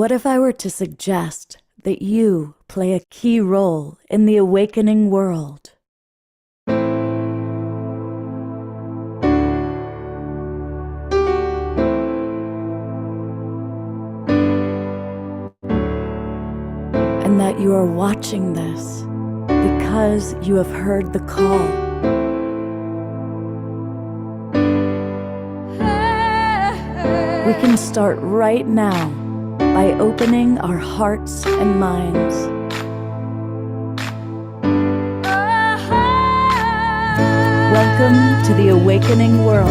What if I were to suggest that you play a key role in the awakening world? And that you are watching this because you have heard the call. We can start right now by opening our hearts and minds. Welcome to the awakening world.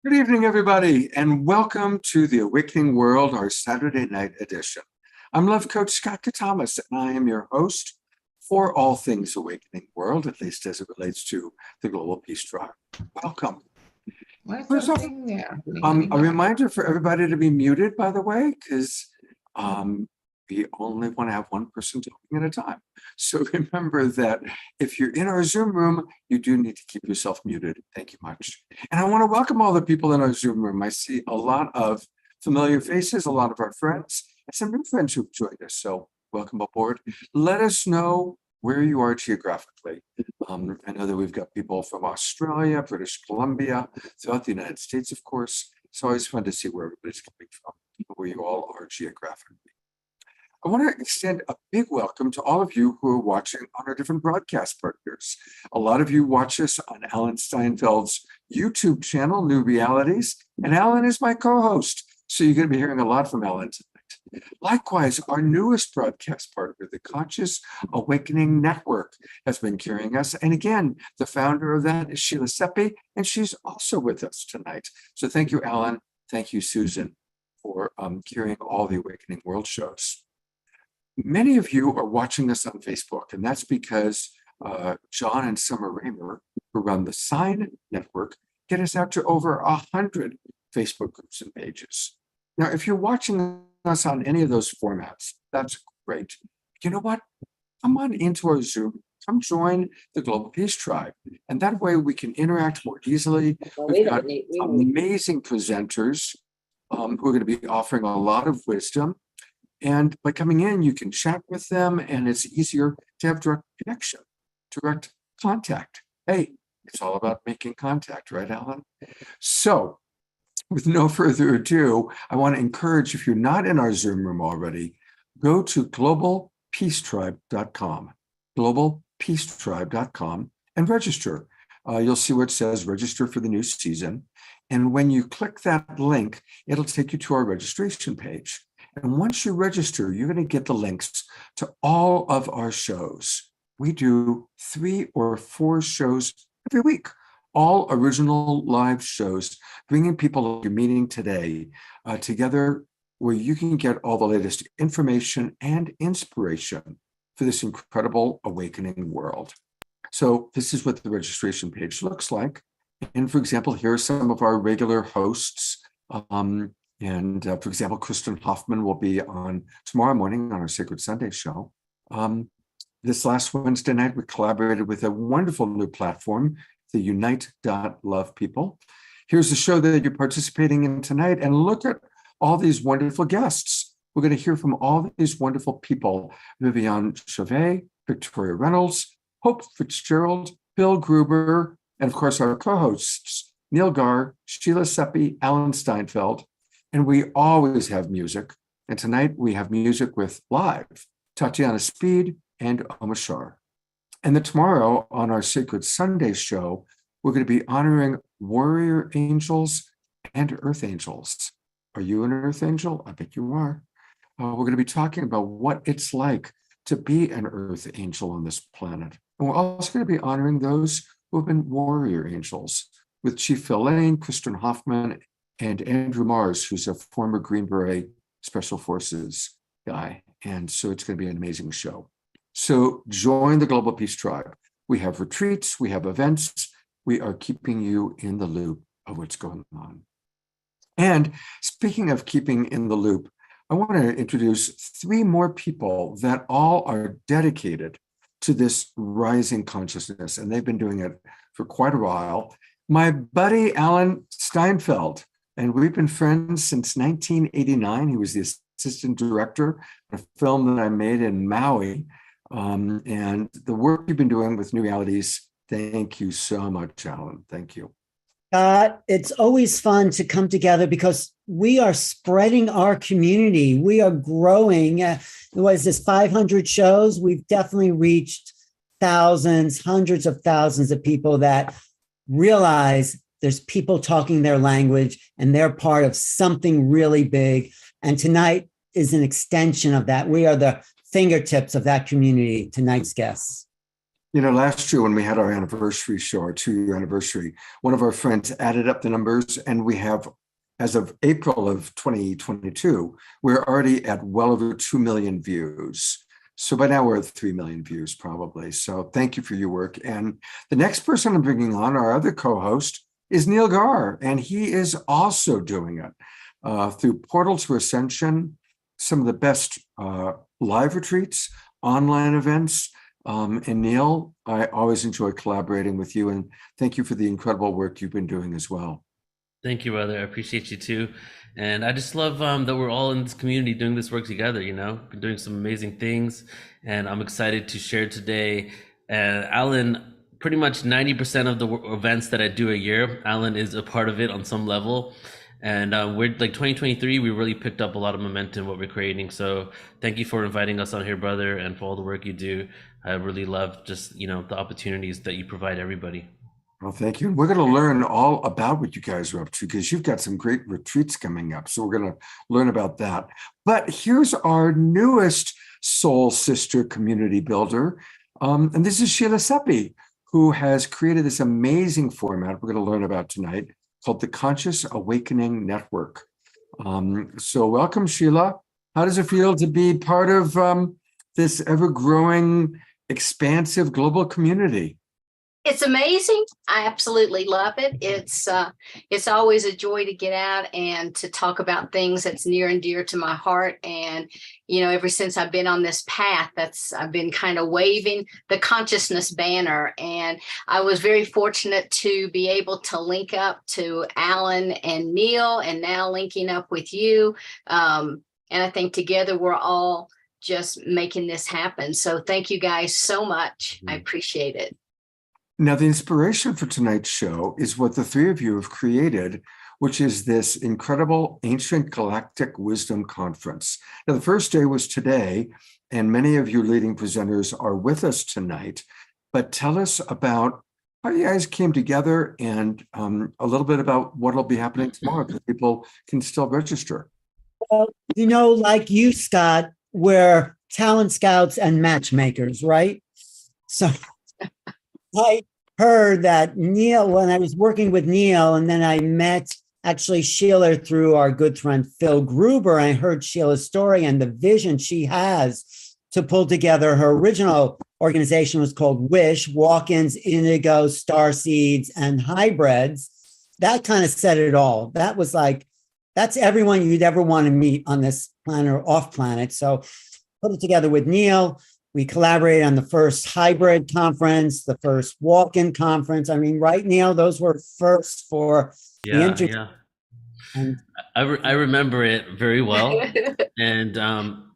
Good evening, everybody, and welcome to the Awakening World, our Saturday night edition. I'm Love Coach Scott Thomas, and I am your host for all things Awakening World, at least as it relates to the Global Peace Tribe. Welcome. First off, a reminder for everybody to be muted, by the way, because we only want to have one person talking at a time. So remember that if you're in our Zoom room, you do need to keep yourself muted. Thank you much. And I want to welcome all the people in our Zoom room. I see a lot of familiar faces, a lot of our friends, and some new friends who've joined us. So welcome aboard. Let us know where you are geographically. I know that we've got people from Australia, British Columbia, throughout the United States, of course. It's always fun to see where everybody's coming from, where you all are geographically. I want to extend a big welcome to all of you who are watching on our different broadcast partners. A lot of you watch us on Alan Steinfeld's YouTube channel, New Realities, and Alan is my co-host, so you're going to be hearing a lot from Alan tonight. Likewise, our newest broadcast partner, the Conscious Awakening Network, has been carrying us. And again, the founder of that is Sheila Seppi, and she's also with us tonight. So thank you, Alan. Thank you, Susan, for carrying all the Awakening World shows. Many of you are watching us on Facebook, and that's because John and Summer Raymer, who run the Sign Network, get us out to over 100 Facebook groups and pages. Now, if you're watching us on any of those formats, that's great. You know what? Come on into our Zoom. Come join the Global Peace Tribe. And that way we can interact more easily. We've got amazing presenters who are going to be offering a lot of wisdom. And by coming in, you can chat with them, and it's easier to have direct connection, direct contact. Hey, it's all about making contact, right, Alan? So, with no further ado, I want to encourage, if you're not in our Zoom room already, go to globalpeacetribe.com, globalpeacetribe.com, and register. You'll see where it says register for the new season. And when you click that link, it'll take you to our registration page. And once you register, you're going to get the links to all of our shows. We do 3 or 4 shows every week, all original live shows, bringing people like you're meeting today together, where you can get all the latest information and inspiration for this incredible awakening world. So this is what the registration page looks like. And for example, here are some of our regular hosts. For example, Kristen Hoffman will be on tomorrow morning on our Sacred Sunday show. This last Wednesday night, we collaborated with a wonderful new platform, the Unite.Love people. Here's the show that you're participating in tonight, and look at all these wonderful guests. We're going to hear from all these wonderful people: Vivianne, Chevail, Victoria Reynolds, Hope Fitzgerald, Bill Gruber, and of course our co-hosts, Gaur, Sheila Seppi, Alan Steinfeld. And we always have music. And tonight we have music with live Tatiana Speed and Omashar. And then tomorrow on our Sacred Sunday show, we're going to be honoring warrior angels and earth angels. Are you an earth angel? I bet you are. We're going to be talking about what it's like to be an earth angel on this planet. And we're also going to be honoring those who have been warrior angels with Chief Phil Lane, Kristen Hoffman, and Andrew Mars, who's a former Green Beret Special Forces guy. And so it's going to be an amazing show. So join the Global Peace Tribe. We have retreats, we have events. We are keeping you in the loop of what's going on. And speaking of keeping in the loop, I want to introduce 3 more people that all are dedicated to this rising consciousness, and they've been doing it for quite a while. My buddy, Alan Steinfeld, and we've been friends since 1989. He was the assistant director of a film that I made in Maui. And the work you've been doing with New Realities, thank you so much, Alan. Thank you. It's always fun to come together because we are spreading our community. We are growing. What is this, 500 shows? We've definitely reached thousands, hundreds of thousands of people that realize there's people talking their language and they're part of something really big. And tonight is an extension of that. We are the fingertips of that community, tonight's guests. You know, last year when we had our anniversary show, our 2-year anniversary, one of our friends added up the numbers, and we have, as of April of 2022, we're already at well over 2 million views. So by now we're at 3 million views probably. So thank you for your work. And the next person I'm bringing on, our other co-host, is Neil Gaur, and he is also doing it through Portal to Ascension, some of the best live retreats, online events. And Neil, I always enjoy collaborating with you, and thank you for the incredible work you've been doing as well. Thank you, brother. I appreciate you too. And I just love that we're all in this community doing this work together, you know, we're doing some amazing things. And I'm excited to share today. Alan, pretty much 90% of the events that I do a year, Alan is a part of it on some level. And we're like 2023, we really picked up a lot of momentum what we're creating. So thank you for inviting us on here, brother, and for all the work you do. I really love just, you know, the opportunities that you provide everybody. Well, thank you. We're going to learn all about what you guys are up to because you've got some great retreats coming up. So we're going to learn about that. But here's our newest soul sister community builder. And this is Sheila Seppi, who has created this amazing format we're going to learn about tonight called the Conscious Awakening Network. So welcome, Sheila. How does it feel to be part of this ever-growing, expansive global community? It's amazing. I absolutely love it. It's always a joy to get out and to talk about things that's near and dear to my heart. And, you know, ever since I've been on this path, I've been kind of waving the consciousness banner. And I was very fortunate to be able to link up to Alan and Neil, and now linking up with you. And I think together we're all just making this happen. So thank you guys so much. I appreciate it. Now, the inspiration for tonight's show is what the 3 of you have created, which is this incredible Ancient Galactic Wisdom Conference. Now, the first day was today, and many of you leading presenters are with us tonight. But tell us about how you guys came together and a little bit about what will be happening tomorrow, because people can still register. Well, you know, like you, Scott, we're talent scouts and matchmakers, right? So I heard that Neil, when I was working with Neil, and then I met actually Sheila through our good friend Phil Gruber. I heard Sheila's story and the vision she has to pull together. Her original organization was called WISH, Walk-ins, Indigo, Starseeds, and Hybrids. That kind of said it all. That was like, that's everyone you'd ever want to meet on this planet or off planet. So put it together with Neil. We collaborated on the first hybrid conference, the first walk-in conference. I mean, right, Neil, those were first for the interview. Yeah. And I remember it very well. And,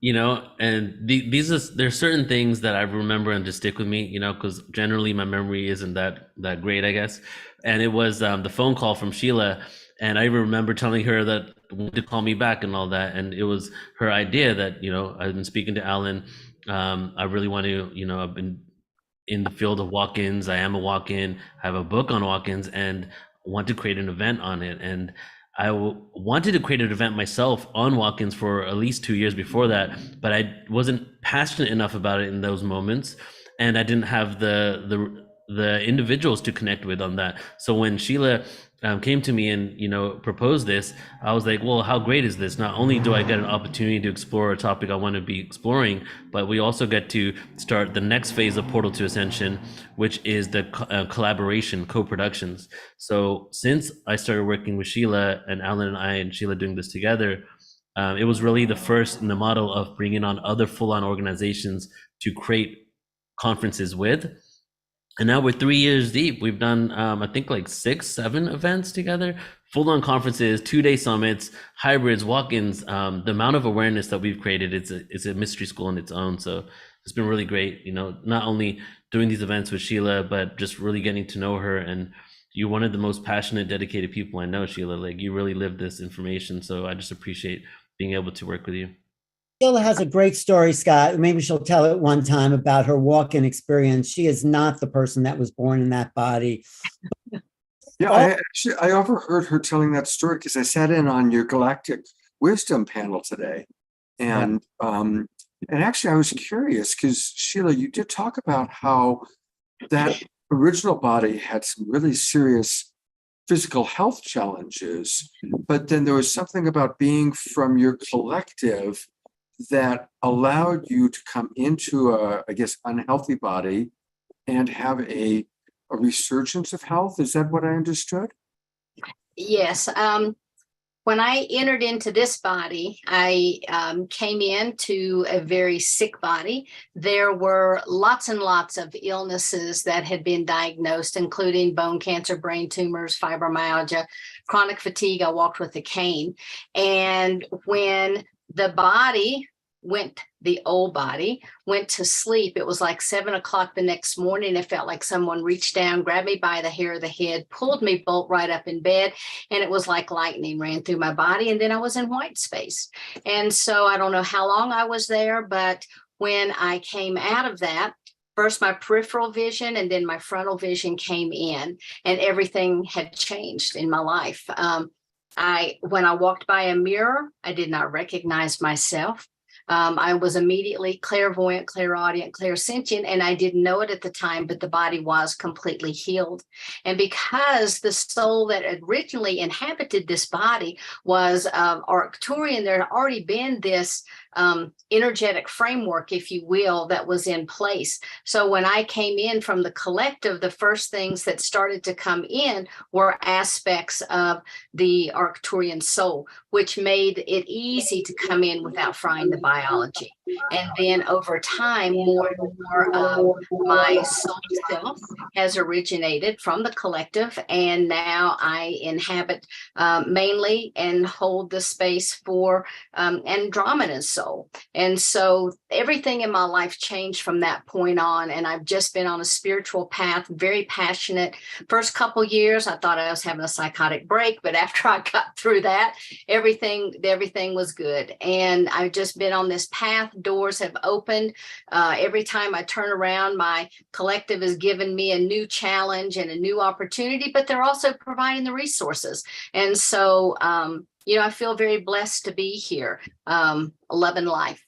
you know, and there's certain things that I remember and just stick with me, you know, because generally my memory isn't that great, I guess. And it was the phone call from Sheila. And I remember telling her that to call me back and all that. And it was her idea that, I've been speaking to Alan. I really want to, I've been in the field of walk-ins. I am a walk-in. I have a book on walk-ins and want to create an event on it. And I wanted to create an event myself on walk-ins for at least 2 years before that, but I wasn't passionate enough about it in those moments, and I didn't have the individuals to connect with on that. So when Sheila came to me and proposed this, I was like, well, how great is this? Not only do I get an opportunity to explore a topic I want to be exploring, but we also get to start the next phase of Portal to Ascension, which is the collaboration, co-productions. So since I started working with Sheila and Alan and I and Sheila doing this together, it was really the first in the model of bringing on other full-on organizations to create conferences with. And now we're 3 years deep. We've done, I think, like 6, 7 events together, full-on conferences, 2-day summits, hybrids, walk-ins. The amount of awareness that we've created, it's a mystery school in its own. So it's been really great, not only doing these events with Sheila, but just really getting to know her. And you're one of the most passionate, dedicated people I know, Sheila. Like, you really live this information. So I just appreciate being able to work with you. Sheila has a great story, Scott. Maybe she'll tell it one time about her walk-in experience. She is not the person that was born in that body. Yeah, I overheard her telling that story because I sat in on your Galactic Wisdom panel today. And actually I was curious because Sheila, you did talk about how that original body had some really serious physical health challenges, but then there was something about being from your collective that allowed you to come into a, I guess, unhealthy body and have a resurgence of health. Is that what I understood? Yes. When I entered into this body, I came into a very sick body. There were lots and lots of illnesses that had been diagnosed, including bone cancer, brain tumors, fibromyalgia, chronic fatigue. I walked with a cane. And when the old body went to sleep, it was like 7 o'clock the next morning. It felt like someone reached down, grabbed me by the hair of the head, pulled me bolt right up in bed. And it was like lightning ran through my body. And then I was in white space. And so I don't know how long I was there, but when I came out of that, first my peripheral vision and then my frontal vision came in, and everything had changed in my life. When I walked by a mirror, I did not recognize myself. I was immediately clairvoyant, clairaudient, clairsentient, and I didn't know it at the time, but the body was completely healed. And because the soul that originally inhabited this body was Arcturian, there had already been this energetic framework, if you will, that was in place. So when I came in from the collective, the first things that started to come in were aspects of the Arcturian soul, which made it easy to come in without frying the biology. And then over time, more and more of my soul self has originated from the collective. And now I inhabit mainly and hold the space for Andromeda's soul. And so everything in my life changed from that point on. And I've just been on a spiritual path, very passionate. First couple years, I thought I was having a psychotic break. But after I got through that, everything was good. And I've just been on this path. Doors have opened. Every time I turn around, my collective has given me a new challenge and a new opportunity, but they're also providing the resources. And so, I feel very blessed to be here, loving life.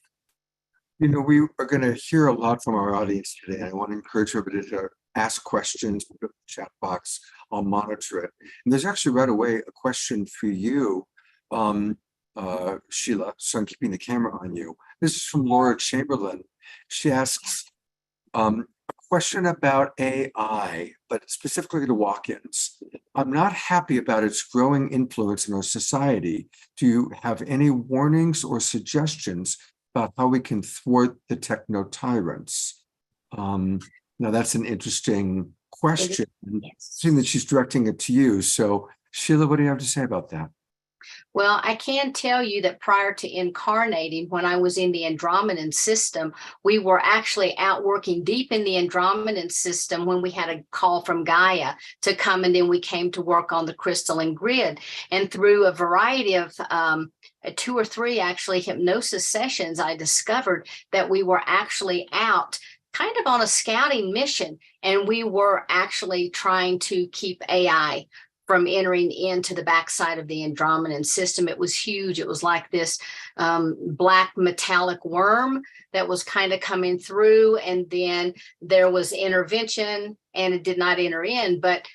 We are going to hear a lot from our audience today. I want to encourage everybody to ask questions, put it in the chat box. I'll monitor it. And there's actually right away a question for you, Sheila, so I'm keeping the camera on you. This is from Laura Chamberlain. She asks a question about AI, but specifically the walk-ins. I'm not happy about its growing influence in our society. Do you have any warnings or suggestions about how we can thwart the techno-tyrants? Now, that's an interesting question, seeing that she's directing it to you. So, Sheila, what do you have to say about that? Well, I can tell you that prior to incarnating, when I was in the Andromedan system, we were actually out working deep in the Andromedan system when we had a call from Gaia to come, and then we came to work on the crystalline grid. And through a variety of 2 or 3 actually hypnosis sessions, I discovered that we were actually out kind of on a scouting mission, and we were actually trying to keep AI from entering into the backside of the Andromedan system. It was huge. It was like this black metallic worm that was kind of coming through, and then there was intervention and it did not enter in. But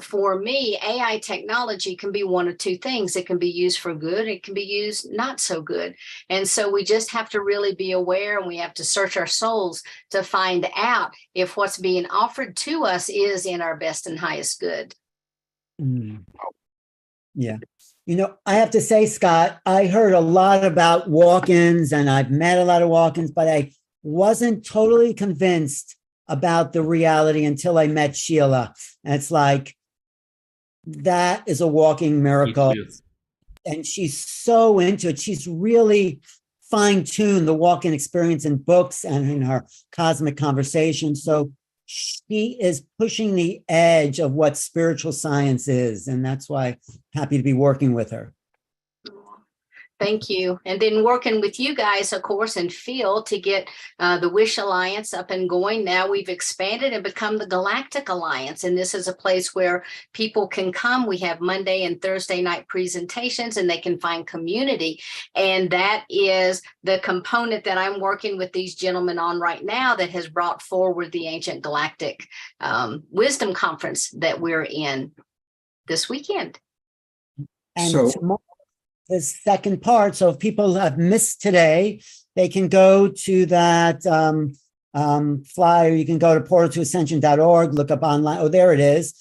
for me, AI technology can be one of 2 things. It can be used for good. It can be used not so good. And so we just have to really be aware, and we have to search our souls to find out if what's being offered to us is in our best and highest good. Yeah. I have to say, Scott, I heard a lot about walk-ins and I've met a lot of walk-ins, but I wasn't totally convinced about the reality until I met Sheila. And it's like, that is a walking miracle. And she's so into it. She's really fine-tuned the walk-in experience in books and in her cosmic conversation. So she is pushing the edge of what spiritual science is. And that's why I'm happy to be working with her. Thank you. And then working with you guys, of course, and Phil to get the Wish Alliance up and going. Now we've expanded and become the Galactic Alliance. And this is a place where people can come. We have Monday and Thursday night presentations, and they can find community. And that is the component that I'm working with these gentlemen on right now that has brought forward the Ancient Galactic Wisdom Conference that we're in this weekend. And tomorrow, the second part. So if people have missed today, they can go to that flyer. You can go to portal2ascension.org, look up online. Oh, there it is.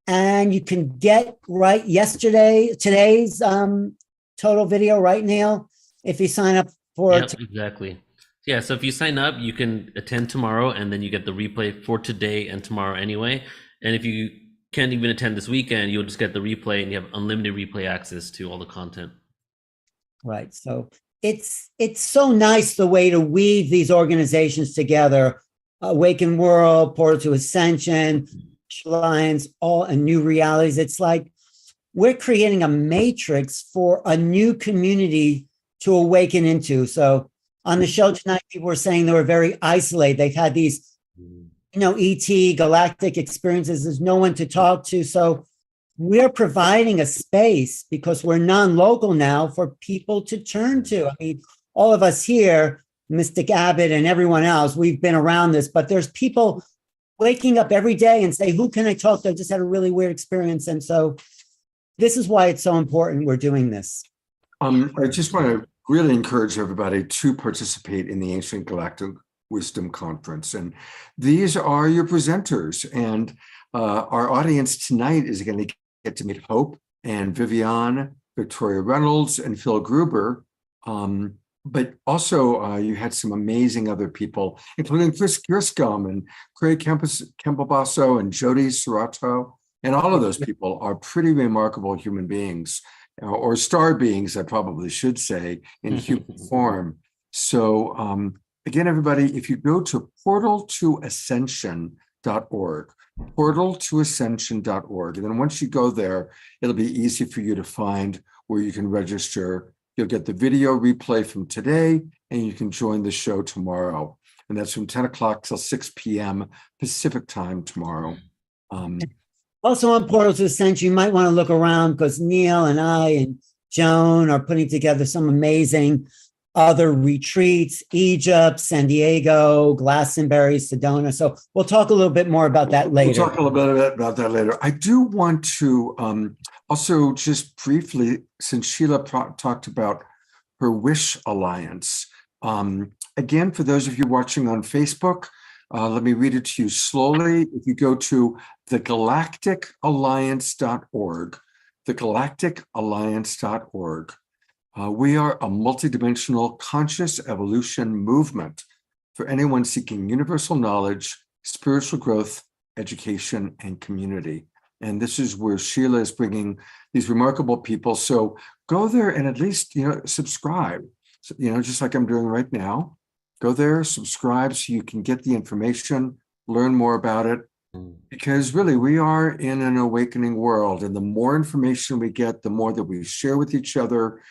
And you can get today's total video, right, Neil? If you sign up for it. Yep, exactly. Yeah, so if you sign up, you can attend tomorrow, and then you get the replay for today and tomorrow anyway. And if you can't even attend this weekend, you'll just get the replay, and you have unlimited replay access to all the content. Right. So it's so nice the way to weave these organizations together. Awaken World, Portal to Ascension, Alliance, all and new realities. It's like we're creating a matrix for a new community to awaken into. So on the show tonight, people were saying they were very isolated. They've had these, ET, galactic experiences. There's no one to talk to. So we're providing a space, because we're non-local now, for people to turn to. I mean, all of us here, Mystic Abbott and everyone else, we've been around this, but there's people waking up every day and say, who can I talk to? I just had a really weird experience. And so this is why it's so important we're doing this. I just want to really encourage everybody to participate in the Ancient Galactic Wisdom Conference. And these are your presenters. And our audience tonight is going to get to meet Hope and Vivianne, Victoria Reynolds, and Phil Gruber. But also you had some amazing other people, including Chris Griscom and Craig Campbell-Basso and Jody Serrato. And all of those people are pretty remarkable human beings, or star beings, I probably should say, in human form. So again, everybody, if you go to portal2ascension.org, portal2ascension.org. And then once you go there, it'll be easy for you to find where you can register. You'll get the video replay from today, and you can join the show tomorrow. And that's from 10 o'clock till 6 p.m. Pacific time tomorrow. Also on Portal to Ascension, you might want to look around, because Neil and I and Joan are putting together some amazing other retreats, Egypt, San Diego, Glastonbury, Sedona. So we'll talk a little bit more about that later. We'll talk a little bit about that later. I do want to also just briefly, since Sheila talked about her Wish Alliance, again, for those of you watching on Facebook, let me read it to you slowly. If you go to thegalacticalliance.org, thegalacticalliance.org, we are a multidimensional conscious evolution movement for anyone seeking universal knowledge, spiritual growth, education, and community. And this is where Sheila is bringing these remarkable people. So go there and at least, subscribe, just like I'm doing right now. Go there, subscribe so you can get the information, learn more about it. Because really, we are in an awakening world. And the more information we get, the more that we share with each other,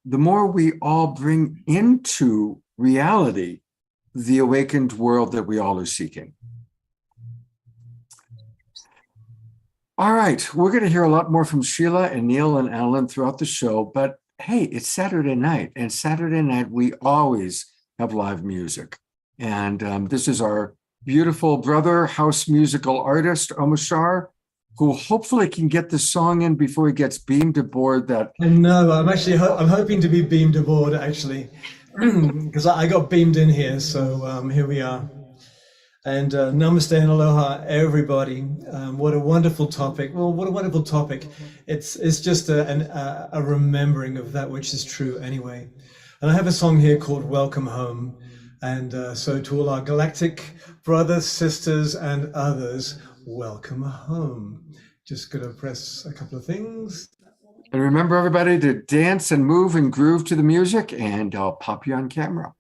the more we all bring into reality the awakened world that we all are seeking. All right, we're going to hear a lot more from Sheila and Neil and Alan throughout the show, but hey, it's Saturday night, and Saturday night we always have live music. And this is our beautiful brother, house musical artist, Omashar, who hopefully can get the song in before he gets beamed aboard that. No, I'm actually I'm hoping to be beamed aboard, actually, because I got beamed in here, so here we are. And namaste and aloha, everybody. What a wonderful topic. Well, what a wonderful topic. It's just a remembering of that which is true anyway. And I have a song here called Welcome Home. And so to all our galactic brothers, sisters, and others, welcome home. Just gonna press a couple of things. And remember, everybody, to dance and move and groove to the music, and I'll pop you on camera.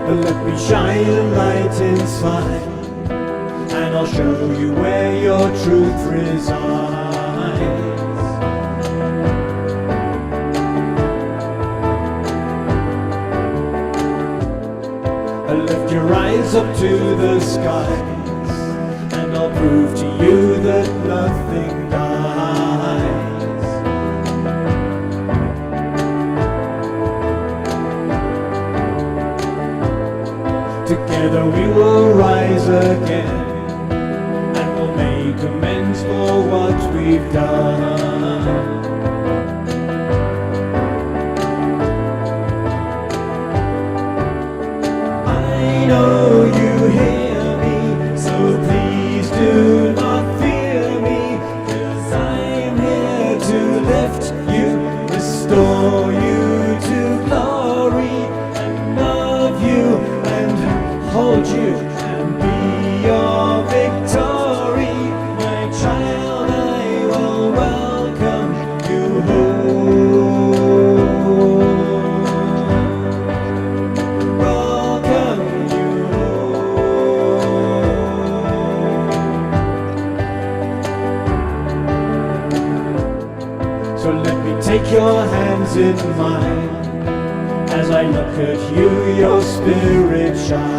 Let me shine a light inside, and I'll show you where your truth resides. I'll lift your eyes up to the skies, and I'll prove to you that nothing dies. Together we will rise again, and we'll make amends for what we've done. I know you hear me, so please do not fear me, 'cause I'm here to lift you, restore you to glory, and love you and hold you and be your victory. My child, I will welcome you home. Welcome you home. So let me take your hands in mine. As I look at you, your spirit shines.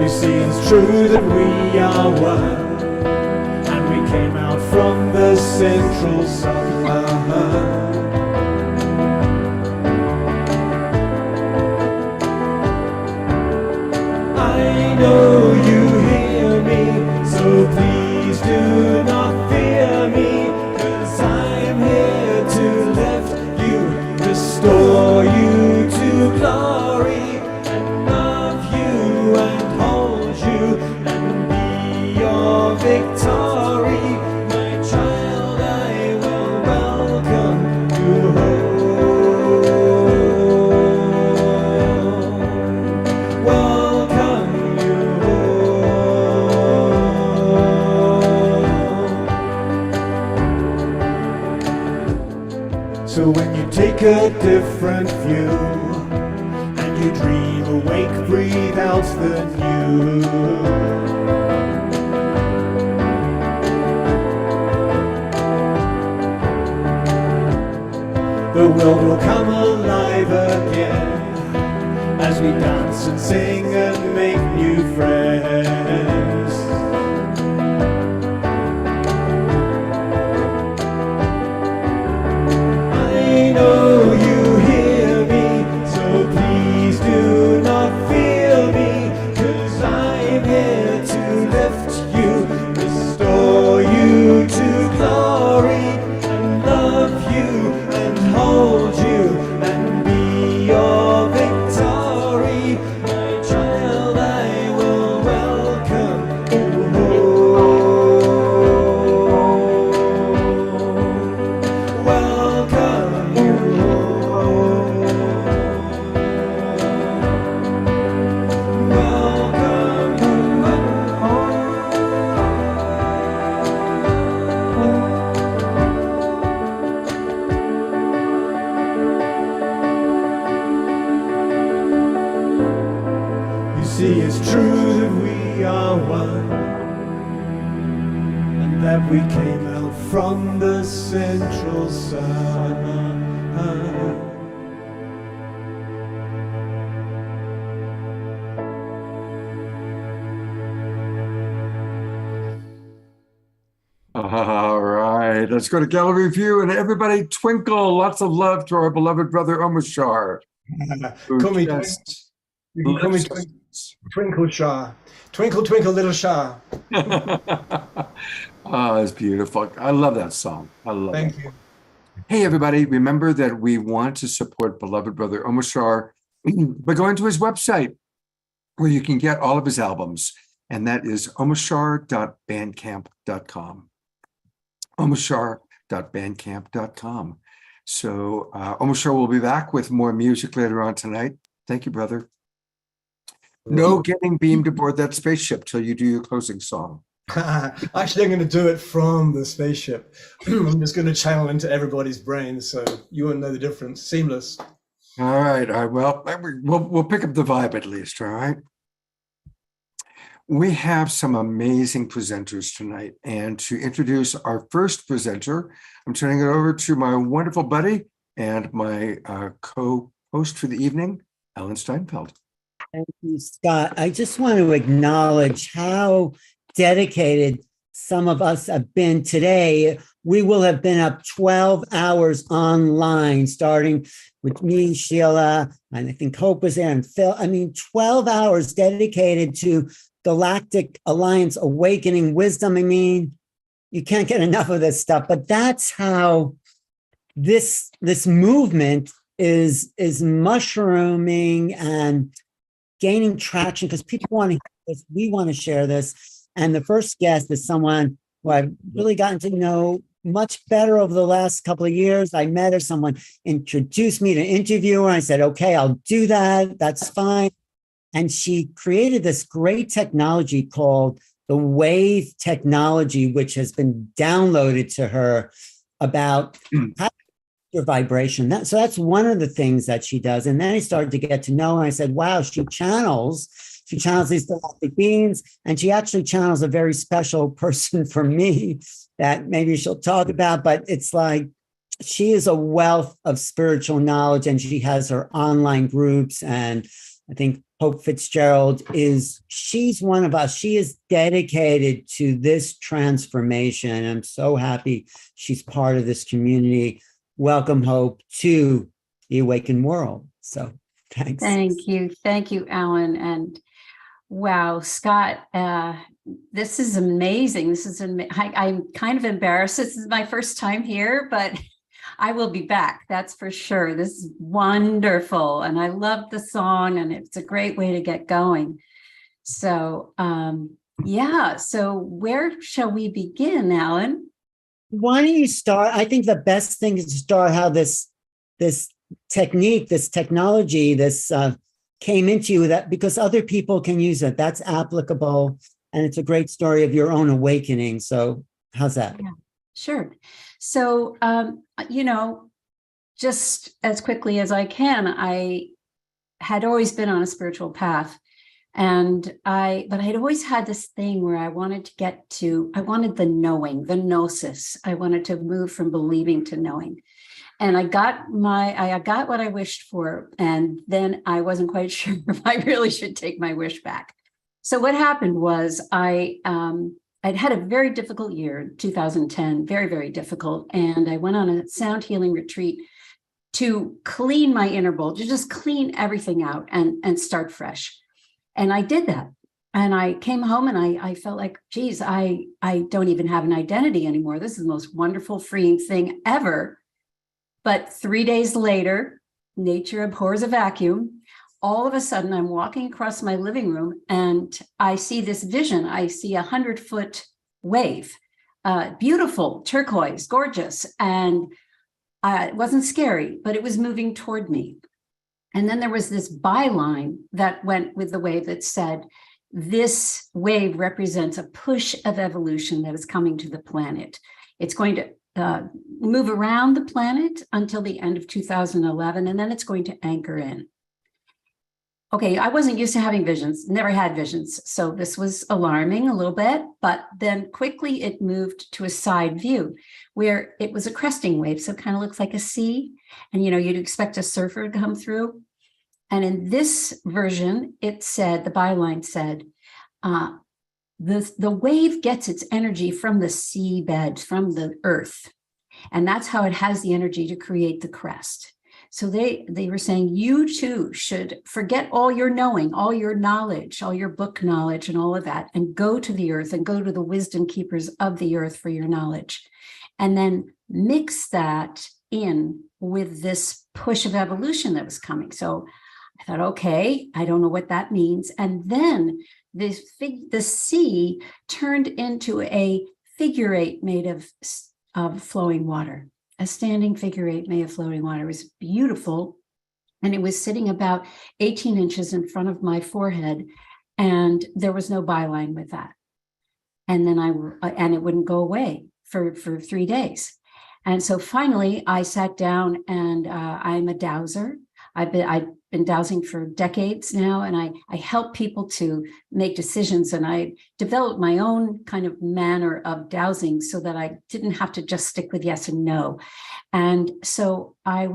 You see, it's true that we are one, and we came out from the central sun. I know you hear me, so please do not fear me, 'cause I'm here to lift you, restore you to glory, and love you and hold you and be your victory. My child, I will welcome you home. Welcome you home. So when you take a different view and you dream awake, breathe out the new. The world will come alive again as we dance and sing and make new friends. I know you hear me, so please true that we are one, and that we came out from the central sun. All right, let's go to gallery view and everybody twinkle. Lots of love to our beloved brother Omashar. Call me, you can call me Twinkle Shah. Twinkle, twinkle, little Shah. Oh, it's beautiful. I love that song. I love it. Thank you. Hey, everybody, remember that we want to support beloved brother Omashar by going to his website where you can get all of his albums, and that is omashar.bandcamp.com. omashar.bandcamp.com. So Omashar will be back with more music later on tonight. Thank you, brother. No getting beamed aboard that spaceship till you do your closing song. Actually, I'm going to do it from the spaceship. I'm just going to channel into everybody's brains, so you won't know the difference. Seamless. All right. Well, we'll pick up the vibe at least. All right. We have some amazing presenters tonight, and to introduce our first presenter, I'm turning it over to my wonderful buddy and my co-host for the evening, Ellen Steinfeld. Thank you, Scott. I just want to acknowledge how dedicated some of us have been today. We will have been up 12 hours online, starting with me, Sheila, and I think Hope was there, and Phil. 12 hours dedicated to Galactic Alliance Awakening Wisdom. You can't get enough of this stuff, but that's how this movement is mushrooming and gaining traction, because people want to hear this. We want to share this. And the first guest is someone who I've really gotten to know much better over the last couple of years. I met her, someone introduced me to interview her. I said, okay, I'll do that. That's fine. And she created this great technology called the wave technology, which has been downloaded to her about how your vibration. So that's one of the things that she does. And then I started to get to know her. I said, wow, she channels these galactic beings, and she actually channels a very special person for me that maybe she'll talk about, but it's like, she is a wealth of spiritual knowledge, and she has her online groups. And I think Hope Fitzgerald she's one of us. She is dedicated to this transformation. I'm so happy she's part of this community. Welcome, Hope, to the Awakened World. So thanks. Thank you, Alan. And wow, Scott, this is amazing. I'm kind of embarrassed. This is my first time here, but I will be back. That's for sure. This is wonderful. And I love the song, and it's a great way to get going. So, so where shall we begin, Alan? Why don't you start? I think the best thing is to start how this technique, this technology, came into you, that because other people can use it. That's applicable, and it's a great story of your own awakening. So how's that? Yeah, sure. So, just as quickly as I can, I had always been on a spiritual path, but I'd always had this thing where I wanted I wanted the knowing, the gnosis. I wanted to move from believing to knowing. And I got what I wished for. And then I wasn't quite sure if I really should take my wish back. So what happened was I'd had a very difficult year, 2010, very, very difficult. And I went on a sound healing retreat to clean my inner bowl, to just clean everything out and start fresh. And I did that. And I came home and I felt like, geez, I don't even have an identity anymore. This is the most wonderful, freeing thing ever. But 3 days later, nature abhors a vacuum. All of a sudden, I'm walking across my living room and I see this vision. I see 100-foot wave, beautiful, turquoise, gorgeous. And it wasn't scary, but it was moving toward me. And then there was this byline that went with the wave that said, this wave represents a push of evolution that is coming to the planet. It's going to move around the planet until the end of 2011, and then it's going to anchor in. okay, I wasn't used to having visions, never had visions. So this was alarming a little bit, but then quickly it moved to a side view where it was a cresting wave. So it kind of looks like a sea. And, you'd expect a surfer to come through. And in this version, it said, the byline said, the wave gets its energy from the seabed, from the earth. And that's how it has the energy to create the crest. So they were saying, you too should forget all your knowing, all your knowledge, all your book knowledge and all of that, and go to the earth and go to the wisdom keepers of the earth for your knowledge. And then mix that in with this push of evolution that was coming. So I thought, okay, I don't know what that means. And then the sea turned into a figure eight made of flowing water. A standing figure eight made of flowing water. It was beautiful. And it was sitting about 18 inches in front of my forehead. And there was no byline with that. And then and it wouldn't go away for 3 days. And so finally I sat down, and I'm a dowser. I've been dowsing for decades now, and I help people to make decisions, and I developed my own kind of manner of dowsing so that I didn't have to just stick with yes and no. And so I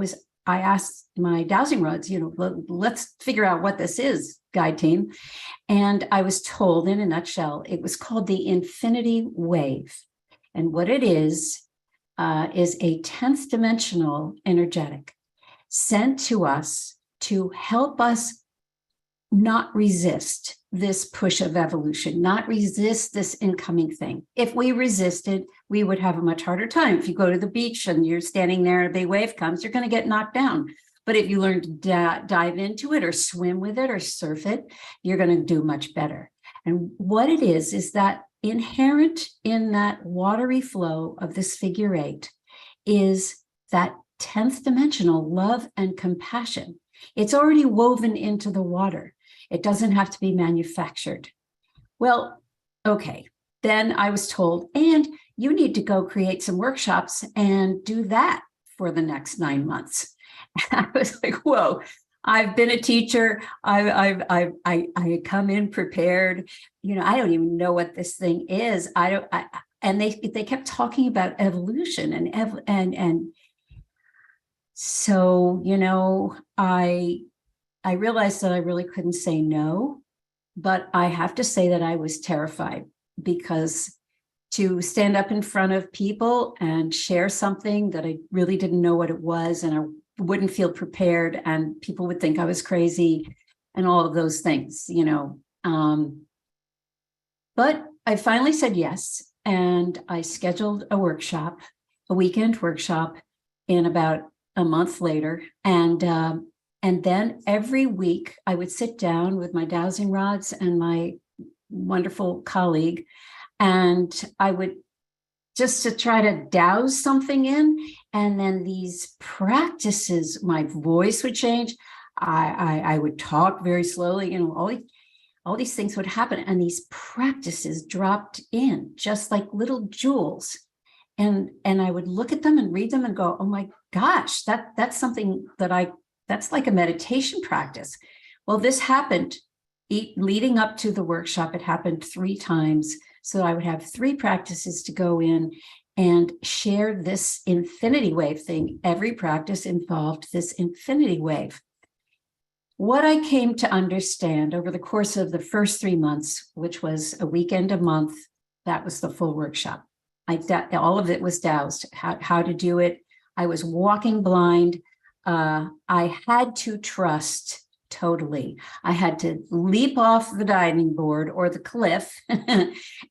asked my dowsing rods, let's figure out what this is, guide team. And I was told in a nutshell, it was called the infinity wave. And what it is a 10th dimensional energetic sent to us to help us not resist this push of evolution, not resist this incoming thing. If we resisted, we would have a much harder time. If you go to the beach and you're standing there and a big wave comes, you're going to get knocked down. But if you learn to dive into it or swim with it or surf it, you're going to do much better. And what it is that inherent in that watery flow of this figure eight is that 10th dimensional love and compassion. It's already woven into the water. It doesn't have to be manufactured. Well, okay. Then I was told, and you need to go create some workshops and do that for the next 9 months. And I was like, whoa, I've been a teacher. I come in prepared. I don't even know what this thing is. And they kept talking about evolution and so, I realized that I really couldn't say no, but I have to say that I was terrified, because to stand up in front of people and share something that I really didn't know what it was, and I wouldn't feel prepared, and people would think I was crazy and all of those things, but I finally said yes. And I scheduled a workshop, a weekend workshop, in about a month later. And then every week I would sit down with my dowsing rods and my wonderful colleague, and I would just to try to douse something in. And then these practices, my voice would change. I would talk very slowly, all these things would happen, and these practices dropped in just like little jewels. And I would look at them and read them and go, oh my gosh, that's something that's like a meditation practice. Well, this happened leading up to the workshop. It happened 3 times. So I would have 3 practices to go in and share this infinity wave thing. Every practice involved this infinity wave. What I came to understand over the course of the first 3 months, which was a weekend a month, that was the full workshop. All of it was doused, how to do it. I was walking blind. I had to trust totally. I had to leap off the diving board or the cliff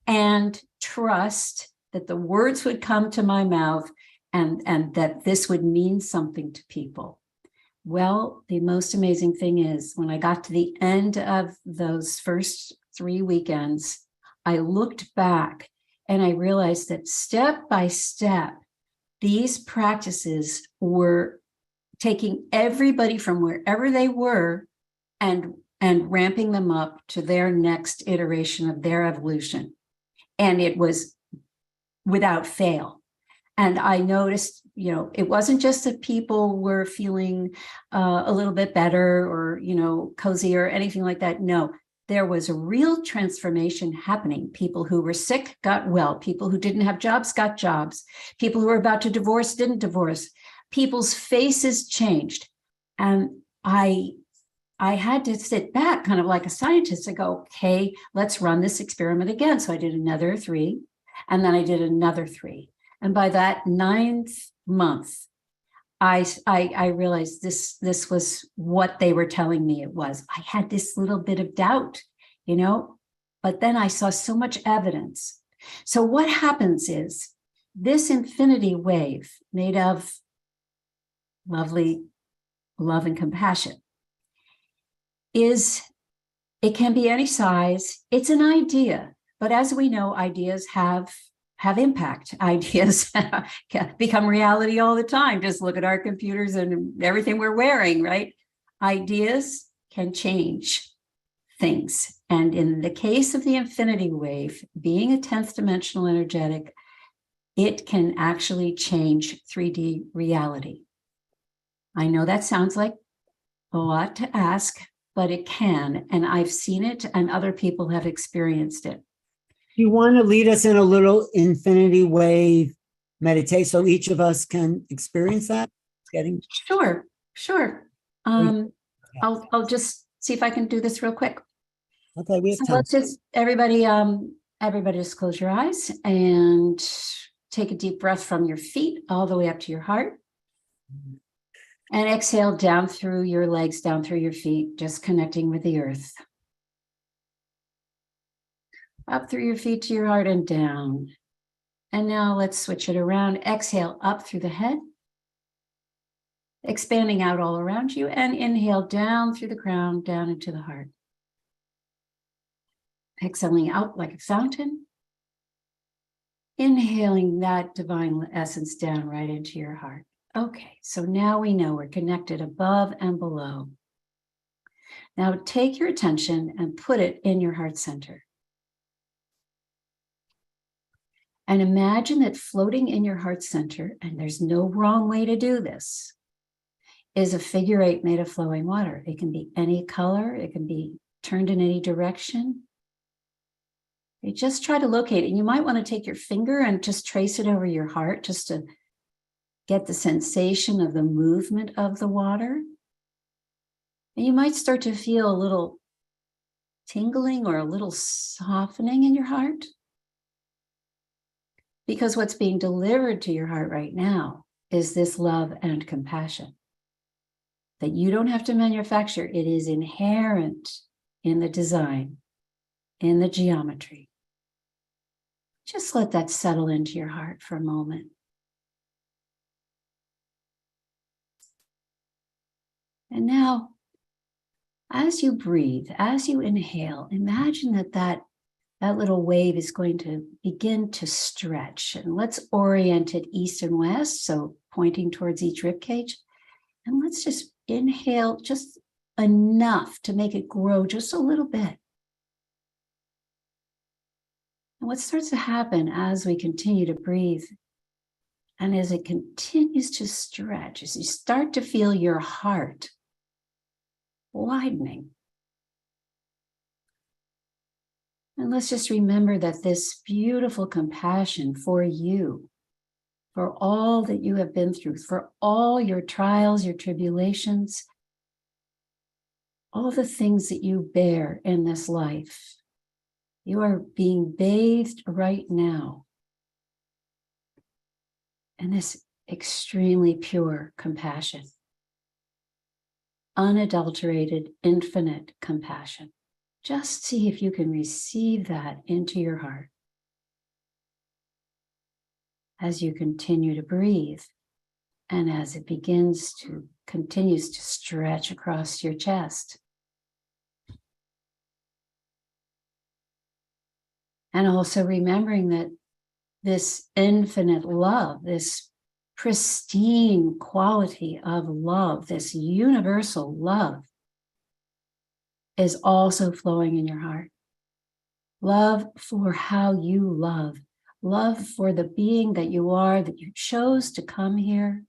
and trust that the words would come to my mouth and that this would mean something to people. Well, the most amazing thing is when I got to the end of those first 3 weekends, I looked back and I realized that step by step, these practices were taking everybody from wherever they were and ramping them up to their next iteration of their evolution. And it was without fail. And I noticed, it wasn't just that people were feeling a little bit better or, cozy or anything like that. No, there was a real transformation happening. People who were sick got well. People who didn't have jobs got jobs. People who were about to divorce didn't divorce. People's faces changed. And I had to sit back kind of like a scientist and go, okay, let's run this experiment again. So I did another 3, and then I did another 3. And by that 9th month, I realized this was what they were telling me it was. I had this little bit of doubt, but then I saw so much evidence. So what happens is this infinity wave made of lovely love and compassion it can be any size. It's an idea, but as we know, ideas have impact. Ideas can become reality all the time. Just look at our computers and everything we're wearing, right? Ideas can change things. And in the case of the infinity wave, being a 10th dimensional energetic, it can actually change 3D reality. I know that sounds like a lot to ask, but it can. And I've seen it and other people have experienced it. You want to lead us in a little infinity wave meditation so each of us can experience that? Sure. I'll just see if I can do this real quick. Okay, we have So time. let's just everybody just close your eyes and take a deep breath from your feet all the way up to your heart. And exhale down through your legs, down through your feet, just connecting with the earth. Up through your feet to your heart and down. And now let's switch it around. Exhale up through the head, expanding out all around you, and inhale down through the crown, down into the heart. Exhaling out like a fountain. Inhaling that divine essence down right into your heart. Okay, so now we know we're connected above and below. Now take your attention and put it in your heart center. And imagine that floating in your heart center, and there's no wrong way to do this, is a figure 8 made of flowing water. It can be any color, it can be turned in any direction. You just try to locate it. And you might want to take your finger and just trace it over your heart just to get the sensation of the movement of the water. And you might start to feel a little tingling or a little softening in your heart. Because what's being delivered to your heart right now is this love and compassion that you don't have to manufacture. It is inherent in the design, in the geometry. Just let that settle into your heart for a moment. And now, as you breathe, as you inhale, imagine that little wave is going to begin to stretch. And let's orient it east and west, so pointing towards each rib cage. And let's just inhale just enough to make it grow just a little bit. And what starts to happen as we continue to breathe and as it continues to stretch, as you start to feel your heart widening. And let's just remember that this beautiful compassion for you, for all that you have been through, for all your trials, your tribulations, all the things that you bear in this life, you are being bathed right now in this extremely pure compassion. Unadulterated, infinite compassion. Just see if you can receive that into your heart as you continue to breathe and as it continues to stretch across your chest. And also remembering that this infinite love, this pristine quality of love, this universal love, is also flowing in your heart. Love for how you love. love for the being that you are, that you chose to come here.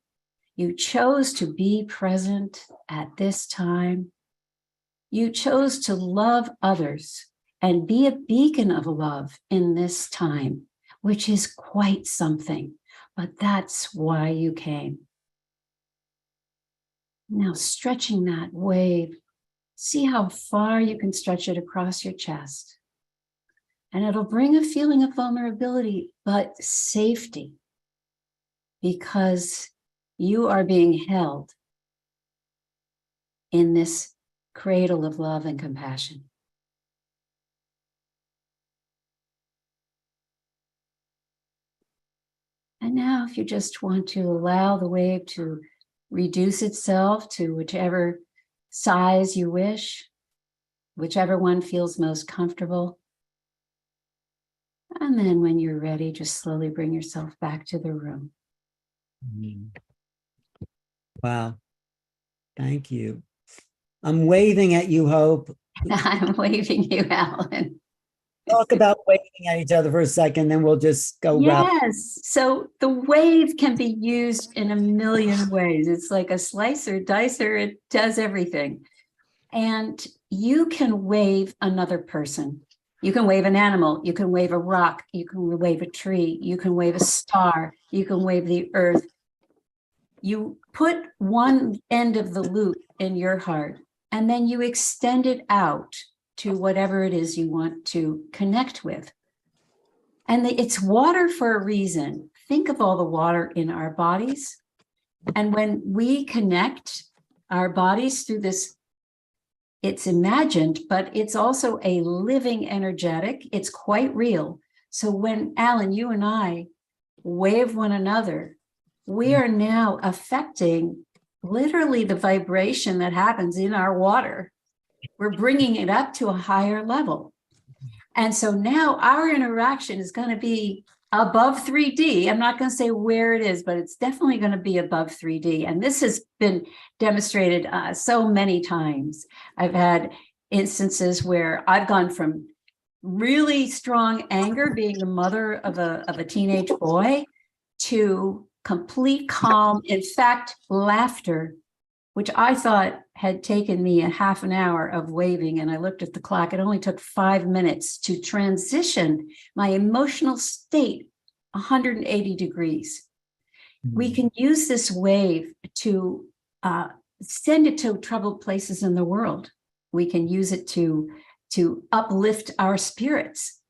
You chose to be present at this time. You chose to love others and be a beacon of love in this time, which is quite something, but that's why you came. Now, stretching that wave, see how far you can stretch it across your chest. And it'll bring a feeling of vulnerability, but safety, because you are being held in this cradle of love and compassion. And now, if you just want to allow the wave to reduce itself to whichever size you wish, whichever one feels most comfortable. And then when you're ready, just slowly bring yourself back to the room. Wow. Thank you. I'm waving at you, Hope. I'm waving you, Alan. Talk about waving at each other for a second, then we'll just go wrap. Yes. So the wave can be used in a million ways. It's like a slicer, dicer, it does everything. And you can wave another person. You can wave an animal, you can wave a rock, you can wave a tree, you can wave a star, you can wave the earth. You put one end of the loop in your heart, and then you extend it out to whatever it is you want to connect with. And it's water for a reason. Think of all the water in our bodies. And when we connect our bodies through this, it's imagined, but it's also a living energetic. It's quite real. So when, Alan, you and I wave one another, we are now affecting literally the vibration that happens in our water. We're bringing it up to a higher level. And so now our interaction is going to be above 3D. I'm not going to say where it is, but it's definitely going to be above 3D. And this has been demonstrated so many times. I've had instances where I've gone from really strong anger, being the mother of a teenage boy, to complete calm, in fact, laughter, which I thought had taken me a half an hour of waving. And I looked at the clock. It only took 5 minutes to transition my emotional state 180 degrees. We can use this wave to send it to troubled places in the world. We can use it to uplift our spirits.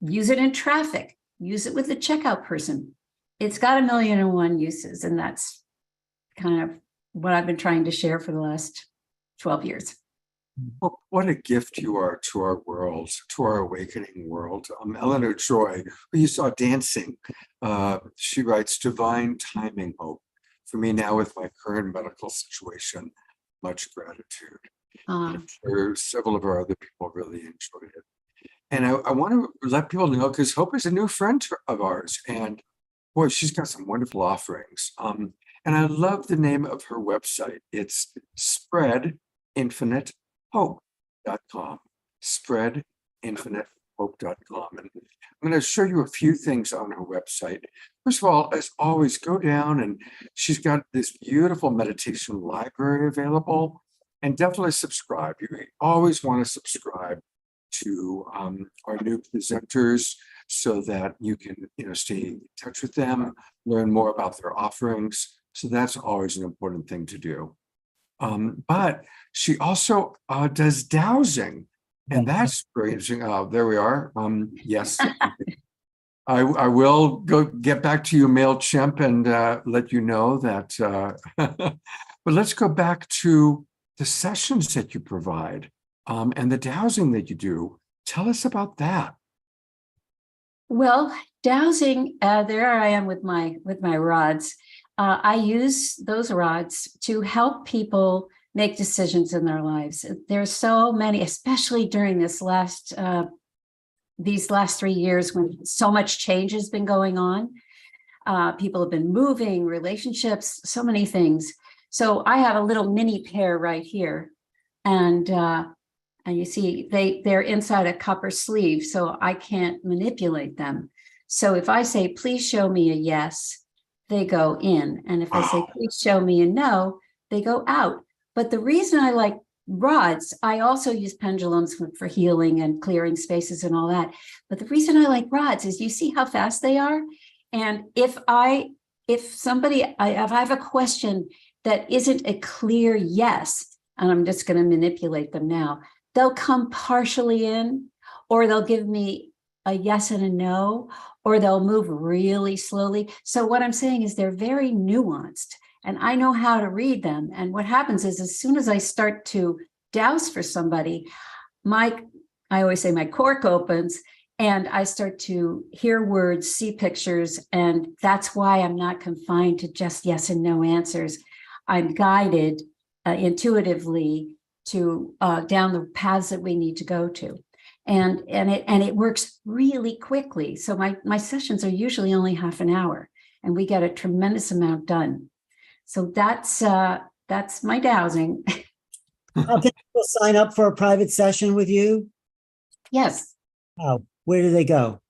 Use it in traffic. Use it with the checkout person. It's got 1,000,001 uses, and that's kind of what I've been trying to share for the last 12 years. Well, what a gift you are to our world, to our awakening world. Eleanor Joy, who you saw dancing, she writes, "Divine timing, Hope. For me now with my current medical situation, much gratitude." I'm sure several of our other people really enjoyed it. And I want to let people know, because Hope is a new friend of ours, and boy, she's got some wonderful offerings. And I love the name of her website. It's spreadinfinitehope.com. Spreadinfinitehope.com. And I'm going to show you a few things on her website. First of all, as always, go down, and she's got this beautiful meditation library available. And definitely subscribe. You always want to subscribe to our new presenters so that you can stay in touch with them, learn more about their offerings. So that's always an important thing to do. But she also does dowsing, and that's very interesting. Oh, there we are. Yes, I will go get back to you, MailChimp, and let you know that. But let's go back to the sessions that you provide and the dowsing that you do. Tell us about that. Well, dowsing, there I am with my rods. I use those rods to help people make decisions in their lives. There's so many, especially during these last 3 years when so much change has been going on. People have been moving, relationships, so many things. So I have a little mini pair right here, and you see they're inside a copper sleeve, so I can't manipulate them. So if I say, please show me a yes, they go in. And if I say, please show me a no, they go out. But the reason I like rods, I also use pendulums for healing and clearing spaces and all that. But the reason I like rods is you see how fast they are. And if I have a question that isn't a clear yes, and I'm just going to manipulate them now, they'll come partially in, or they'll give me a yes and a no, or they'll move really slowly. So what I'm saying is they're very nuanced, and I know how to read them. And what happens is, as soon as I start to douse for somebody, I always say my cork opens, and I start to hear words, see pictures, and that's why I'm not confined to just yes and no answers. I'm guided intuitively to down the paths that we need to go to. And it works really quickly. So my sessions are usually only half an hour, and we get a tremendous amount done. So that's my dowsing. How can people sign up for a private session with you? Yes. Oh, where do they go?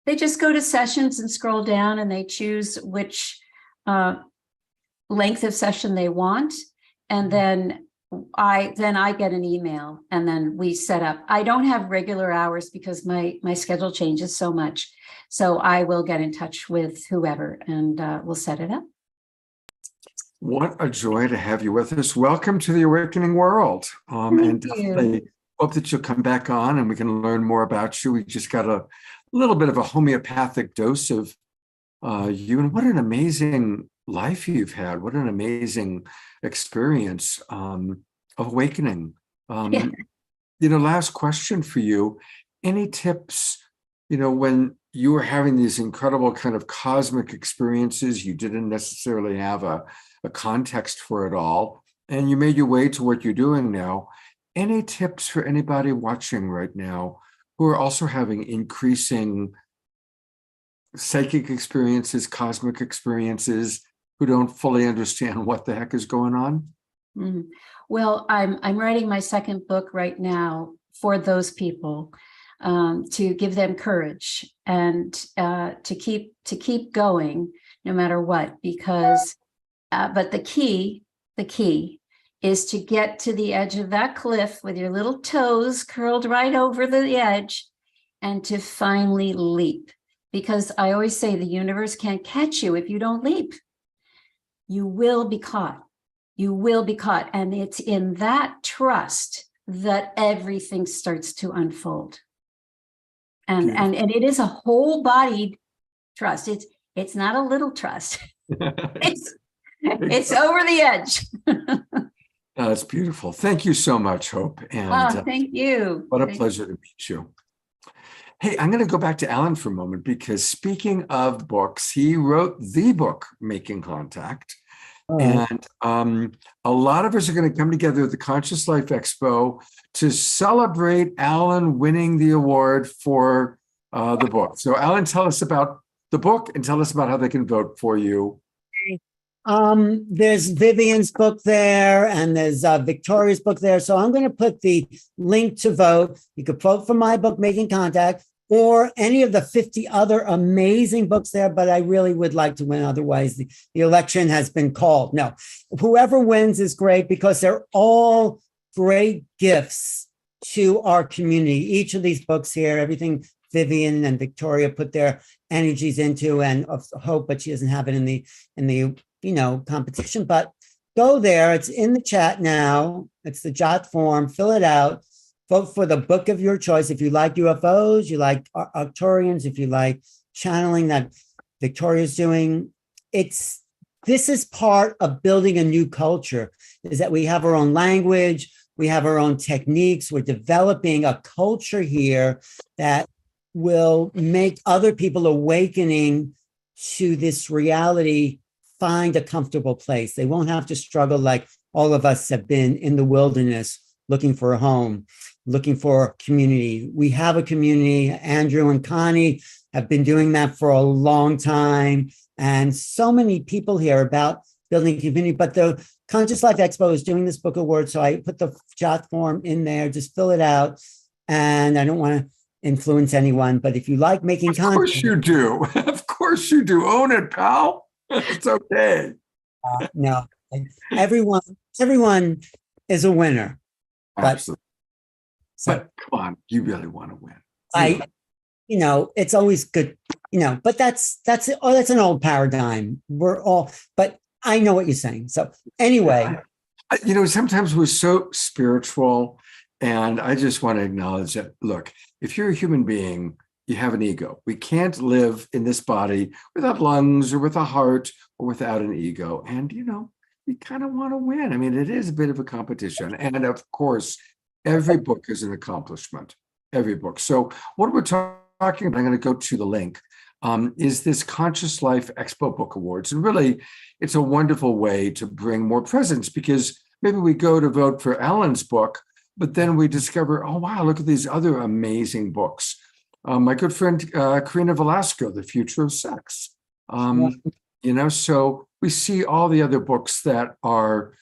They just go to sessions and scroll down, and they choose which length of session they want. And then I get an email, and then we set up. I don't have regular hours because my schedule changes so much. So I will get in touch with whoever, and we'll set it up. What a joy to have you with us. Welcome to the Awakening World. And definitely hope that you'll come back on and we can learn more about you. We just got a little bit of a homeopathic dose of you, and what an amazing life you've had. What an amazing experience of awakening. Last question for you. Any tips, when you were having these incredible kind of cosmic experiences, you didn't necessarily have a context for it all, and you made your way to what you're doing now. Any tips for anybody watching right now who are also having increasing psychic experiences, cosmic experiences, who don't fully understand what the heck is going on? Mm-hmm. Well, I'm writing my second book right now for those people, to give them courage and to keep going no matter what. Because, but the key is to get to the edge of that cliff with your little toes curled right over the edge, and to finally leap. Because I always say the universe can't catch you if you don't leap. You will be caught. You will be caught. And it's in that trust that everything starts to unfold. And it is a whole bodied trust. It's not a little trust. It's over the edge. That's beautiful. Thank you so much, Hope. And thank you. What a pleasure to meet you. Hey, I'm going to go back to Alan for a moment, because speaking of books, he wrote the book, Making Contact. And a lot of us are going to come together at the Conscious Life Expo to celebrate Alan winning the award for the book. So Alan, tell us about the book and tell us about how they can vote for you. There's Vivianne's book there, and there's Victoria's book there. So I'm going to put the link to vote. You could vote for my book, Making Contact, or any of the 50 other amazing books there, but I really would like to win. Otherwise, the election has been called. No, whoever wins is great, because they're all great gifts to our community. Each of these books here, everything Vivianne and Victoria put their energies into, and of Hope, but she doesn't have it in the competition. But go there. It's in the chat now. It's the Jot form. Fill it out. Vote for the book of your choice. If you like UFOs, you like Arcturians, if you like channeling that Victoria's doing, this is part of building a new culture, is that we have our own language, we have our own techniques, we're developing a culture here that will make other people awakening to this reality find a comfortable place. They won't have to struggle like all of us have been in the wilderness looking for a home, looking for community. We have a community. Andrew and Connie have been doing that for a long time. And so many people here about building community. But the Conscious Life Expo is doing this book award. So I put the Jot form in there, just fill it out. And I don't want to influence anyone, but if you like making Of course content, you do. Of course you do. Own it, pal. It's okay. no, everyone is a winner. But Absolutely. so But come on, you really want to win. I, it's always good, but that's an old paradigm. We're all, but I know what you're saying. So anyway, Sometimes we're so spiritual, and I just want to acknowledge that, look, if you're a human being, you have an ego. We can't live in this body without lungs or with a heart or without an ego. And, we kind of want to win. I mean, it is a bit of a competition. And of course, every book is an accomplishment, every book. So what we're talking about, I'm going to go to the link, is this Conscious Life Expo Book Awards. And really, it's a wonderful way to bring more presence, because maybe we go to vote for Alan's book, but then we discover, oh, wow, look at these other amazing books. My good friend, Karina Velasco, The Future of Sex. So we see all the other books that are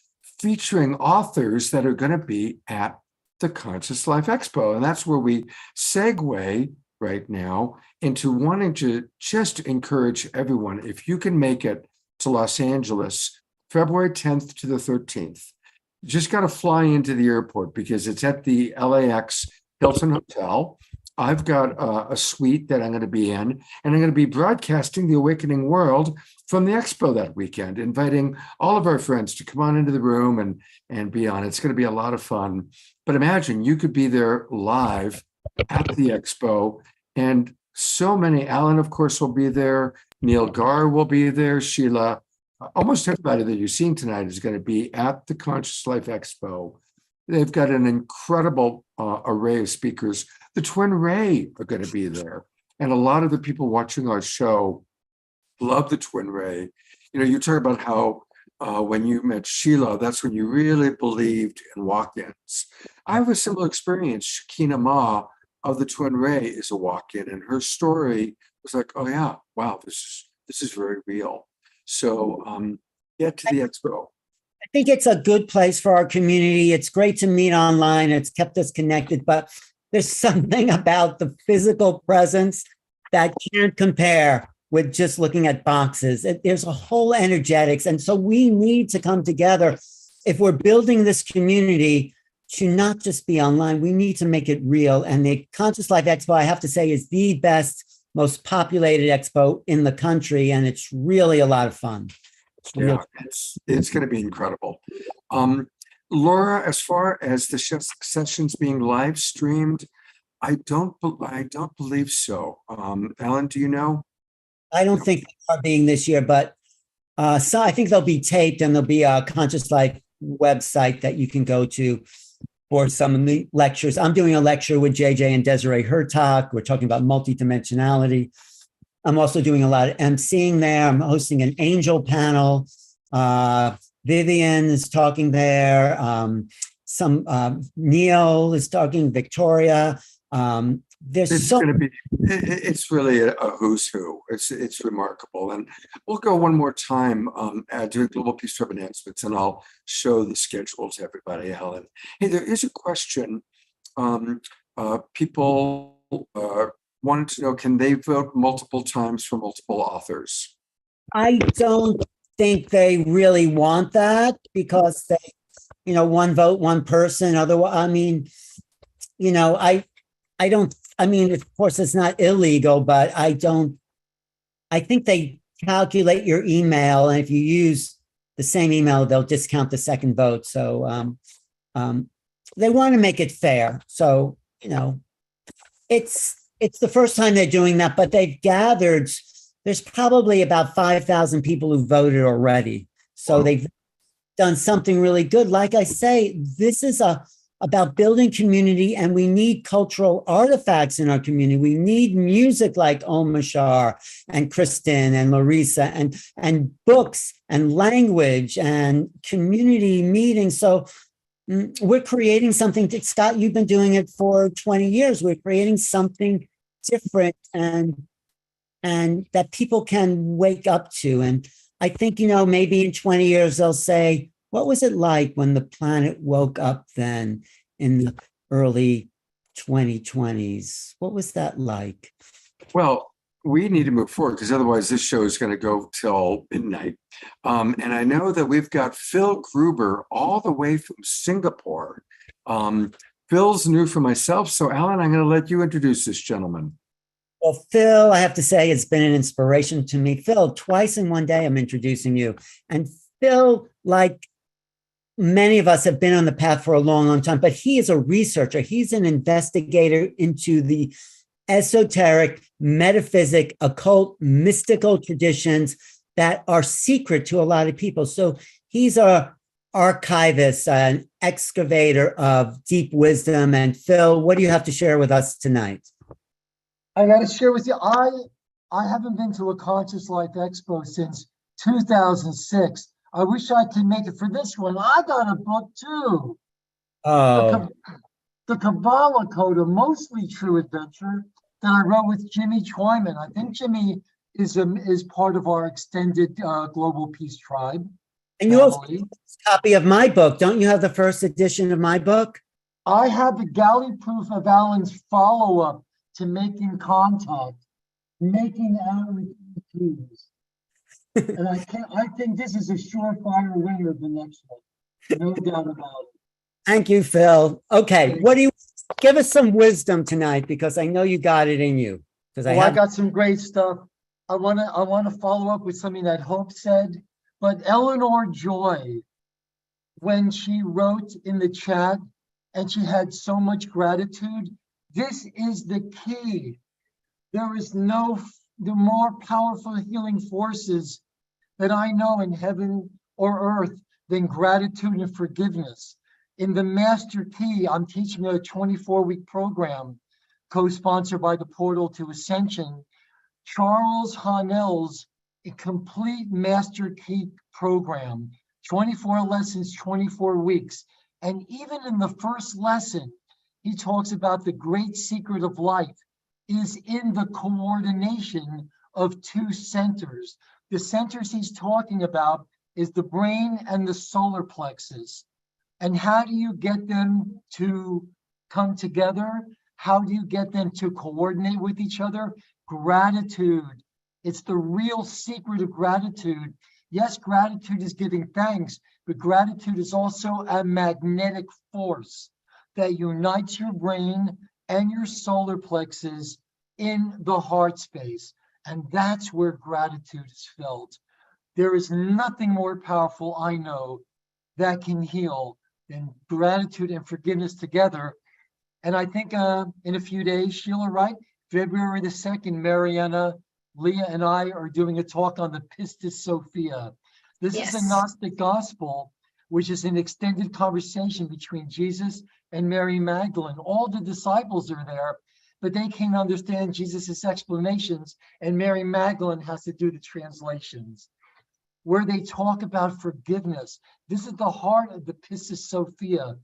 featuring authors that are going to be at the Conscious Life Expo. And that's where we segue right now into wanting to just encourage everyone, if you can make it to Los Angeles, February 10th to the 13th, you just got to fly into the airport, because it's at the LAX Hilton Hotel. I've got a suite that I'm going to be in, and I'm going to be broadcasting the Awakening World from the expo that weekend, inviting all of our friends to come on into the room and be on. It's going to be a lot of fun. But imagine you could be there live at the expo, and so many. Alan, of course, will be there. Neil Gaur will be there. Sheila, almost everybody that you're seeing tonight is going to be at the Conscious Life Expo. They've got an incredible array of speakers. The Twin Ray are going to be there. And a lot of the people watching our show love the Twin Ray. You talk about how when you met Sheila, that's when you really believed in walk-ins. I have a similar experience. Shakina Ma of the Twin Ray is a walk-in, and her story was like, oh yeah, wow, this is very real. So get to the expo. I think it's a good place for our community. It's great to meet online. It's kept us connected, but there's something about the physical presence that can't compare with just looking at boxes. There's a whole energetics. And so we need to come together if we're building this community to not just be online. We need to make it real. And the Conscious Life Expo, I have to say, is the best, most populated expo in the country. And it's really a lot of fun. It's going to be incredible. Laura, as far as the sessions being live streamed, I don't believe so. Alan, do you know? I don't think they are being this year, but so I think they'll be taped, and there'll be a Conscious Life website that you can go to for some of the lectures. I'm doing a lecture with JJ and Desiree Hurtak. We're talking about multidimensionality. I'm also doing a lot of emceeing there. I'm hosting an angel panel. Vivianne is talking there. Neil is talking, Victoria. It's really a who's who. It's remarkable. And we'll go one more time doing Global Peace Trip announcements, and I'll show the schedule to everybody, Alan. Hey, there is a question. People wanted to know, can they vote multiple times for multiple authors? I don't think they really want that, because they, one vote, one person. Otherwise, I mean, of course, it's not illegal, but I think they calculate your email, and if you use the same email, they'll discount the second vote. So they want to make it fair. So, it's the first time they're doing that, but they've gathered, there's probably about 5,000 people who voted already. So they've done something really good. Like I say, this is about building community, and we need cultural artifacts in our community. We need music like Om Mashar and Kristen and Larissa, and books and language and community meetings. So we're creating something. Scott, you've been doing it for 20 years. We're creating something different and that people can wake up to. And I think, maybe in 20 years, they'll say, what was it like when the planet woke up then in the early 2020s. What was that like? Well, we need to move forward because otherwise this show is going to go till midnight. And I know that we've got Phil Gruber all the way from Singapore. Phil's new for myself. So Alan, I'm going to let you introduce this gentleman. Well, Phil, I have to say, it's been an inspiration to me. Phil, twice in one day, I'm introducing you. And Phil, like many of us, have been on the path for a long, long time, but he is a researcher. He's an investigator into the esoteric, metaphysic, occult, mystical traditions that are secret to a lot of people. So he's a archivist, an excavator of deep wisdom. And Phil, what do you have to share with us tonight? I got to share with you, I haven't been to a Conscious Life Expo since 2006. I wish I could make it for this one. I got a book too. Oh, The Kabbalah Code, a mostly true adventure that I wrote with Jimmy Twyman. I think Jimmy is part of our extended Global Peace Tribe. and you also have a copy of my book. Don't you have the first edition of my book? I have the galley proof of Alan's follow-up to Making Contact, Making Out with ETs. And I think this is a surefire winner of the next one. No doubt about it. Thank you, Phil. Okay, what do you give us some wisdom tonight? Because I know you got it in you. Because I got some great stuff. I wanna follow up with something that Hope said, but Eleanor Joy, when she wrote in the chat and she had so much gratitude, this is the key. There is the more powerful healing forces that I know in heaven or earth than gratitude and forgiveness. In the Master Key, I'm teaching a 24-week program co-sponsored by the Portal to Ascension. Charles Hanel's complete Master Key program, 24 lessons, 24 weeks. And even in the first lesson, he talks about the great secret of life is in the coordination of two centers. The centers he's talking about is the brain and the solar plexus. And how do you get them to come together? How do you get them to coordinate with each other? Gratitude. It's the real secret of gratitude. Yes, gratitude is giving thanks, but gratitude is also a magnetic force that unites your brain and your solar plexus in the heart space. And that's where gratitude is felt. There is nothing more powerful, I know, that can heal than gratitude and forgiveness together. And I think in a few days, Sheila, right? February the 2nd, Mariana, Leah, and I are doing a talk on the Pistis Sophia. This is a Gnostic gospel, which is an extended conversation between Jesus and Mary Magdalene. All the disciples are there, but they can't understand Jesus's explanations, and Mary Magdalene has to do the translations, where they talk about forgiveness. This is the heart of the Pistis Sophia.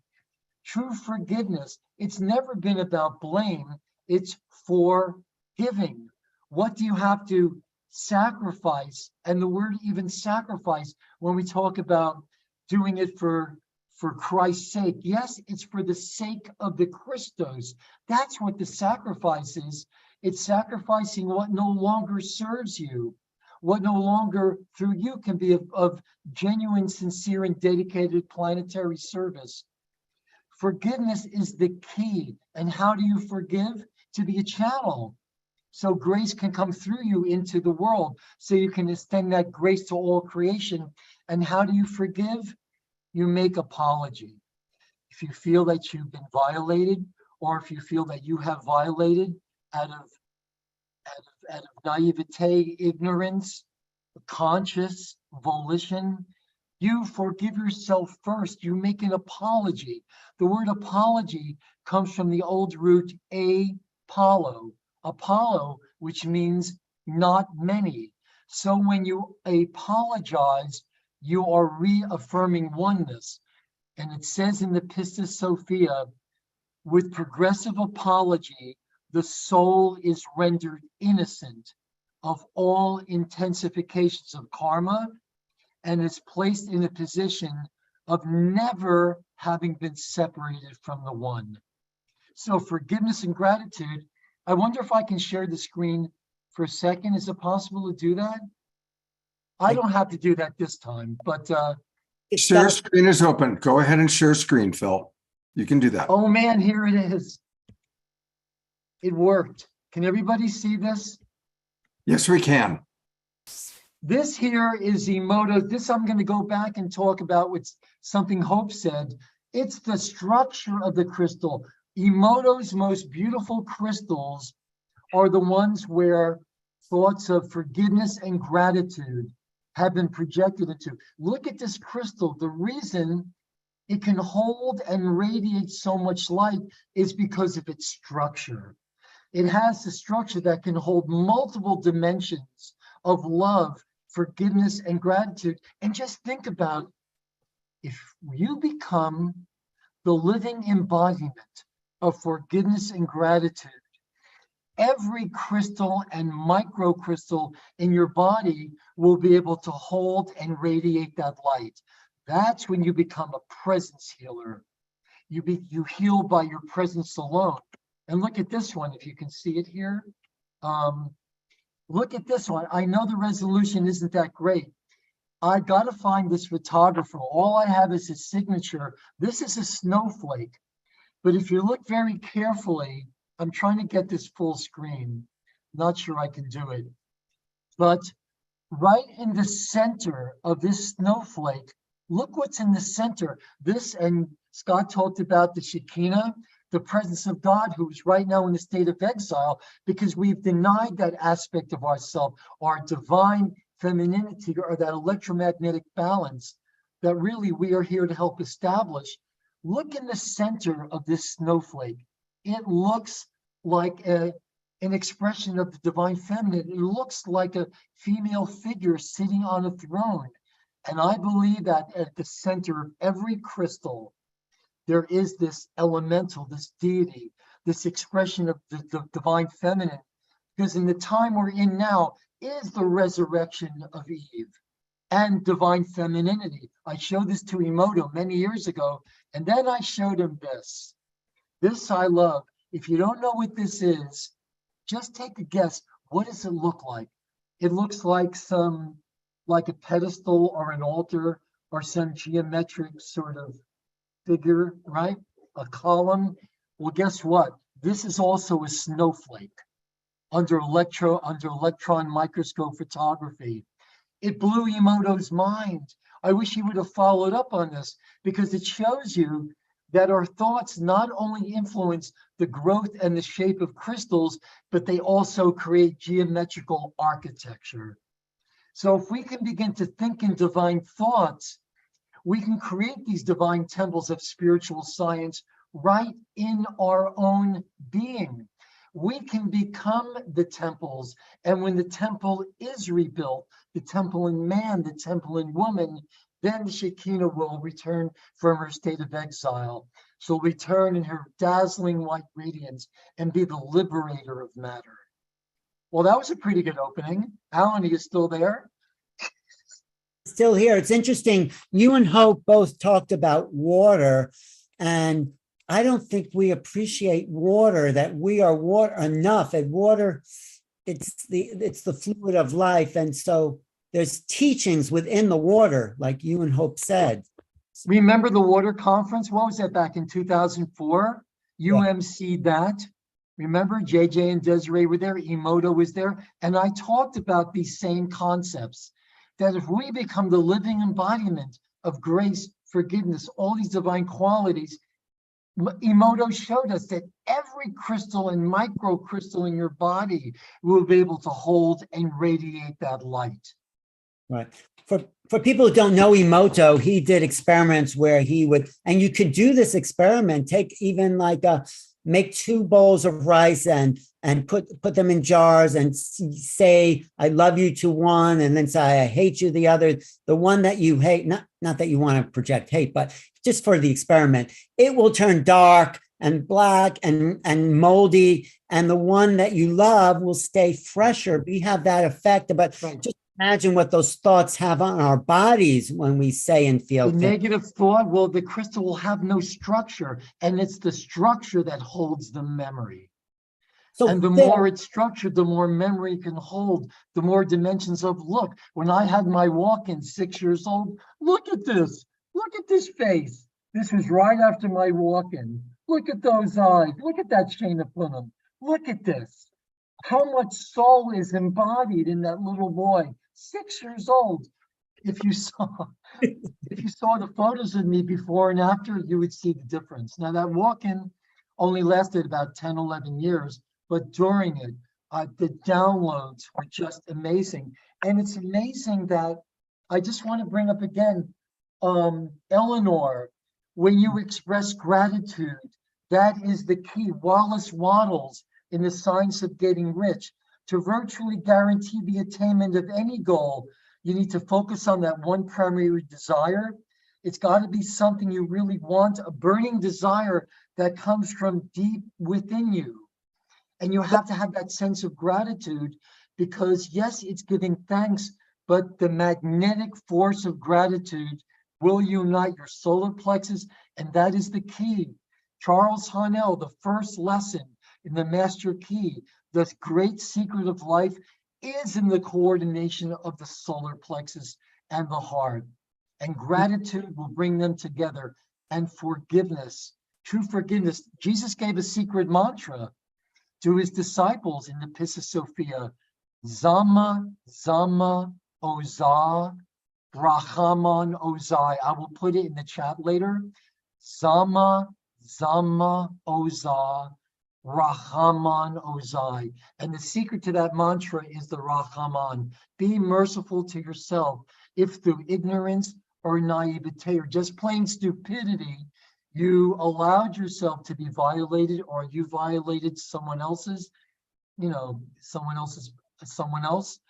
True forgiveness, it's never been about blame, it's forgiving. What do you have to sacrifice? And the word even sacrifice, when we talk about doing it for Christ's sake, yes, it's for the sake of the Christos. That's what the sacrifice is. It's sacrificing what no longer serves you, what no longer through you can be of genuine, sincere, and dedicated planetary service. Forgiveness is the key. And how do you forgive? To be a channel. So grace can come through you into the world, so you can extend that grace to all creation. And how do you forgive? You make apology. If you feel that you've been violated, or if you feel that you have violated out of naivete, ignorance, conscious volition, you forgive yourself first. You make an apology. The word apology comes from the old root Apollo, which means not many. So when you apologize, you are reaffirming oneness. And it says in the Pistis Sophia, with progressive apology, the soul is rendered innocent of all intensifications of karma and is placed in a position of never having been separated from the one. So forgiveness and gratitude. I wonder if I can share the screen for a second. Is it possible to do that? I don't have to do that this time, but Share screen is open. Go ahead and share screen, Phil. You can do that. oh man, here it is. It worked. Can everybody see this? Yes, we can. This here is Emoto. This I'm going to go back and talk about with something Hope said. It's the structure of the crystal. Emoto's most beautiful crystals are the ones where thoughts of forgiveness and gratitude have been projected into. Look at this crystal. The reason it can hold and radiate so much light is because of its structure. It has the structure that can hold multiple dimensions of love, forgiveness, and gratitude. And just think about if you become the living embodiment of forgiveness and gratitude, every crystal and microcrystal in your body will be able to hold and radiate that light. That's when you become a presence healer. You heal by your presence alone. And look at this one, if you can see it here. Look at this one. I know the resolution isn't that great. I got to find this photographer. All I have is his signature. This is a snowflake. But if you look very carefully, I'm trying to get this full screen. Not sure I can do it. But right in the center of this snowflake, look what's in the center. This, and Scott talked about the Shekinah, the presence of God, who is right now in a state of exile because we've denied that aspect of ourselves, our divine femininity, or that electromagnetic balance that really we are here to help establish. Look in the center of this snowflake. It looks like an expression of the divine feminine. It looks like a female figure sitting on a throne. And I believe that at the center of every crystal, there is this elemental, this deity, this expression of the divine feminine. Because in the time we're in now is the resurrection of Eve and divine femininity. I showed this to Emoto many years ago, and then I showed him this. This I love. If you don't know what this is, just take a guess. What does it look like? It looks like like a pedestal or an altar or some geometric sort of figure, right? A column. Well, guess what? This is also a snowflake under electron microscope photography. It blew Emoto's mind. I wish he would have followed up on this because it shows you that our thoughts not only influence the growth and the shape of crystals, but they also create geometrical architecture. So if we can begin to think in divine thoughts, we can create these divine temples of spiritual science right in our own being. We can become the temples. And when the temple is rebuilt, the temple in man, the temple in woman, then the Shekinah will return from her state of exile. She'll return in her dazzling white radiance and be the liberator of matter. Well, that was a pretty good opening. Alan, are you still there? Still here. It's interesting. You and Hope both talked about water, and I don't think we appreciate water, that we are water enough. And water, it's the fluid of life. And so there's teachings within the water, like you and Hope said. Remember the water conference? What was that, back in 2004? UMC that. Remember, JJ and Desiree were there, Emoto was there, and I talked about these same concepts, that if we become the living embodiment of grace, forgiveness, all these divine qualities, Emoto showed us that every crystal and microcrystal in your body will be able to hold and radiate that light. Right. For people who don't know Emoto, he did experiments where he would, and you could do this experiment, take even like make 2 bowls of rice and put them in jars and say, I love you to one, and then say, I hate you the other. The one that you hate, not that you want to project hate, but just for the experiment, it will turn dark and black and moldy. And the one that you love will stay fresher. We have that effect, but just imagine what those thoughts have on our bodies when we say and feel The things. negative thought, well, the crystal will have no structure, and it's the structure that holds the memory. So And the Phil, more it's structured, the more memory it can hold, the more dimensions of, look, when I had my walk-in 6 years old, look at this face. This was right after my walk-in. Look at those eyes. Look at that chain of Punim. Look at this. How much soul is embodied in that little boy, 6 years old. If you saw the photos of me before and after, you would see the difference. Now that walk-in only lasted about 10, 11 years, but during it, the downloads were just amazing. And it's amazing that I just want to bring up again, Eleanor, when you express gratitude, that is the key. Wallace Wattles in The Science of Getting Rich, to virtually guarantee the attainment of any goal, you need to focus on that one primary desire. It's got to be something you really want, a burning desire that comes from deep within you. And you have to have that sense of gratitude, because yes, it's giving thanks, but the magnetic force of gratitude will unite your solar plexus. And that is the key. Charles Haanel, the first lesson in the Master Key, the great secret of life is in the coordination of the solar plexus and the heart. And gratitude will bring them together. And forgiveness, true forgiveness. Jesus gave a secret mantra to his disciples in the Pissa Sophia: Zama, Zama, Ozah, Rachaman, Ozai. I will put it in the chat later. Zama, Zama, Ozah, Rachaman, Ozai. And the secret to that mantra is the Rachaman. Be merciful to yourself. If through ignorance or naivete or just plain stupidity, you allowed yourself to be violated, or you violated someone else's, someone else,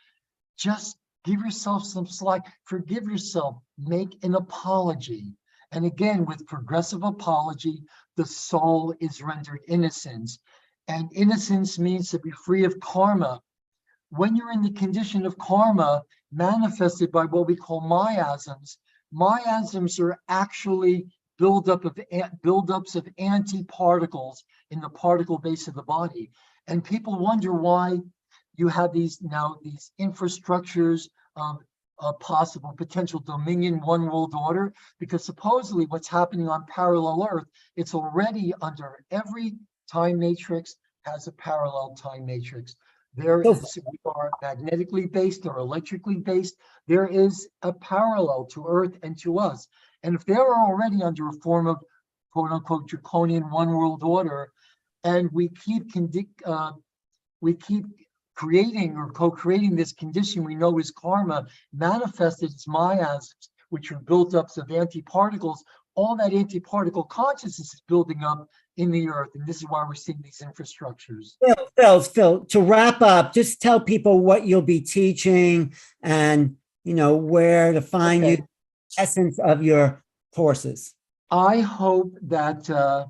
just give yourself some slack, forgive yourself, make an apology. And again, with progressive apology, the soul is rendered innocence. And innocence means to be free of karma. When you're in the condition of karma, manifested by what we call miasms, miasms are actually buildups of antiparticles in the particle base of the body. And people wonder why you have these infrastructures of a possible potential dominion, one world order, because supposedly what's happening on parallel Earth, it's already under every time matrix has a parallel time matrix. We are magnetically based or electrically based. There is a parallel to Earth and to us. And if they're already under a form of quote unquote draconian one world order, and we keep creating or co-creating this condition we know is karma, manifested as miasms, which are built-ups of antiparticles, all that antiparticle consciousness is building up in the earth. And this is why we're seeing these infrastructures. Phil, to wrap up, just tell people what you'll be teaching and, where to find you, essence of your courses. I hope that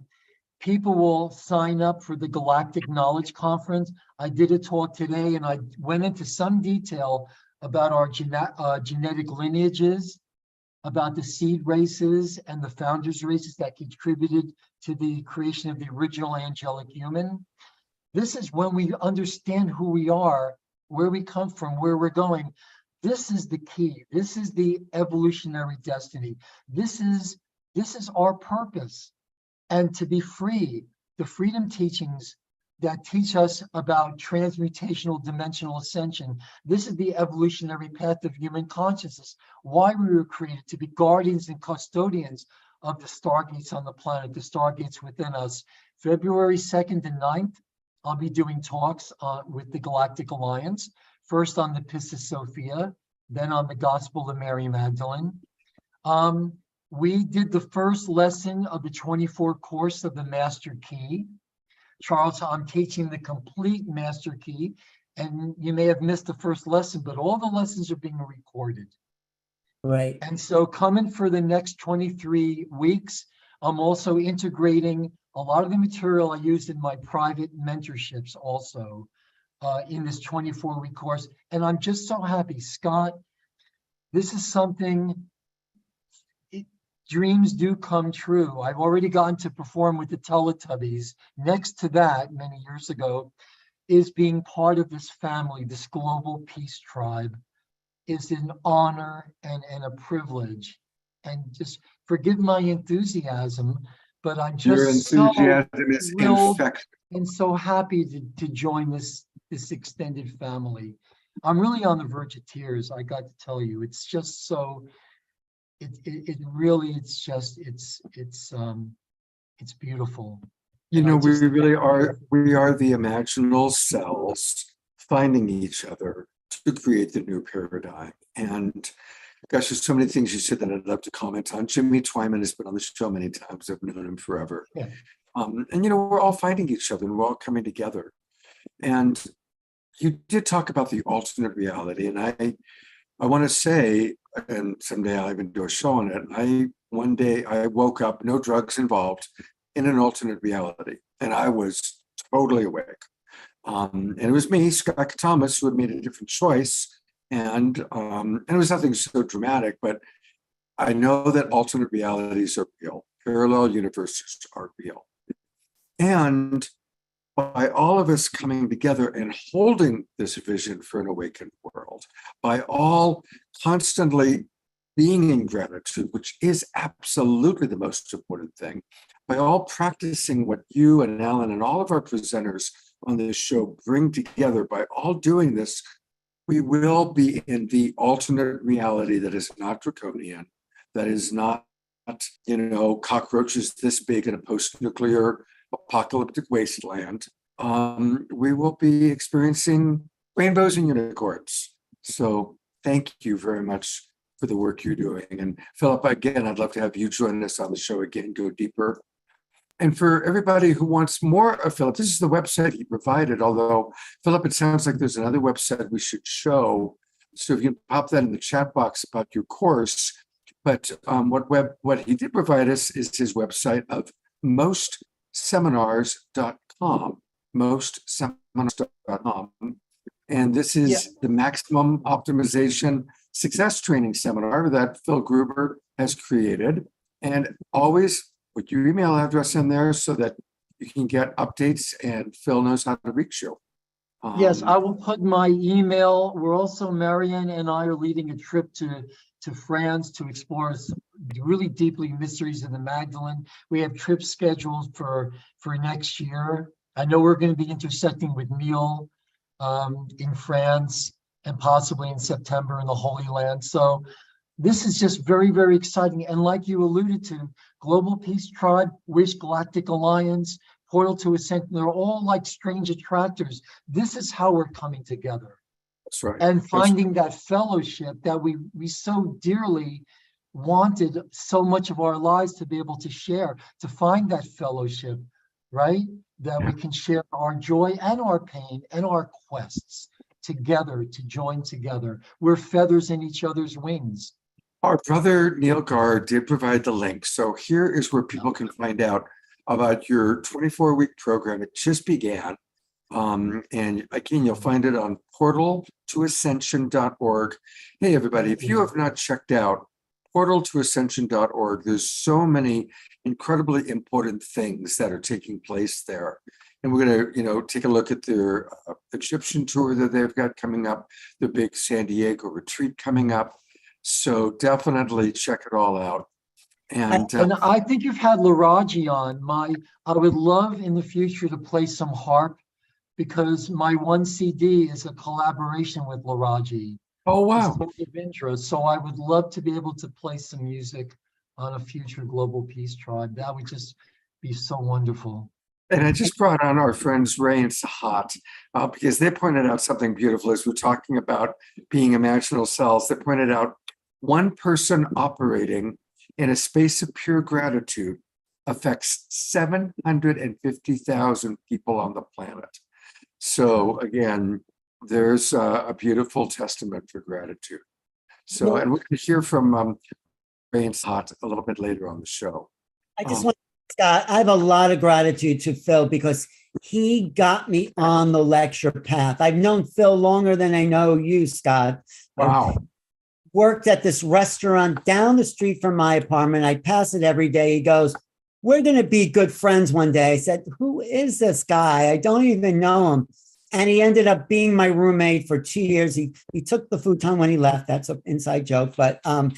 people will sign up for the Galactic Knowledge Conference. I did a talk today and I went into some detail about our genetic lineages, about the seed races and the founders races that contributed to the creation of the original angelic human. This is when we understand who we are, where we come from, where we're going. This is the key. This is the evolutionary destiny. This is our purpose. And to be free, the freedom teachings that teach us about transmutational dimensional ascension. This is the evolutionary path of human consciousness, why we were created to be guardians and custodians of the stargates on the planet, the stargates within us. February 2nd and 9th, I'll be doing talks with the Galactic Alliance, first on the Pissa Sophia, then on the Gospel of Mary Magdalene. We did the first lesson of the 24 course of the Master Key. Charles, I'm teaching the complete Master Key, and you may have missed the first lesson, but all the lessons are being recorded. Right. And so coming for the next 23 weeks, I'm also integrating a lot of the material I used in my private mentorships also. in this 24-week course. And I'm just so happy, Scott. This is something, dreams do come true. I've already gotten to perform with the Teletubbies. Next to that, many years ago, is being part of this family, this global peace tribe, is an honor and a privilege. And just forgive my enthusiasm, but I'm Your just so enthusiasm is thrilled infectious. and so happy to join this extended family. I'm really on the verge of tears. I got to tell you, it's just so. It really, it's beautiful. You And I know, we just- really are, we are the imaginal cells finding each other to create the new paradigm. And gosh, there's so many things you said that I'd love to comment on. Jimmy Twyman has been on the show many times. I've known him forever. Yeah. And, you know, we're all finding each other and we're all coming together. And you did talk about the alternate reality. And I want to say, and someday I'll even do a show on it. One day I woke up, no drugs involved, in an alternate reality. And I was totally awake. And it was me, Scott Thomas, who had made a different choice. And it was nothing so dramatic, but I know that alternate realities are real. Parallel universes are real. And by all of us coming together and holding this vision for an awakened world, by all constantly being in gratitude, which is absolutely the most important thing, by all practicing what you and Alan and all of our presenters on this show bring together, by all doing this, we will be in the alternate reality that is not draconian, that is not, you know, cockroaches this big in a post-nuclear apocalyptic wasteland. We will be experiencing rainbows and unicorns. So thank you very much for the work you're doing. And Philip, again, I'd love to have you join us on the show again, go deeper. And for everybody who wants more of Philip, this is the website he provided, although Philip, it sounds like there's another website we should show. So if you can pop that in the chat box about your course. But what he did provide us is his website of mostseminars.com, mostseminars.com. And this is the maximum optimization success training seminar that Phil Gruber has created. And always put your email address in there so that you can get updates and Phil knows how to reach you. Yes, I will put my email. We're also, Marianne and I are leading a trip to France to explore really deeply mysteries of the Magdalene. We have trips scheduled for next year. I know we're going to be intersecting with Meal in France and possibly in September in the Holy Land. So this is just very, very exciting. And like you alluded to, Global Peace Tribe, Wish, Galactic Alliance, Portal to Ascent, they're all like strange attractors. This is how we're coming together. That's right. And finding that fellowship that we so dearly wanted so much of our lives to be able to share, to find that fellowship, right? That we can share our joy and our pain and our quests together, to join together. We're feathers in each other's wings. Our brother Neil Gaur did provide the link. So here is where people can find out about your 24-week program. It just began. And again, you'll find it on portaltoascension.org. Hey, everybody, if you have not checked out portaltoascension.org, there's so many incredibly important things that are taking place there. And we're going to, you know, take a look at their Egyptian tour that they've got coming up, the big San Diego retreat coming up. So definitely check it all out. And I think you've had Laraji on. I would love in the future to play some harp, because my one CD is a collaboration with Laraji. oh, wow. Of interest. So I would love to be able to play some music on a future Global Peace Tribe. That would just be so wonderful. And I just brought on our friends Ray and Sahat because they pointed out something beautiful as we're talking about being imaginal cells. They pointed out one person operating in a space of pure gratitude affects 750,000 people on the planet. So again, there's a beautiful testament for gratitude. So, and we're going to hear from Ray and Sahat a little bit later on the show. I just want to Scott, I have a lot of gratitude to Phil because he got me on the lecture path. I've known Phil longer than I know you, Scott. Wow. Worked at this restaurant down the street from my apartment. I pass it every day. He goes, "We're going to be good friends one day." I said, "Who is this guy? I don't even know him." And he ended up being my roommate for 2 years. He took the futon when he left. That's an inside joke, but No,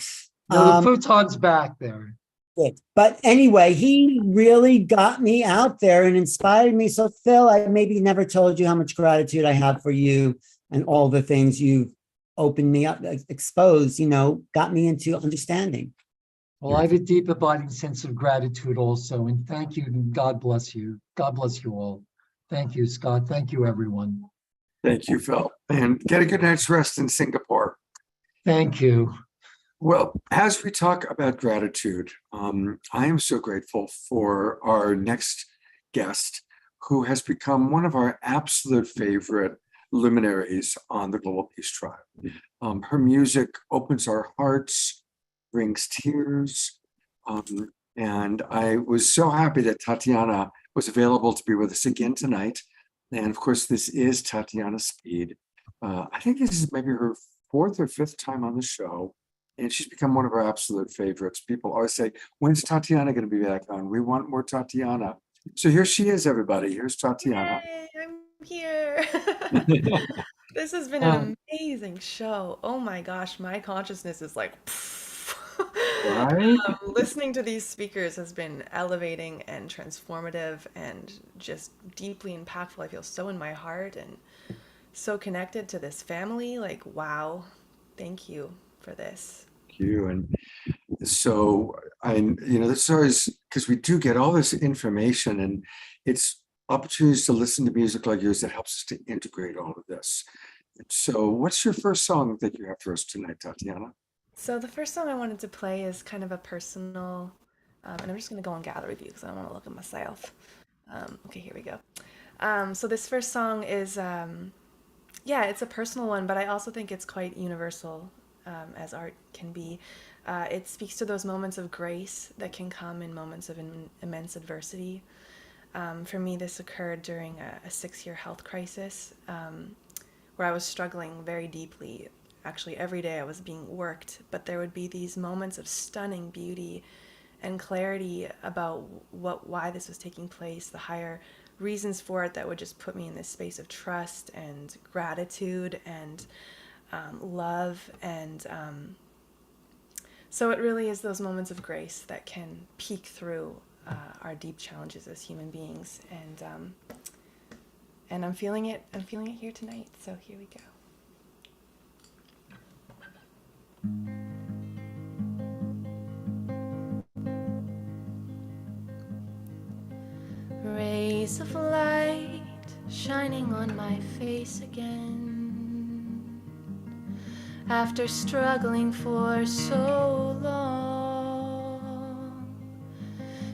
the futon's back there. good. But anyway, he really got me out there and inspired me. So Phil, I maybe never told you how much gratitude I have for you and all the things you've opened me up, exposed, got me into understanding. Well, I have a deep abiding sense of gratitude also, and thank you, and God bless you. God bless you all. Thank you, Scott. Thank you, everyone. Thank you, Phil. And get a good night's rest in Singapore. Thank you. Well, as we talk about gratitude, I am so grateful for our next guest, who has become one of our absolute favorite luminaries on the Global Peace Tribe. Her music opens our hearts, brings tears, and I was so happy that Tatiana was available to be with us again tonight. And of course, this is Tatiana Speed. I think this is maybe her 4th or 5th time on the show. And she's become one of our absolute favorites. People always say, "When's Tatiana going to be back on? We want more Tatiana." So here she is, everybody. Here's Tatiana. Yay, I'm here. This has been an amazing show. Oh my gosh, my consciousness is like, Right? listening to these speakers has been elevating and transformative and just deeply impactful. I feel so in my heart and so connected to this family. Like, wow, thank you for this. You. And so this is because we do get all this information, and it's opportunities to listen to music like yours that helps us to integrate all of this. So what's your first song that you have for us tonight, Tatiana? So the first song I wanted to play is kind of a personal, and I'm just going to go on gallery view because I don't want to look at myself. Okay, here we go. So this first song is, it's a personal one, but I also think it's quite universal, as art can be. It speaks to those moments of grace that can come in moments of immense adversity. For me, this occurred during a 6-year health crisis, where I was struggling very deeply. Actually, every day I was being worked, but there would be these moments of stunning beauty and clarity about why this was taking place, the higher reasons for it that would just put me in this space of trust and gratitude and love. And so it really is those moments of grace that can peek through our deep challenges as human beings. And I'm feeling it here tonight. So here we go. Rays of light shining on my face again, after struggling for so long.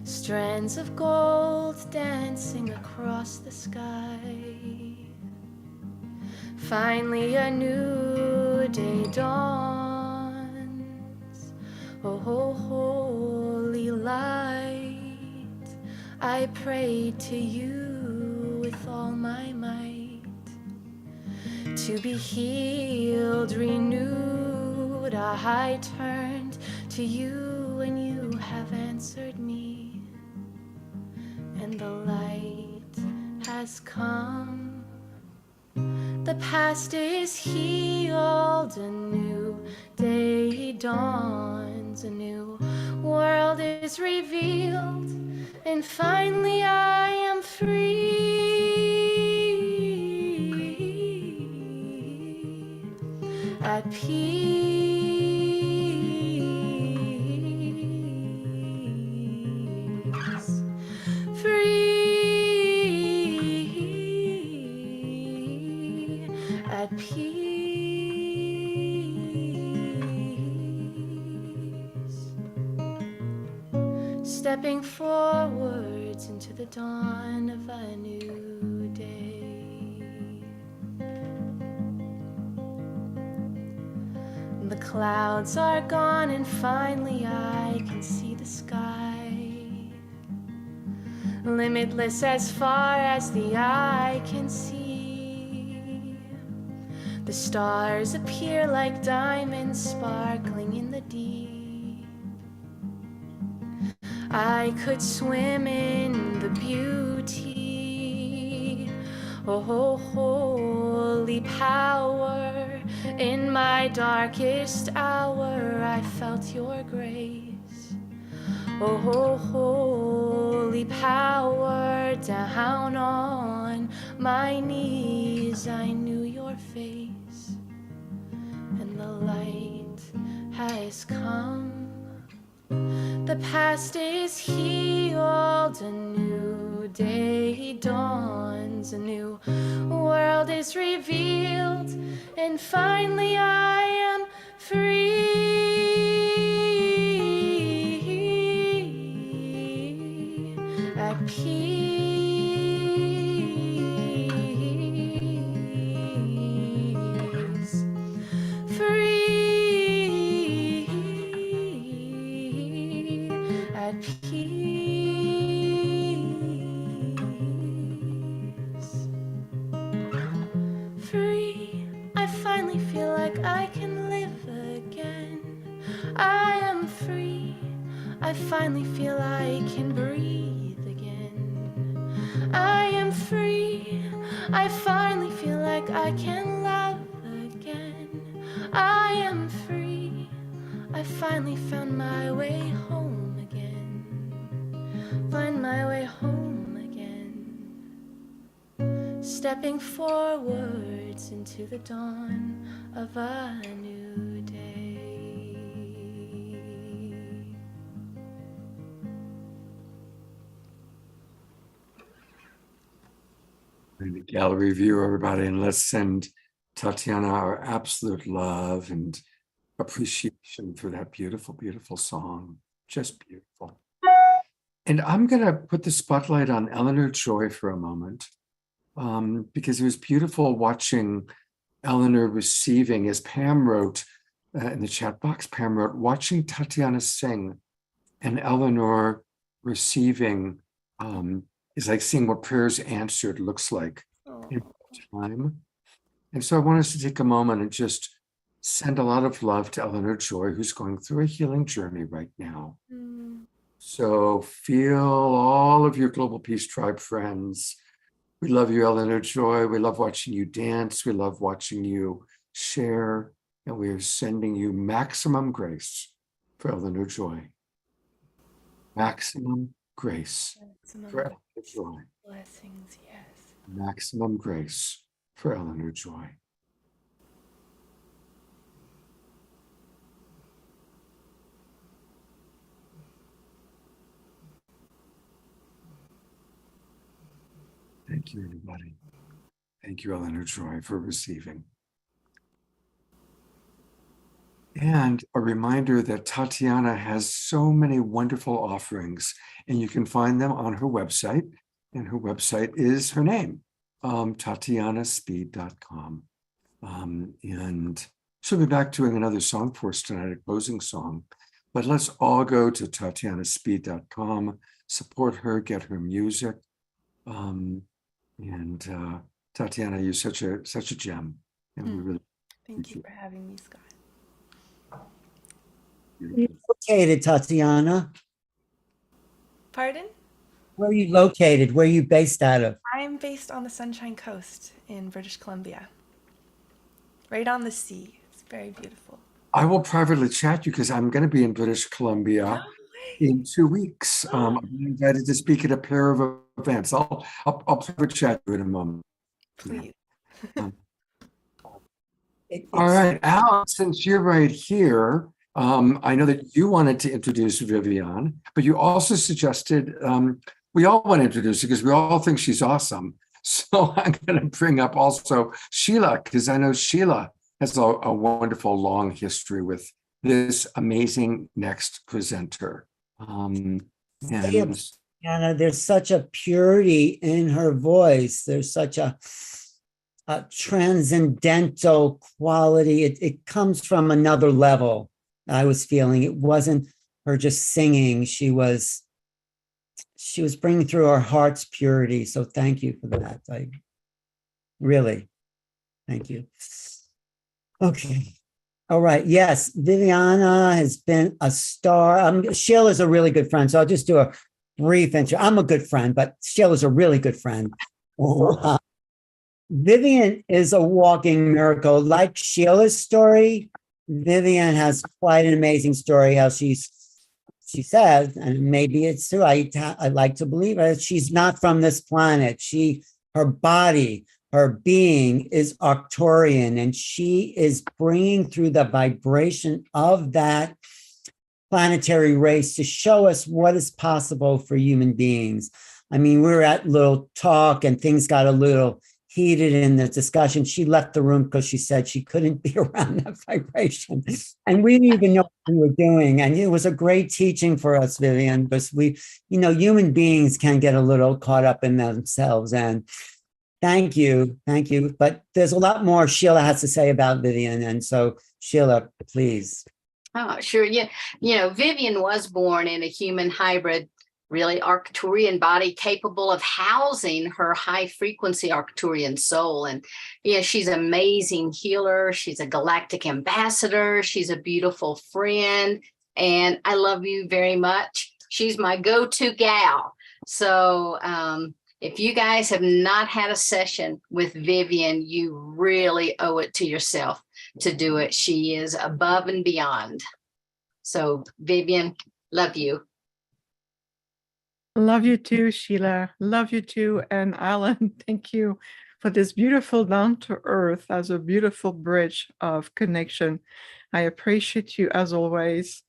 Strands of gold dancing across the sky. Finally a new day dawns. Oh, holy light, I pray to you with all my might, to be healed, renewed. I turned to you and you have answered me, and the light has come. The past is healed, a new day dawns, a new world is revealed, and finally I am free, at peace, free, at peace. Stepping forwards into the dawn of a new day. The clouds are gone and finally I can see the sky. limitless as far as the eye can see. The stars appear like diamonds sparkling in the deep. I could swim in the beauty. Oh, holy power, in my darkest hour I felt your grace. Oh, holy power, down on my knees I knew your face, and the light has come. The past is healed, a new day dawns, a new world is revealed, and finally I am free, at peace, free, at peace, free. I finally feel like I can live again. I am free. I finally feel I can breathe again. I am free. I finally feel like I can love again. I am free. I finally found my way home again. Find my way home again. Stepping forwards into the dawn of a new day. In the gallery view, everybody, and let's send Tatiana our absolute love and appreciation for that beautiful, beautiful song. Just beautiful. And I'm going to put the spotlight on Eleanor Joy for a moment, because it was beautiful watching Eleanor receiving, as Pam wrote in the chat box, Pam wrote, watching Tatiana sing and Eleanor receiving is like seeing what prayers answered looks like in time. And so I want us to take a moment and just send a lot of love to Eleanor Joy, who's going through a healing journey right now. So feel all of your Global Peace Tribe friends. We love you, Eleanor Joy. We love watching you dance. We love watching you share. And we are sending you maximum grace for Eleanor Joy. Maximum grace for Eleanor Joy. Blessings, yes. Maximum grace for Eleanor Joy. Thank you, everybody. Thank you, Eleanor Joy, for receiving. And a reminder that Tatiana has so many wonderful offerings, and you can find them on her website. And her website is her name, tatianaspeed.com. And she'll be back doing another song for us tonight, a closing song. But let's all go to tatianaspeed.com, support her, get her music. Tatiana, you're such a gem, and we really Thank you for having me, Scott. Where are you located, Tatiana? Pardon? Where are you located? Where are you based out of? I'm based on the Sunshine Coast in British Columbia, right on the sea. It's very beautiful. I will privately chat you because I'm going to be in British Columbia in 2 weeks. I'm invited to speak at a pair of events. I'll private chat you in a moment. Please. All right, Al, since you're right here, I know that you wanted to introduce Vivianne, but you also suggested we all want to introduce her because we all think she's awesome. So I'm going to bring up also Sheila, because I know Sheila has a wonderful long history with this amazing next presenter. Anna, there's such a purity in her voice. There's such a transcendental quality. It comes from another level. I was feeling it wasn't her just singing. She was she was bringing through our heart's purity. So thank you for that. I really, thank you. Okay. All right. Yes, Viviana has been a star. Sheila's a really good friend. So I'll just do a brief intro. I'm a good friend, but Sheila's a really good friend. Vivianne is a walking miracle. Like Sheila's story, Vivianne has quite an amazing story. How she says, and maybe it's true. I like to believe it. She's not from this planet. Her body, her being is Arcturian, and she is bringing through the vibration of that planetary race to show us what is possible for human beings. I mean, we were at little talk and things got a little heated in the discussion. She left the room because she said she couldn't be around that vibration. And we didn't even know what we were doing. And it was a great teaching for us, Vivianne, because human beings can get a little caught up in themselves. And thank you. But there's a lot more Sheila has to say about Vivianne. And so Sheila, please. Oh, sure. Yeah. Vivianne was born in a human hybrid, really Arcturian body capable of housing her high frequency Arcturian soul. And she's an amazing healer. She's a galactic ambassador. She's a beautiful friend. And I love you very much. She's my go-to gal. So if you guys have not had a session with Vivianne, you really owe it to yourself to do it. She is above and beyond. So Vivianne, love you. Love you too, Sheila. Love you too. And Alan, thank you for this beautiful down to earth as a beautiful bridge of connection. I appreciate you as always.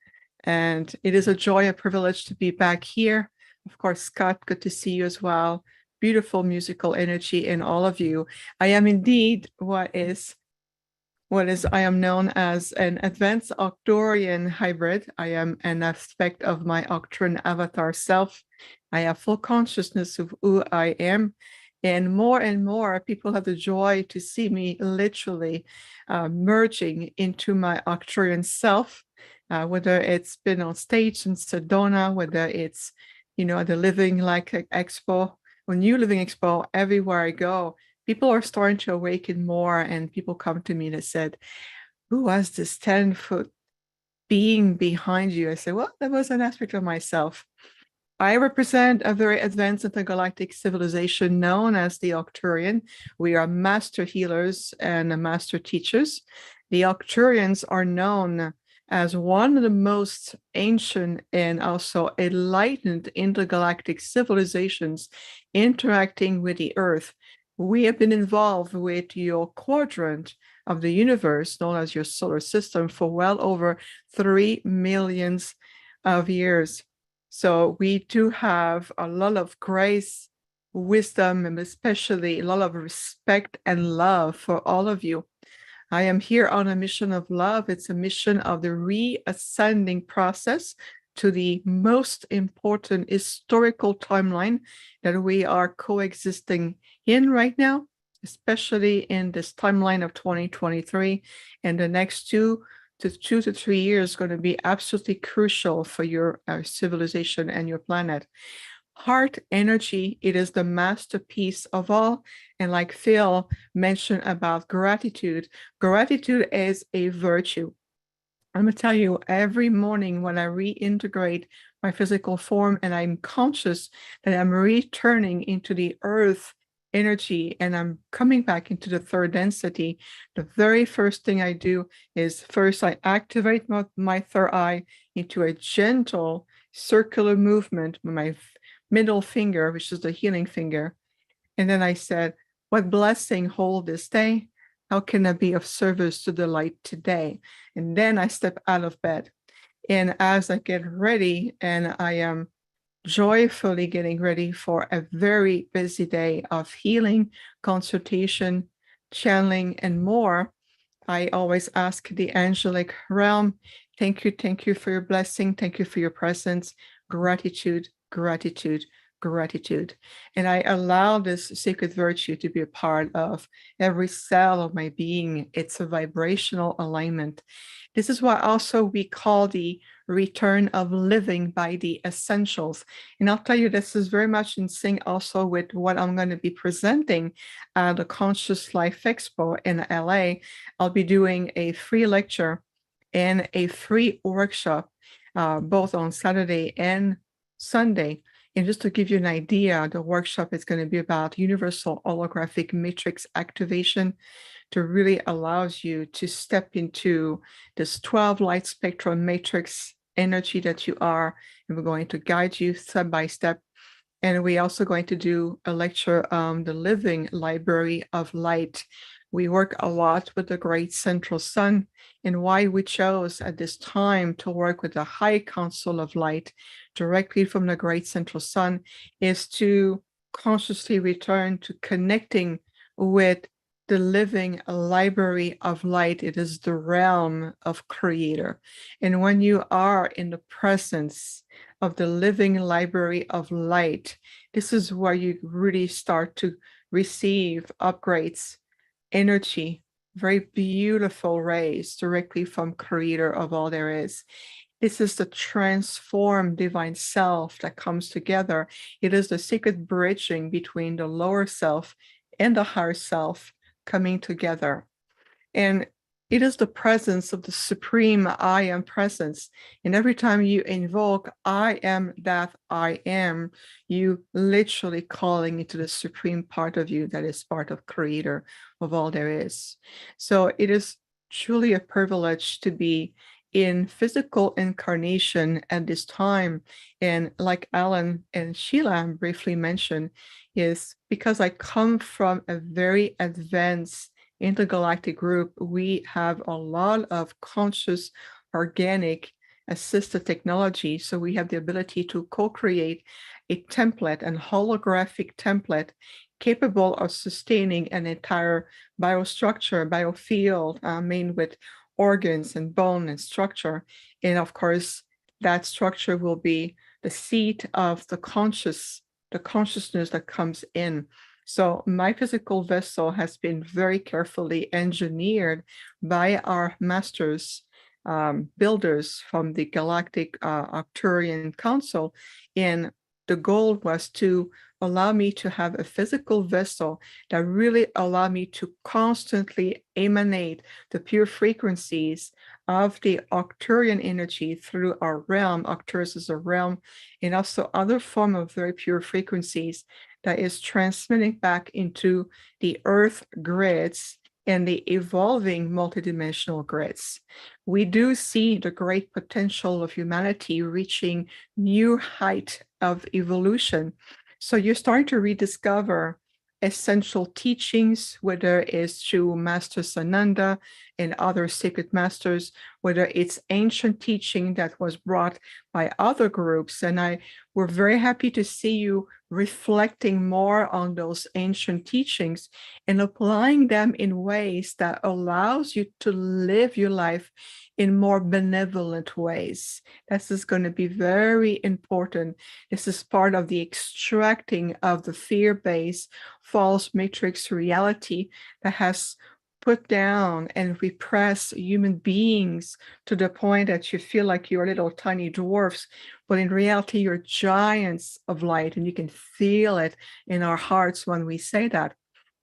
And it is a joy, a privilege to be back here. Of course, Scott, good to see you as well. Beautiful musical energy in all of you. I am indeed what I am known as an advanced Arcturian hybrid. I am an aspect of my Arcturian avatar self. I have full consciousness of who I am. And more people have the joy to see me literally merging into my Arcturian self, whether it's been on stage in Sedona, whether it's, at the Living Like Expo or New Living Expo, everywhere I go. People are starting to awaken more, and people come to me that said, who was this 10-foot being behind you? I said, well, that was an aspect of myself. I represent a very advanced intergalactic civilization known as the Arcturian. We are master healers and master teachers. The Arcturians are known as one of the most ancient and also enlightened intergalactic civilizations interacting with the Earth. We have been involved with your quadrant of the universe, known as your solar system, for well over 3 million of years. So we do have a lot of grace, wisdom, and especially a lot of respect and love for all of you. I am here on a mission of love. It's a mission of the reascending process to the most important historical timeline that we are coexisting in right now, especially in this timeline of 2023. And the next 2 to 3 years going to be absolutely crucial for your civilization and your planet. Heart energy, it is the masterpiece of all. And like Phil mentioned about gratitude, gratitude is a virtue. I'm going to tell you, every morning when I reintegrate my physical form and I'm conscious that I'm returning into the earth energy and I'm coming back into the third density, the very first thing I do is first I activate my third eye into a gentle circular movement with my middle finger, which is the healing finger. And then I said, what blessing hold this day? How can I be of service to the light today? And then I step out of bed. And as I get ready, and I am joyfully getting ready for a very busy day of healing, consultation, channeling, and more, I always ask the angelic realm, thank you for your blessing. Thank you for your presence. Gratitude, gratitude, gratitude. And I allow this sacred virtue to be a part of every cell of my being. It's a vibrational alignment. This is what also we call the return of living by the essentials. And I'll tell you, this is very much in sync also with what I'm going to be presenting at the Conscious Life Expo in LA. I'll be doing a free lecture and a free workshop, both on Saturday and Sunday. And just to give you an idea, the workshop is going to be about universal holographic matrix activation to really allows you to step into this 12 light spectrum matrix energy that you are. And we're going to guide you step by step. And we're also going to do a lecture on the living library of light. We work a lot with the great central sun, and why we chose at this time to work with the high council of light directly from the great central sun is to consciously return to connecting with the living library of light. It is the realm of creator. And when you are in the presence of the living library of light, this is where you really start to receive upgrades, energy, very beautiful rays directly from creator of all there is. This is the transformed divine self that comes together. It is the secret bridging between the lower self and the higher self coming together. And it is the presence of the supreme I am presence. And every time you invoke I am that I am, you literally calling into the supreme part of you that is part of creator of all there is. So it is truly a privilege to be in physical incarnation at this time. And like Alan and Sheila briefly mentioned, is because I come from a very advanced intergalactic group. We have a lot of conscious, organic, assisted technology. So we have the ability to co-create a template, an holographic template capable of sustaining an entire biostructure, biofield, made with organs and bone and structure. And of course, that structure will be the seat of the consciousness that comes in. So my physical vessel has been very carefully engineered by our masters, builders from the Galactic Arcturian Council. And the goal was to allow me to have a physical vessel that really allowed me to constantly emanate the pure frequencies of the Arcturian energy through our realm. Arcturus is a realm, and also other form of very pure frequencies that is transmitting back into the earth grids and the evolving multidimensional grids. We do see the great potential of humanity reaching new height of evolution. So you're starting to rediscover essential teachings, whether it's through Master Sananda and other sacred masters, whether it's ancient teaching that was brought by other groups. And we're very happy to see you reflecting more on those ancient teachings and applying them in ways that allows you to live your life in more benevolent ways. This is going to be very important. This is part of the extracting of the fear-based false matrix reality that has put down and repress human beings to the point that you feel like you're little tiny dwarfs, but in reality, you're giants of light, and you can feel it in our hearts when we say that.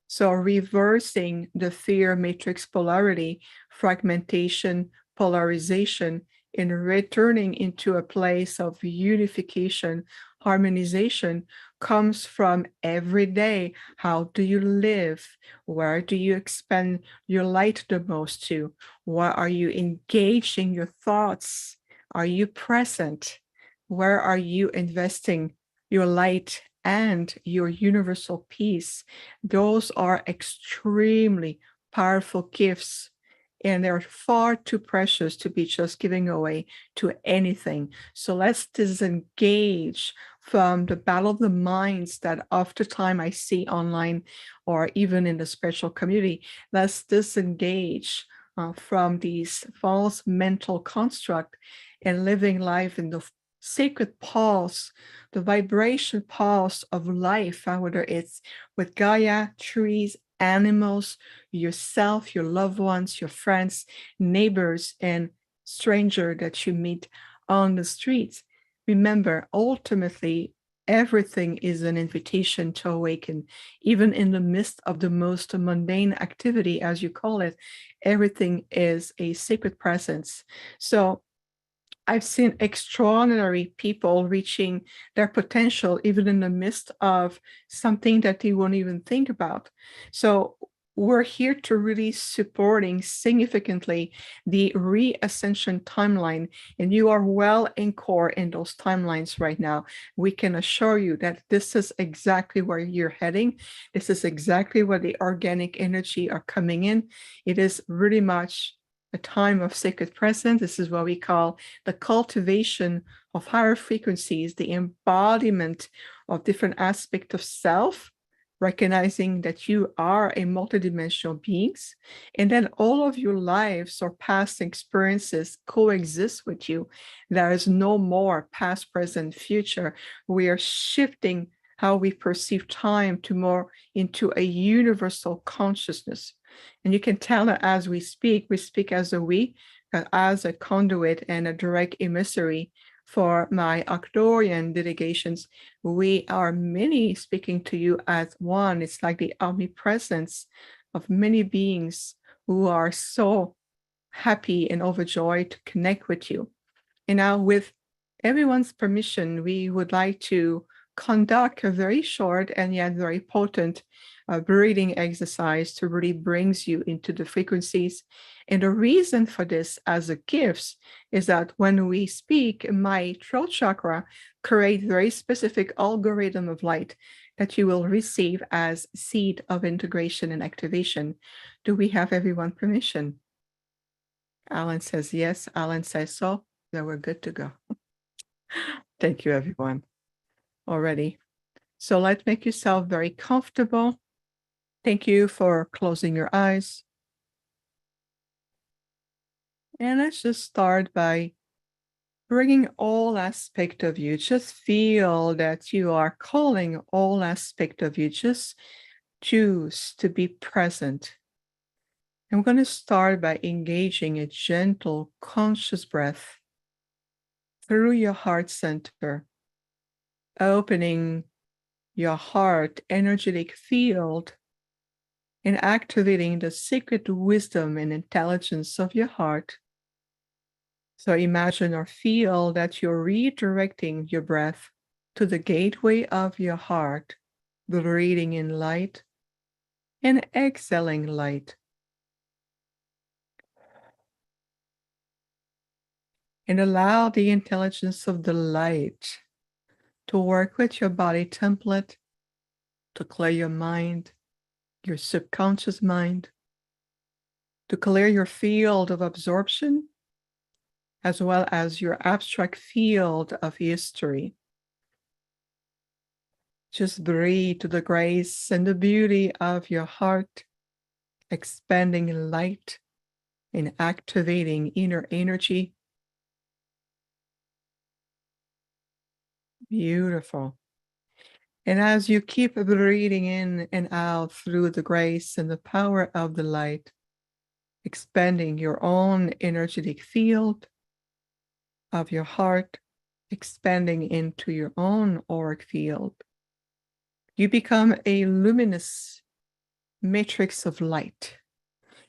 So reversing the fear matrix polarity, fragmentation, polarization, and returning into a place of unification, harmonization comes from every day. How do you live? Where do you expend your light the most to? Where are you engaging your thoughts? Are you present? Where are you investing your light and your universal peace? Those are extremely powerful gifts, and they're far too precious to be just giving away to anything. So let's disengage from the battle of the minds that oftentimes I see online or even in the spiritual community. Let's disengage from these false mental construct and living life in the sacred pulse, the vibration pulse of life, whether it's with Gaia, trees, animals, yourself, your loved ones, your friends, neighbors, and stranger that you meet on the streets. Remember, ultimately, everything is an invitation to awaken. Even in the midst of the most mundane activity, as you call it, everything is a sacred presence. So I've seen extraordinary people reaching their potential, even in the midst of something that they won't even think about. So we're here to really supporting significantly the reascension timeline, and you are well anchored in those timelines right now. We can assure you that this is exactly where you're heading. This is exactly where the organic energy are coming in. It is really much a time of sacred presence. This is what we call the cultivation of higher frequencies, the embodiment of different aspects of self, recognizing that you are a multidimensional beings, and then all of your lives or past experiences coexist with you. There is no more past, present, future. We are shifting how we perceive time to more into a universal consciousness. And you can tell that as we speak as a we, as a conduit and a direct emissary for my Arcturian delegations. We are many speaking to you as one. It's like the omnipresence of many beings who are so happy and overjoyed to connect with you. And now, with everyone's permission, we would like to conduct a very short and yet very potent breathing exercise to really brings you into the frequencies. And the reason for this as a gift is that when we speak, my throat chakra creates very specific algorithm of light that you will receive as seed of integration and activation. Do we have everyone permission? Alan says yes. Alan says so. Then we're good to go. Thank you, everyone, already. So let's make yourself very comfortable. Thank you for closing your eyes. And let's just start by bringing all aspect of you. Just feel that you are calling all aspect of you. Just choose to be present. I'm going to start by engaging a gentle, conscious breath through your heart center, opening your heart energetic field and activating the secret wisdom and intelligence of your heart. So imagine or feel that you're redirecting your breath to the gateway of your heart, breathing in light and exhaling light. And allow the intelligence of the light to work with your body template to clear your mind, your subconscious mind, to clear your field of absorption, as well as your abstract field of history. Just breathe to the grace and the beauty of your heart, expanding light and activating inner energy. Beautiful. And as you keep breathing in and out through the grace and the power of the light, expanding your own energetic field of your heart, expanding into your own auric field, you become a luminous matrix of light.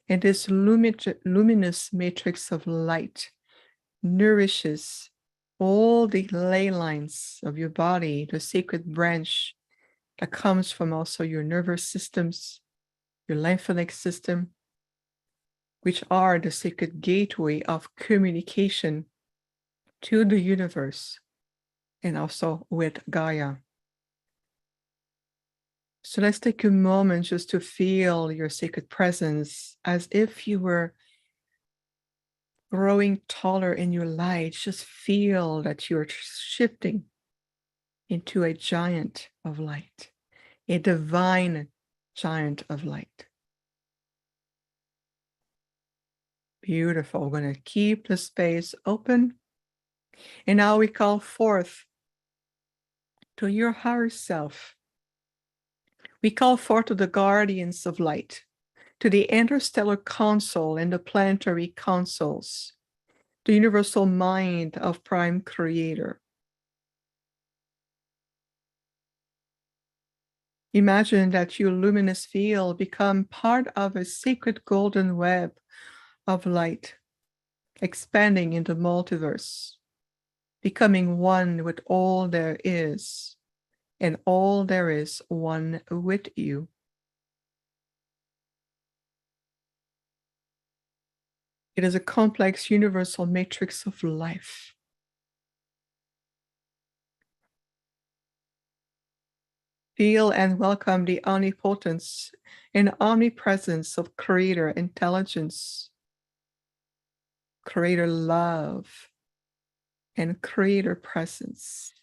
And this luminous matrix of light nourishes all the ley lines of your body, the sacred branch that comes from also your nervous systems, your lymphatic system, which are the sacred gateway of communication to the universe and also with Gaia. So let's take a moment just to feel your sacred presence as if you were growing taller in your light. Just feel that you're shifting into a giant of light, a divine giant of light. Beautiful. We're going to keep the space open. And now we call forth to your higher self. We call forth to the guardians of light, to the interstellar council and the planetary councils, the universal mind of Prime Creator. Imagine that your luminous field become part of a sacred golden web of light, expanding in the multiverse, becoming one with all there is, and all there is one with you. It is a complex universal matrix of life. Feel and welcome the omnipotence and omnipresence of Creator intelligence, Creator love, and Creator presence.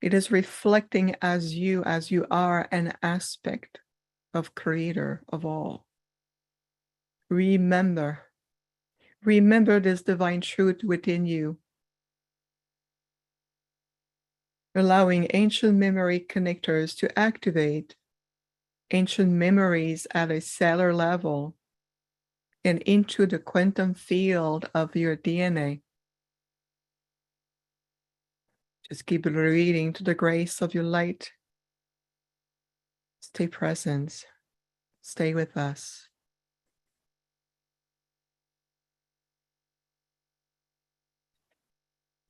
It is reflecting as you are an aspect of Creator of all. Remember this divine truth within you, allowing ancient memory connectors to activate ancient memories at a cellular level and into the quantum field of your DNA. Just keep reading to the grace of your light. Stay present. Stay with us.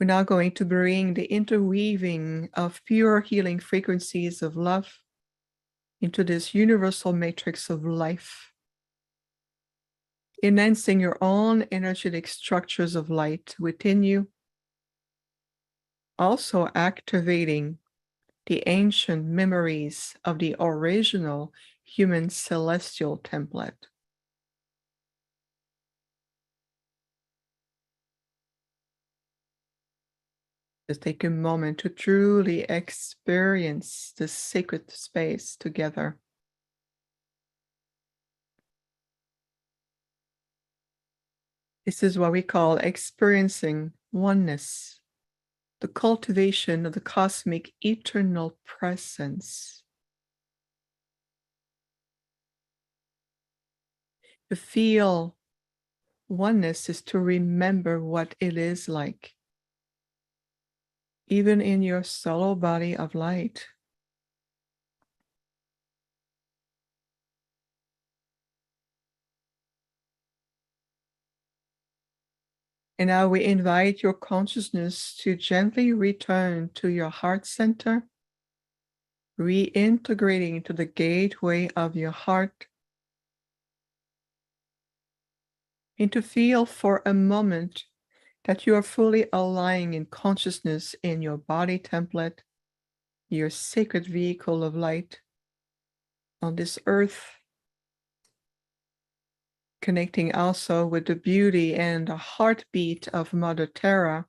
We're now going to bring the interweaving of pure healing frequencies of love into this universal matrix of life, enhancing your own energetic structures of light within you, also activating the ancient memories of the original human celestial template. Just take a moment to truly experience this sacred space together. This is what we call experiencing oneness, the cultivation of the cosmic eternal presence. To feel oneness is to remember what it is like, even in your solo body of light. And now we invite your consciousness to gently return to your heart center, reintegrating into the gateway of your heart, and to feel for a moment that you are fully aligning in consciousness in your body template, your sacred vehicle of light on this earth, connecting also with the beauty and the heartbeat of Mother Terra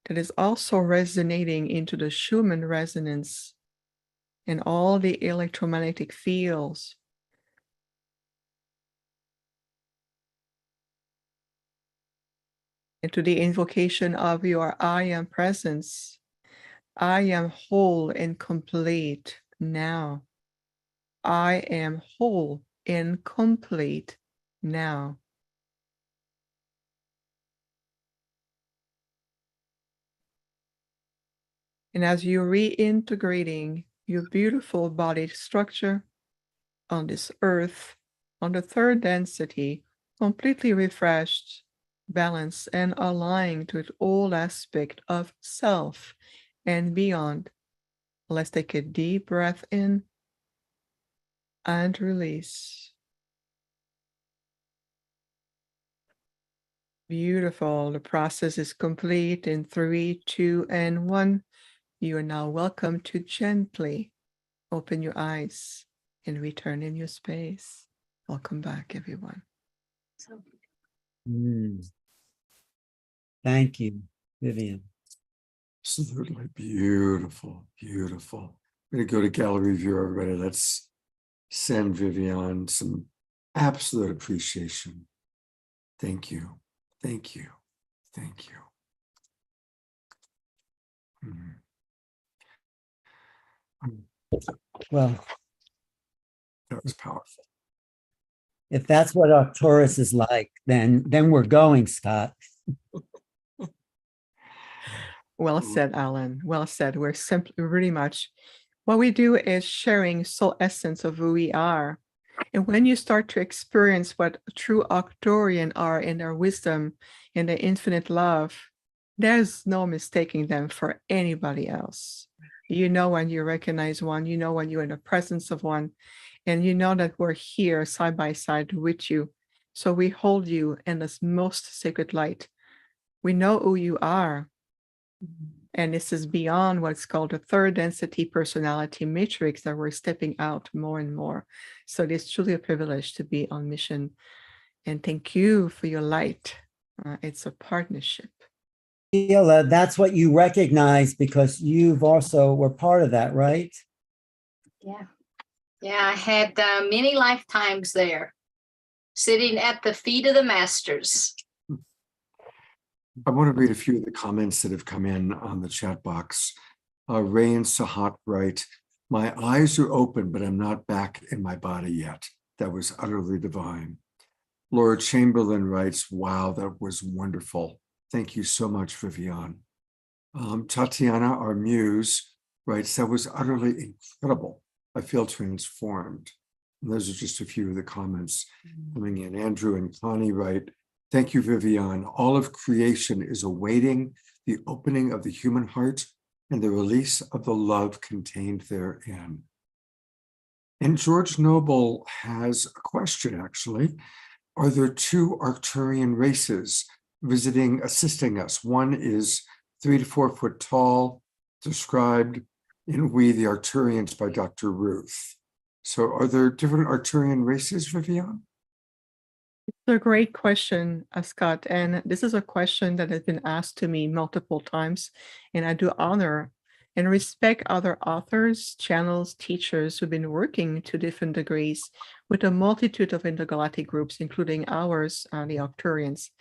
that is also resonating into the Schumann resonance and all the electromagnetic fields. And to the invocation of your I am presence, I am whole and complete now. I am whole and complete now. And as you're reintegrating your beautiful body structure on this earth, on the third density, completely refreshed, balanced, and aligned with all aspects of self and beyond, let's take a deep breath in and release. Beautiful. The process is complete in 3, 2, and 1. You are now welcome to gently open your eyes and return in your space. Welcome back, everyone. Thank you, Vivianne. Absolutely beautiful, beautiful. I'm going to go to gallery view, everybody. Let's send Vivianne some absolute appreciation. Thank you. Thank you. Thank you. Well, That was powerful. if that's what Arcturus is like, then we're going, Scott. Well said, Alan. Well said. We're simply really much what we do is sharing soul essence of who we are. And when you start to experience what true Arcturian are in their wisdom, in their infinite love, there's no mistaking them for anybody else. You know when you recognize one, you know when you're in the presence of one, and you know that we're here side by side with you. So we hold you in this most sacred light. We know who you are. And this is beyond what's called the third density personality matrix that we're stepping out more and more. So it is truly a privilege to be on mission. And thank you for your light. It's a partnership. Sheila, that's what you recognize because you've also were part of that, right? Yeah. Yeah, I had many lifetimes there, sitting at the feet of the masters. I want to read a few of the comments that have come in on the chat box. Ray and Sahat write, "My eyes are open, but I'm not back in my body yet. That was utterly divine." Laura Chamberlain writes, "Wow, that was wonderful. Thank you so much, Vivianne." Tatiana, our muse, writes, "That was utterly incredible. I feel transformed." And those are just a few of the comments coming in. Andrew and Connie write, "Thank you, Vivianne. All of creation is awaiting the opening of the human heart and the release of the love contained therein." And George Noble has a question, actually. Are there two Arcturian races assisting us? One is 3 to 4 foot tall, described in We the Arcturians by Dr. Ruth. So are there different Arcturian races, Vivianne? It's a great question, Scott. And this is a question that has been asked to me multiple times. And I do honor and respect other authors, channels, teachers who've been working to different degrees with a multitude of intergalactic groups, including ours, the Arcturians.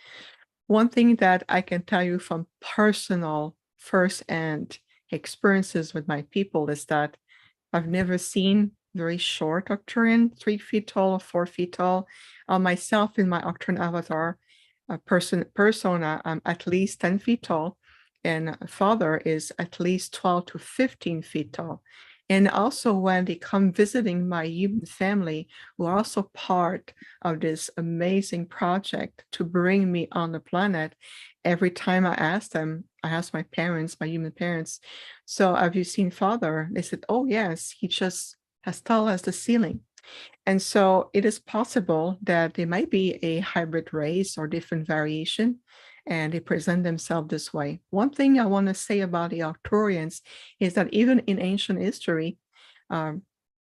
One thing that I can tell you from personal first-hand experiences with my people is that I've never seen very short Arcturian, 3 feet tall or 4 feet tall. Myself in my Arcturian avatar persona, I'm at least 10 feet tall, and father is at least 12 to 15 feet tall. And also when they come visiting my human family, who are also part of this amazing project to bring me on the planet, every time I ask them, I ask my parents, my human parents, "So have you seen father?" They said, "Oh yes, he just as tall as the ceiling." And so it is possible that they might be a hybrid race or different variation, and they present themselves this way. One thing I want to say about the Arcturians is that even in ancient history,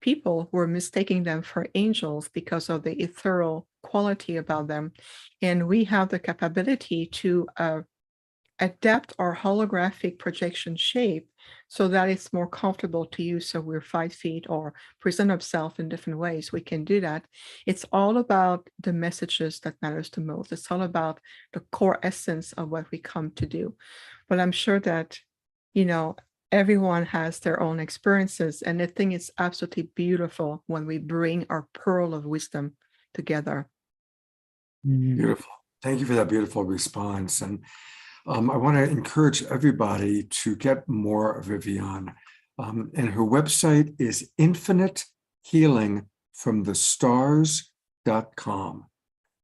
people were mistaking them for angels because of the ethereal quality about them. And we have the capability to adapt our holographic projection shape so that it's more comfortable to use. So we're 5 feet or present ourselves in different ways. We can do that. It's all about the messages that matters the most. It's all about the core essence of what we come to do. But I'm sure that, everyone has their own experiences. And I think it's absolutely beautiful when we bring our pearl of wisdom together. Beautiful. Thank you for that beautiful response. And I want to encourage everybody to get more of Vivianne. And her website is infinitehealingfromthestars.com.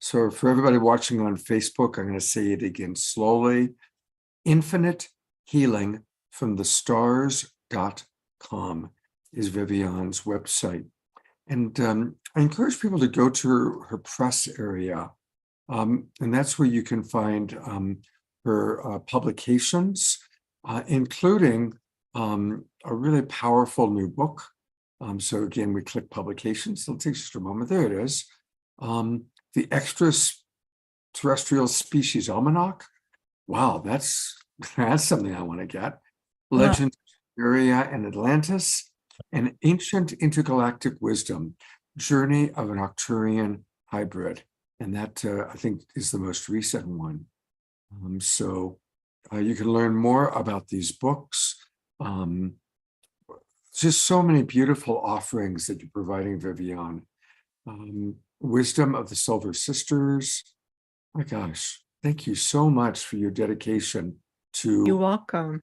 So for everybody watching on Facebook, I'm going to say it again slowly. Infinitehealingfromthestars.com is Vivianne's website. And I encourage people to go to her press area. And that's where you can find her publications, including a really powerful new book. So again, we click publications. It'll take just a moment. There it is. The Extraterrestrial Species Almanac. Wow, that's something I want to get. Legends of Area and Atlantis, and Ancient Intergalactic Wisdom, Journey of an Arcturian Hybrid. And that, I think, is the most recent one. So you can learn more about these books. Just so many beautiful offerings that you're providing, Vivianne. Wisdom of the Silver Sisters. My gosh, thank you so much for your dedication You're to. welcome.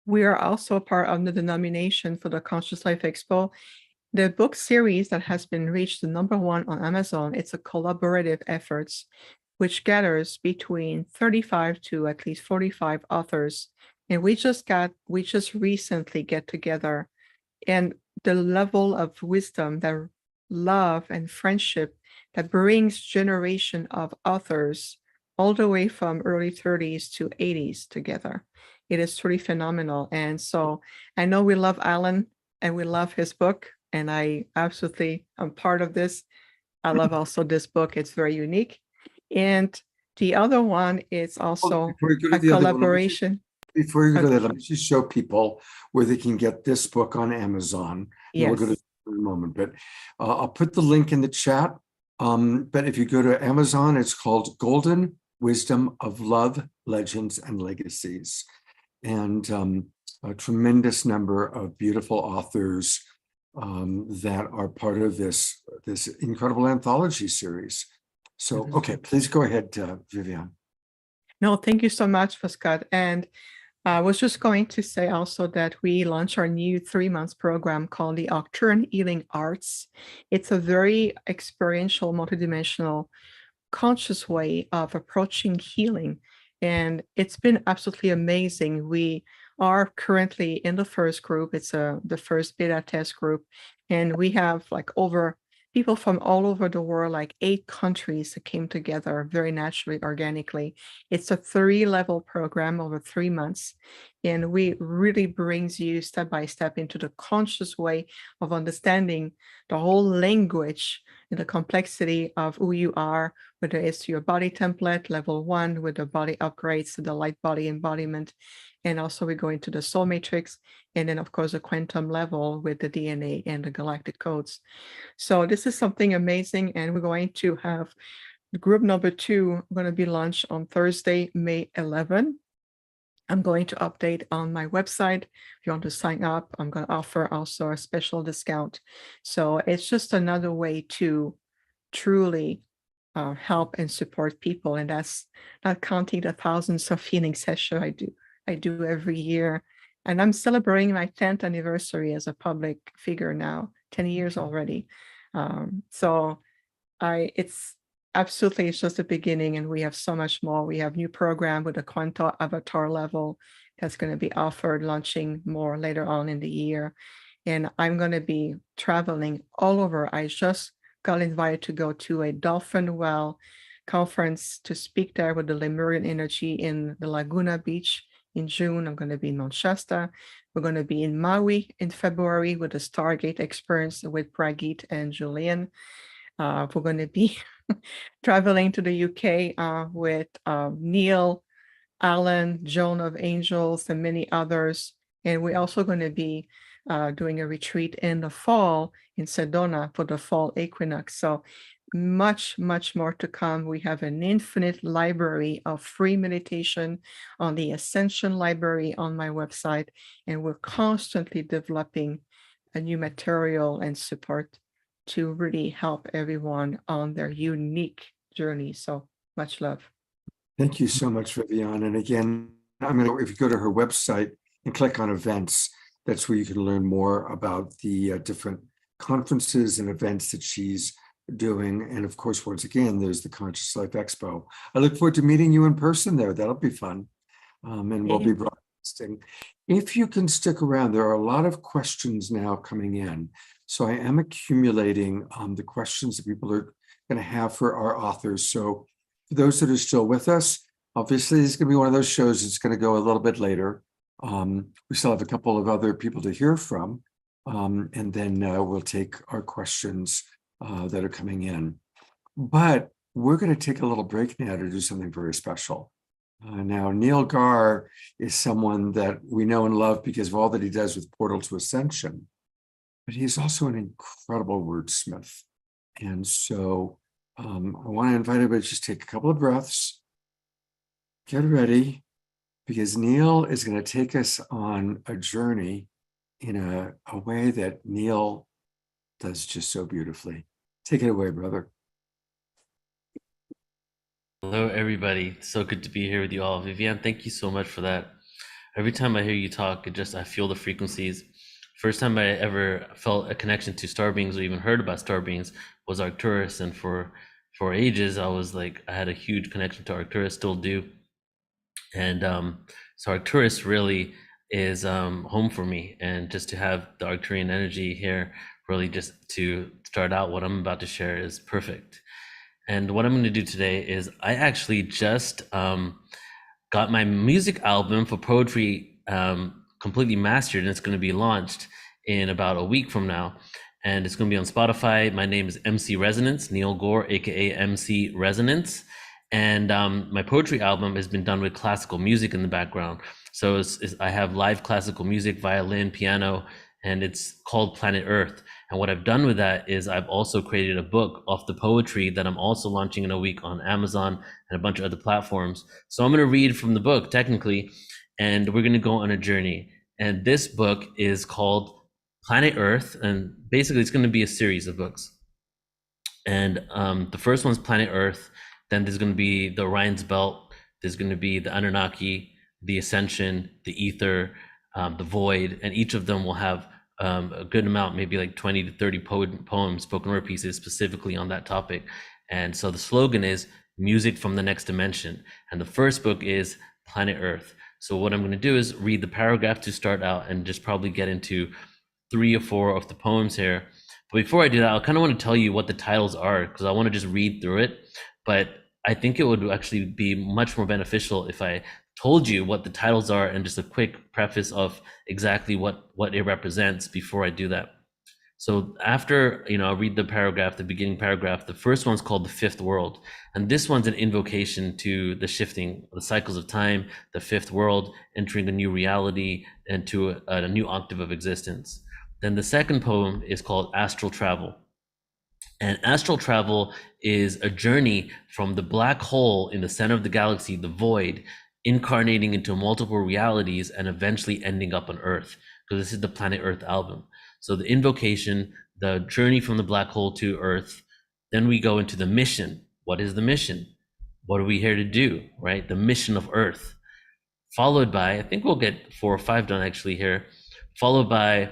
We are also part of the denomination for the Conscious Life Expo. The book series that has been reached the #1 on Amazon, it's a collaborative efforts, which gathers between 35 to at least 45 authors. And we just recently get together, and the level of wisdom, the love and friendship that brings generation of authors all the way from early 30s to 80s together. It is truly phenomenal. And so I know we love Alan and we love his book, and I'm part of this. I love also this book. It's very unique. And the other one is also Before you go to a the other one, collaboration. before you go Okay. there, let me just show people where they can get this book on Amazon. And we'll go to Yes. that in a moment, but I'll put the link in the chat. But if you go to Amazon, it's called Golden Wisdom of Love, Legends, and Legacies. And a tremendous number of beautiful authors that are part of this incredible anthology series. So, okay, please go ahead, Vivianne. No, thank you so much, Scott. And I was just going to say also that we launched our new 3-month program called the Nocturne Healing Arts. It's a very experiential, multidimensional, conscious way of approaching healing. And it's been absolutely amazing. We are currently in the first group. It's the first beta test group. And we have like over people from all over the world, like 8 countries that came together very naturally, organically. It's a 3-level program over 3 months. And we really brings you step by step into the conscious way of understanding the whole language and the complexity of who you are, whether it's your body template, level 1, with the body upgrades to the light body embodiment. And also we go into the soul matrix, and then of course the quantum level with the DNA and the galactic codes. So this is something amazing, and we're going to have group number 2 going to be launched on Thursday, May 11. I'm going to update on my website. If you want to sign up, I'm going to offer also a special discount. So it's just another way to truly help and support people. And that's not counting the thousands of healing sessions I do every year. And I'm celebrating my 10th anniversary as a public figure now, 10 years already. So it's absolutely, it's just the beginning, and we have so much more. We have new program with a quantum avatar level that's going to be offered, launching more later on in the year. And I'm going to be traveling all over. I just got invited to go to a Dolphin Well conference to speak there with the Lemurian energy in the Laguna Beach in June. I'm going to be in Mount Shasta. We're going to be in Maui in February with the Stargate experience with Pragit and Julian. We're going to be traveling to the UK with Neil, Alan, Joan of Angels, and many others. And we're also going to be doing a retreat in the fall in Sedona for the fall equinox. So much, much more to come. We have an infinite library of free meditation on the Ascension Library on my website. And we're constantly developing a new material and support to really help everyone on their unique journey. So much love. Thank you so much, Vivianne. And again, if you go to her website and click on events, that's where you can learn more about the different conferences and events that she's doing. And of course, once again, there's the Conscious Life Expo. I look forward to meeting you in person there. That'll be fun. And we'll be broadcasting. If you can stick around, there are a lot of questions now coming in. So I am accumulating the questions that people are going to have for our authors. So for those that are still with us, obviously this is going to be one of those shows that's going to go a little bit later. We still have a couple of other people to hear from, and then we'll take our questions that are coming in. But we're going to take a little break now to do something very special. Now, Neil Gaur is someone that we know and love because of all that he does with Portal to Ascension, but he's also an incredible wordsmith. And so I want to invite everybody to just take a couple of breaths get ready, because Neil is going to take us on a journey in a way that Neil does just so beautifully. Take it away, brother. Hello, everybody. So good to be here with you all. Vivianne, thank you so much for that. Every time I hear you talk, I feel the frequencies. First time I ever felt a connection to star beings or even heard about star beings was Arcturus, and for ages I was like, I had a huge connection to Arcturus, still do. And so Arcturus really is home for me, and just to have the Arcturian energy here, really just to start out what I'm about to share, is perfect. And what I'm going to do today is I actually just got my music album for poetry completely mastered, and it's going to be launched in about a week from now. And it's going to be on Spotify. My name is MC Resonance, Neil Gaur, aka MC Resonance. And my poetry album has been done with classical music in the background. So I have live classical music, violin, piano, and it's called Planet Earth. And what I've done with that is I've also created a book off the poetry that I'm also launching in a week on Amazon and a bunch of other platforms. So I'm going to read from the book technically, and we're going to go on a journey. And this book is called Planet Earth, and basically it's going to be a series of books. And the first one's Planet Earth. Then there's going to be the Orion's Belt. There's going to be the Anunnaki, the Ascension, the Ether, the Void, and each of them will have a good amount, maybe like 20 to 30 poems, spoken word pieces specifically on that topic. And so the slogan is music from the next dimension. And the first book is Planet Earth. So what I'm going to do is read the paragraph to start out and just probably get into 3 or 4 of the poems here. But before I do that, I kind of want to tell you what the titles are, because I want to just read through it. But I think it would actually be much more beneficial if I told you what the titles are and just a quick preface of exactly what it represents before I do that. So after, I'll read the paragraph, the beginning paragraph. The first one's called The Fifth World. And this one's an invocation to the shifting, the cycles of time, the fifth world, entering a new reality and to a new octave of existence. Then the second poem is called Astral Travel. And astral travel is a journey from the black hole in the center of the galaxy, the void, incarnating into multiple realities and eventually ending up on Earth, because this is the Planet Earth album. So the invocation, the journey from the black hole to Earth, then we go into the mission. What is the mission? What are we here to do, right? The mission of Earth. Followed by, I think we'll get 4 or 5 done actually here, followed by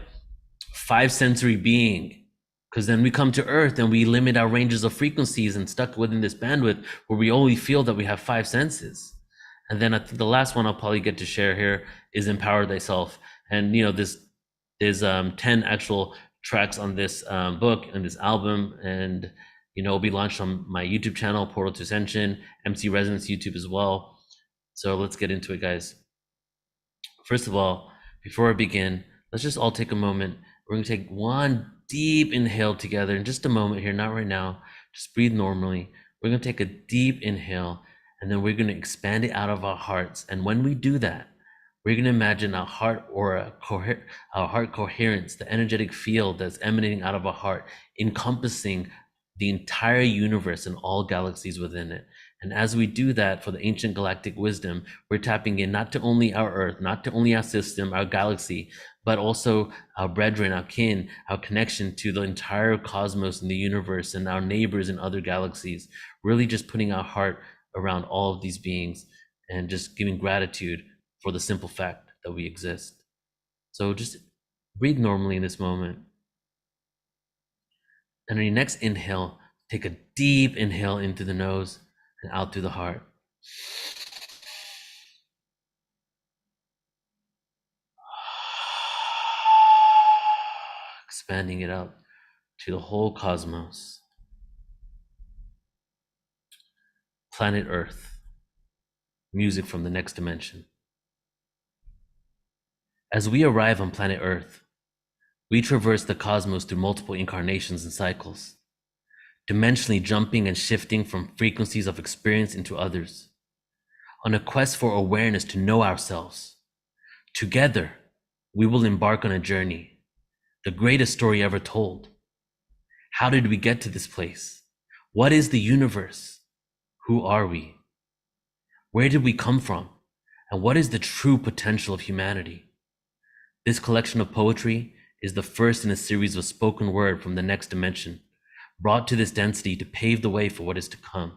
5 sensory being. Because then we come to Earth and we limit our ranges of frequencies and stuck within this bandwidth where we only feel that we have 5 senses. And then I think the last one I'll probably get to share here is Empower Thyself. And there's 10 actual tracks on this book and this album, and it'll be launched on my YouTube channel, Portal to Ascension, MC Resonance YouTube as well. So let's get into it, guys. First of all, before I begin, let's just all take a moment. We're gonna take one deep inhale together in just a moment here, not right now. Just breathe normally. We're going to take a deep inhale, and then we're going to expand it out of our hearts. And when we do that, we're going to imagine our heart aura, our heart coherence, the energetic field that's emanating out of our heart, encompassing the entire universe and all galaxies within it. And as we do that for the ancient galactic wisdom, we're tapping in not to only our Earth, not to only our system, our galaxy, but also our brethren, our kin, our connection to the entire cosmos and the universe and our neighbors in other galaxies, really just putting our heart around all of these beings and just giving gratitude for the simple fact that we exist. So just breathe normally in this moment. And on your next inhale, take a deep inhale into the nose and out through the heart. Expanding it out to the whole cosmos. Planet Earth, music from the next dimension. As we arrive on planet Earth, we traverse the cosmos through multiple incarnations and cycles, dimensionally jumping and shifting from frequencies of experience into others, on a quest for awareness to know ourselves. Together, we will embark on a journey, the greatest story ever told. How did we get to this place? What is the universe? Who are we? Where did we come from? And what is the true potential of humanity? This collection of poetry is the first in a series of spoken word from the next dimension, brought to this density to pave the way for what is to come.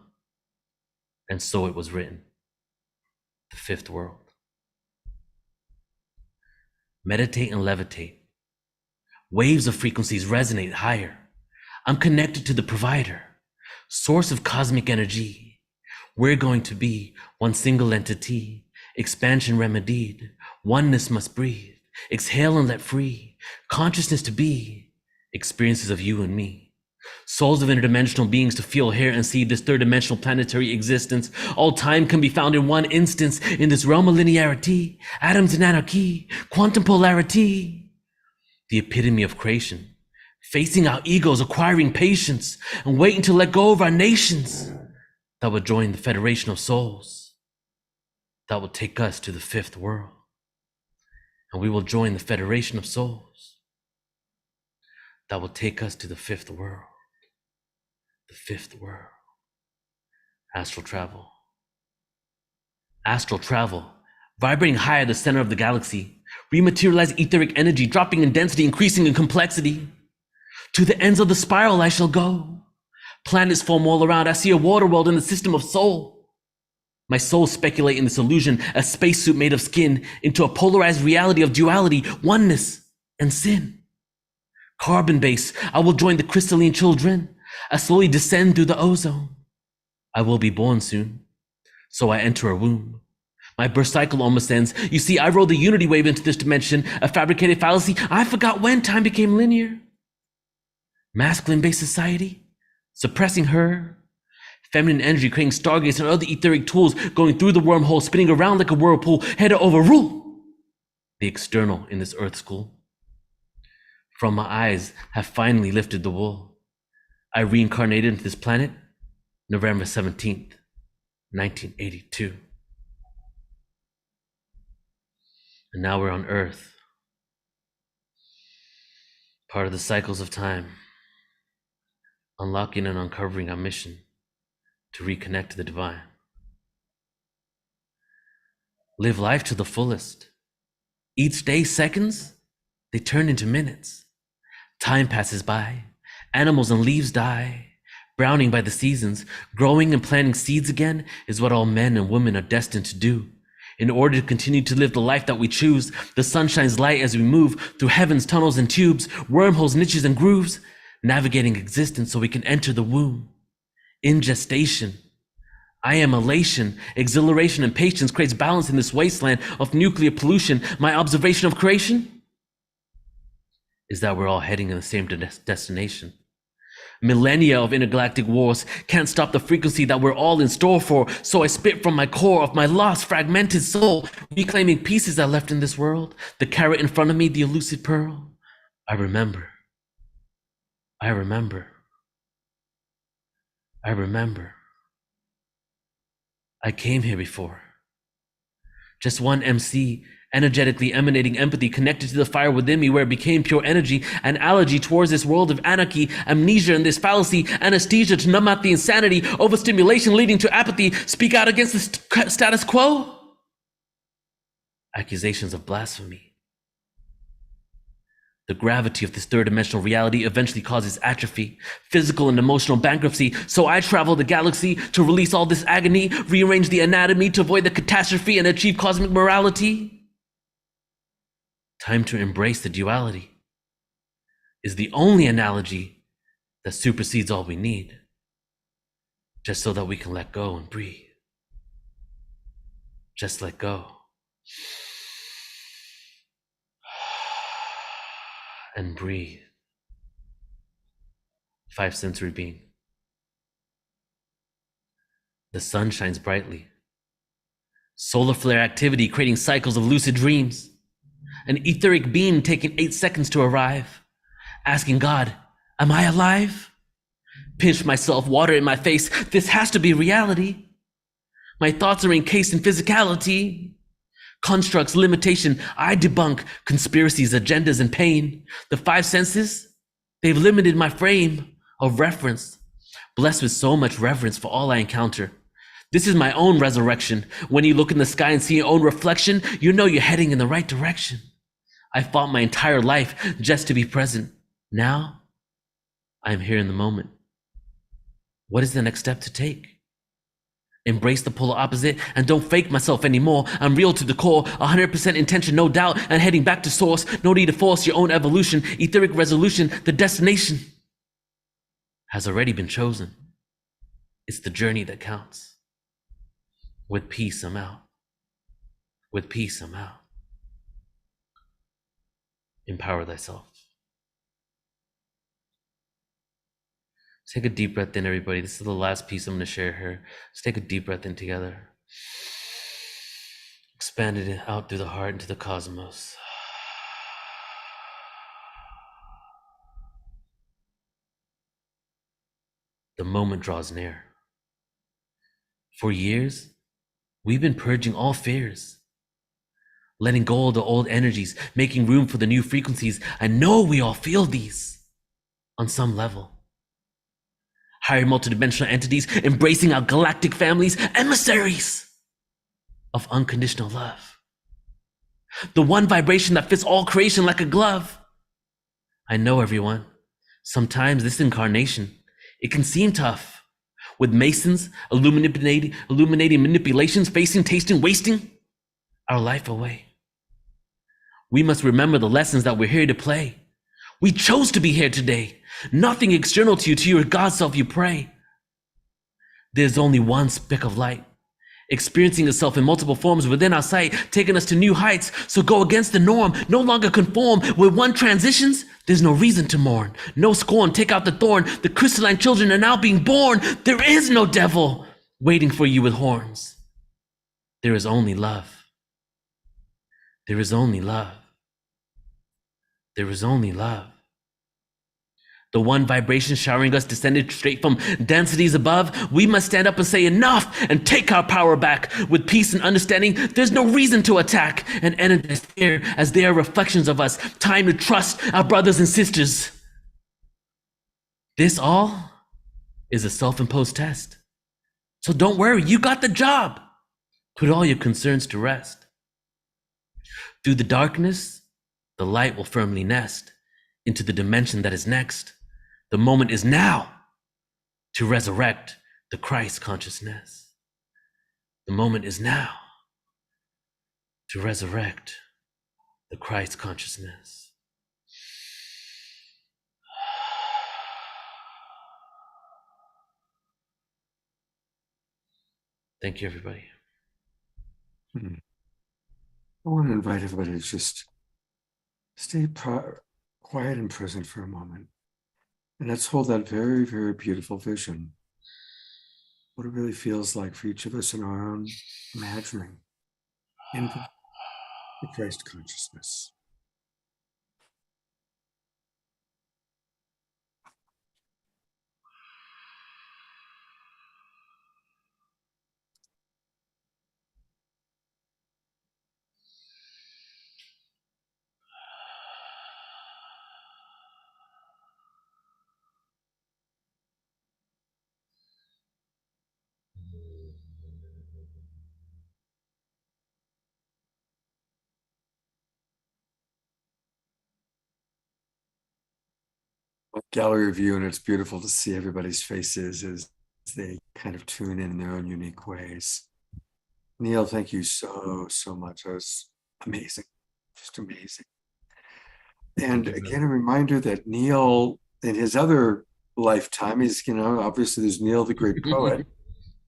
And so it was written. The fifth world. Meditate and levitate. Waves of frequencies resonate higher. I'm connected to the provider, source of cosmic energy. We're going to be one single entity, expansion remedied, oneness must breathe, exhale and let free, consciousness to be, experiences of you and me. Souls of interdimensional beings to feel, hear, and see this third dimensional planetary existence. All time can be found in one instance in this realm of linearity, atoms in anarchy, quantum polarity. The epitome of creation, facing our egos, acquiring patience, and waiting to let go of our nations that will join the Federation of Souls, that will take us to the fifth world. And we will join the Federation of Souls that will take us to the fifth world. The fifth world. Astral travel. Astral travel. Vibrating high at the center of the galaxy. Rematerialize etheric energy, dropping in density, increasing in complexity. To the ends of the spiral I shall go. Planets form all around. I see a water world in the system of soul. My soul speculate in this illusion, a spacesuit made of skin, into a polarized reality of duality, oneness, and sin. Carbon base, I will join the crystalline children. I slowly descend through the ozone. I will be born soon, so I enter a womb. My birth cycle almost ends. You see, I rode the unity wave into this dimension, a fabricated fallacy. I forgot when time became linear. Masculine-based society, suppressing her. Feminine energy creating stargates and other etheric tools, going through the wormhole, spinning around like a whirlpool, here to overrule the external in this earth school. From my eyes have finally lifted the wool. I reincarnated into this planet, November 17th, 1982. And now we're on Earth, part of the cycles of time, unlocking and uncovering our mission to reconnect to the divine. Live life to the fullest. Each day, seconds, they turn into minutes. Time passes by. Animals and leaves die, browning by the seasons. Growing and planting seeds again is what all men and women are destined to do. In order to continue to live the life that we choose, the sun shines light as we move through heaven's tunnels and tubes, wormholes, niches, and grooves, navigating existence so we can enter the womb. In gestation, I am elation, exhilaration, and patience creates balance in this wasteland of nuclear pollution. My observation of creation is that we're all heading in the same destination. Millennia of intergalactic wars can't stop the frequency that we're all in store for, so I spit from my core of my lost, fragmented soul, reclaiming pieces I left in this world. The carrot in front of me, the elusive pearl. I remember. I remember. I remember. I came here before. Just one MC, energetically emanating empathy, connected to the fire within me where it became pure energy, an allergy towards this world of anarchy, amnesia and this fallacy, anesthesia to numb out the insanity, overstimulation leading to apathy, speak out against the status quo. Accusations of blasphemy. The gravity of this third dimensional reality eventually causes atrophy, physical and emotional bankruptcy, so I travel the galaxy to release all this agony, rearrange the anatomy to avoid the catastrophe and achieve cosmic morality. Time to embrace the duality is the only analogy that supersedes all we need, just so that we can let go and breathe. Just let go. And breathe. 5 sensory being. The sun shines brightly. Solar flare activity creating cycles of lucid dreams. An etheric beam taking 8 seconds to arrive. Asking God, am I alive? Pinch myself, water in my face. This has to be reality. My thoughts are encased in physicality. Constructs, limitation, I debunk conspiracies, agendas, and pain. The 5 senses, they've limited my frame of reference. Blessed with so much reverence for all I encounter. This is my own resurrection. When you look in the sky and see your own reflection, you know you're heading in the right direction. I fought my entire life just to be present. Now, I am here in the moment. What is the next step to take? Embrace the polar opposite and don't fake myself anymore. I'm real to the core, 100% intention, no doubt, and heading back to source. No need to force your own evolution. Etheric resolution, the destination has already been chosen. It's the journey that counts. With peace, I'm out. With peace, I'm out. Empower thyself. Take a deep breath in, everybody. This is the last piece I'm going to share here. Let's take a deep breath in together. Expand it out through the heart into the cosmos. The moment draws near. For years, we've been purging all fears, letting go of the old energies, making room for the new frequencies. I know we all feel these on some level. Higher multidimensional entities embracing our galactic families, emissaries of unconditional love. The one vibration that fits all creation like a glove. I know, everyone, sometimes this incarnation, it can seem tough. With Masons illuminating manipulations, facing, tasting, wasting our life away. We must remember the lessons that we're here to play. We chose to be here today. Nothing external to you, to your God self you pray. There's only one speck of light, experiencing itself in multiple forms within our sight, taking us to new heights. So go against the norm, no longer conform. When one transitions, there's no reason to mourn. No scorn, take out the thorn. The crystalline children are now being born. There is no devil waiting for you with horns. There is only love. There is only love. There is only love. The one vibration showering us descended straight from densities above. We must stand up and say enough and take our power back. With peace and understanding, there's no reason to attack and energize fear as they are reflections of us. Time to trust our brothers and sisters. This all is a self-imposed test. So don't worry, you got the job. Put all your concerns to rest. Through the darkness, the light will firmly nest into the dimension that is next. The moment is now to resurrect the Christ consciousness. The moment is now to resurrect the Christ consciousness. Thank you, everybody. I want to invite everybody to just stay quiet and present for a moment. And let's hold that very, very beautiful vision. What it really feels like for each of us in our own imagining into the Christ consciousness. Gallery view, and it's beautiful to see everybody's faces as they kind of tune in their own unique ways. Neil, thank you so much. That was amazing, just amazing. And again, a reminder that Neil, in his other lifetime, he's, obviously there's Neil, the great poet,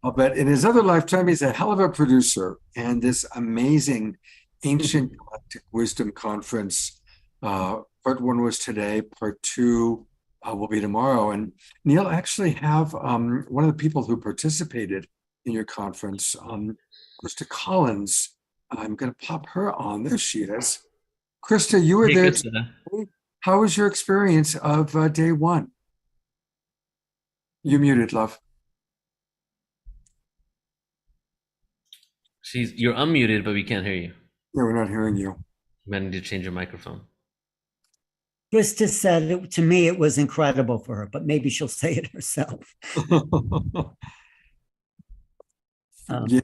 but in his other lifetime, he's a hell of a producer. And this amazing Ancient Galactic Wisdom Conference, part one was today, part two will be tomorrow. And Neil, actually have one of the people who participated in your conference, Krista Collins. I'm going to pop her on. There she is. Krista, you were there today. How was your experience of day one? You muted, love. You're unmuted, but we can't hear you. Yeah, we're not hearing you. You might need to change your microphone. Krista said to me it was incredible for her, but maybe she'll say it herself. Yeah,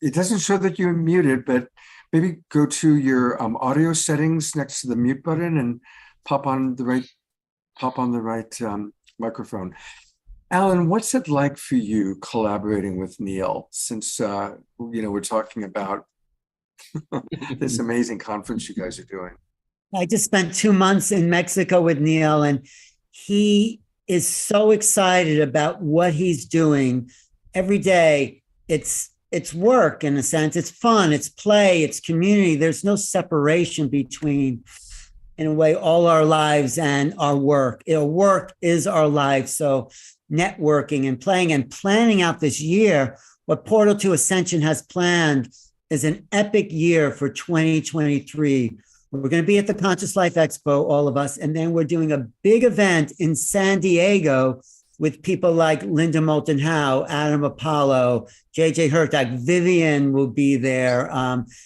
it doesn't show that you're muted, but maybe go to your audio settings next to the mute button and pop on the right microphone. Alan, what's it like for you collaborating with Neil since we're talking about this amazing conference you guys are doing? I just spent 2 months in Mexico with Neil, and he is so excited about what he's doing every day. It's work in a sense. It's fun. It's play. It's community. There's no separation between, in a way, all our lives and our work. Work is our life. So networking and playing and planning out this year, what Portal to Ascension has planned is an epic year for 2023. We're going to be at the Conscious Life Expo, all of us, and then we're doing a big event in San Diego with people like Linda Moulton Howe, Adam Apollo, JJ Hertag, Vivianne will be there,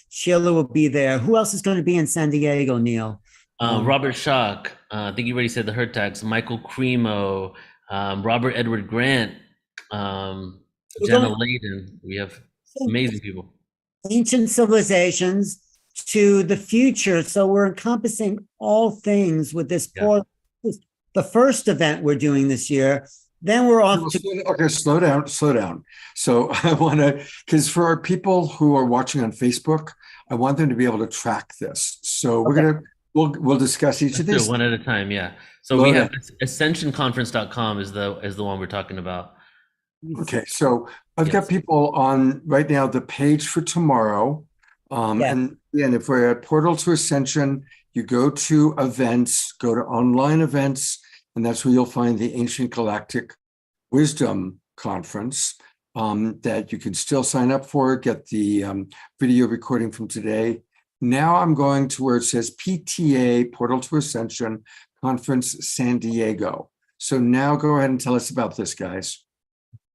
Sheila will be there. Who else is going to be in San Diego, Neil? Robert Schock, I think you already said the Hertags, Michael Cremo, Robert Edward Grant, Jenna Layden. We have amazing people. Ancient civilizations to the future. So we're encompassing all things with this portal. The first event we're doing this year. Then we're off to. Okay, slow down. So I want to, because for our people who are watching on Facebook, I want them to be able to track this. So we'll discuss each of these one at a time. Yeah. So we have ascensionconference.com is the one we're talking about. Okay, so I've got people on right now the page for tomorrow. And if we're at Portal to Ascension, you go to events, go to online events, and that's where you'll find the Ancient Galactic Wisdom Conference that you can still sign up for, get the video recording from today. Now I'm going to where it says PTA, Portal to Ascension Conference San Diego. So now go ahead and tell us about this, guys.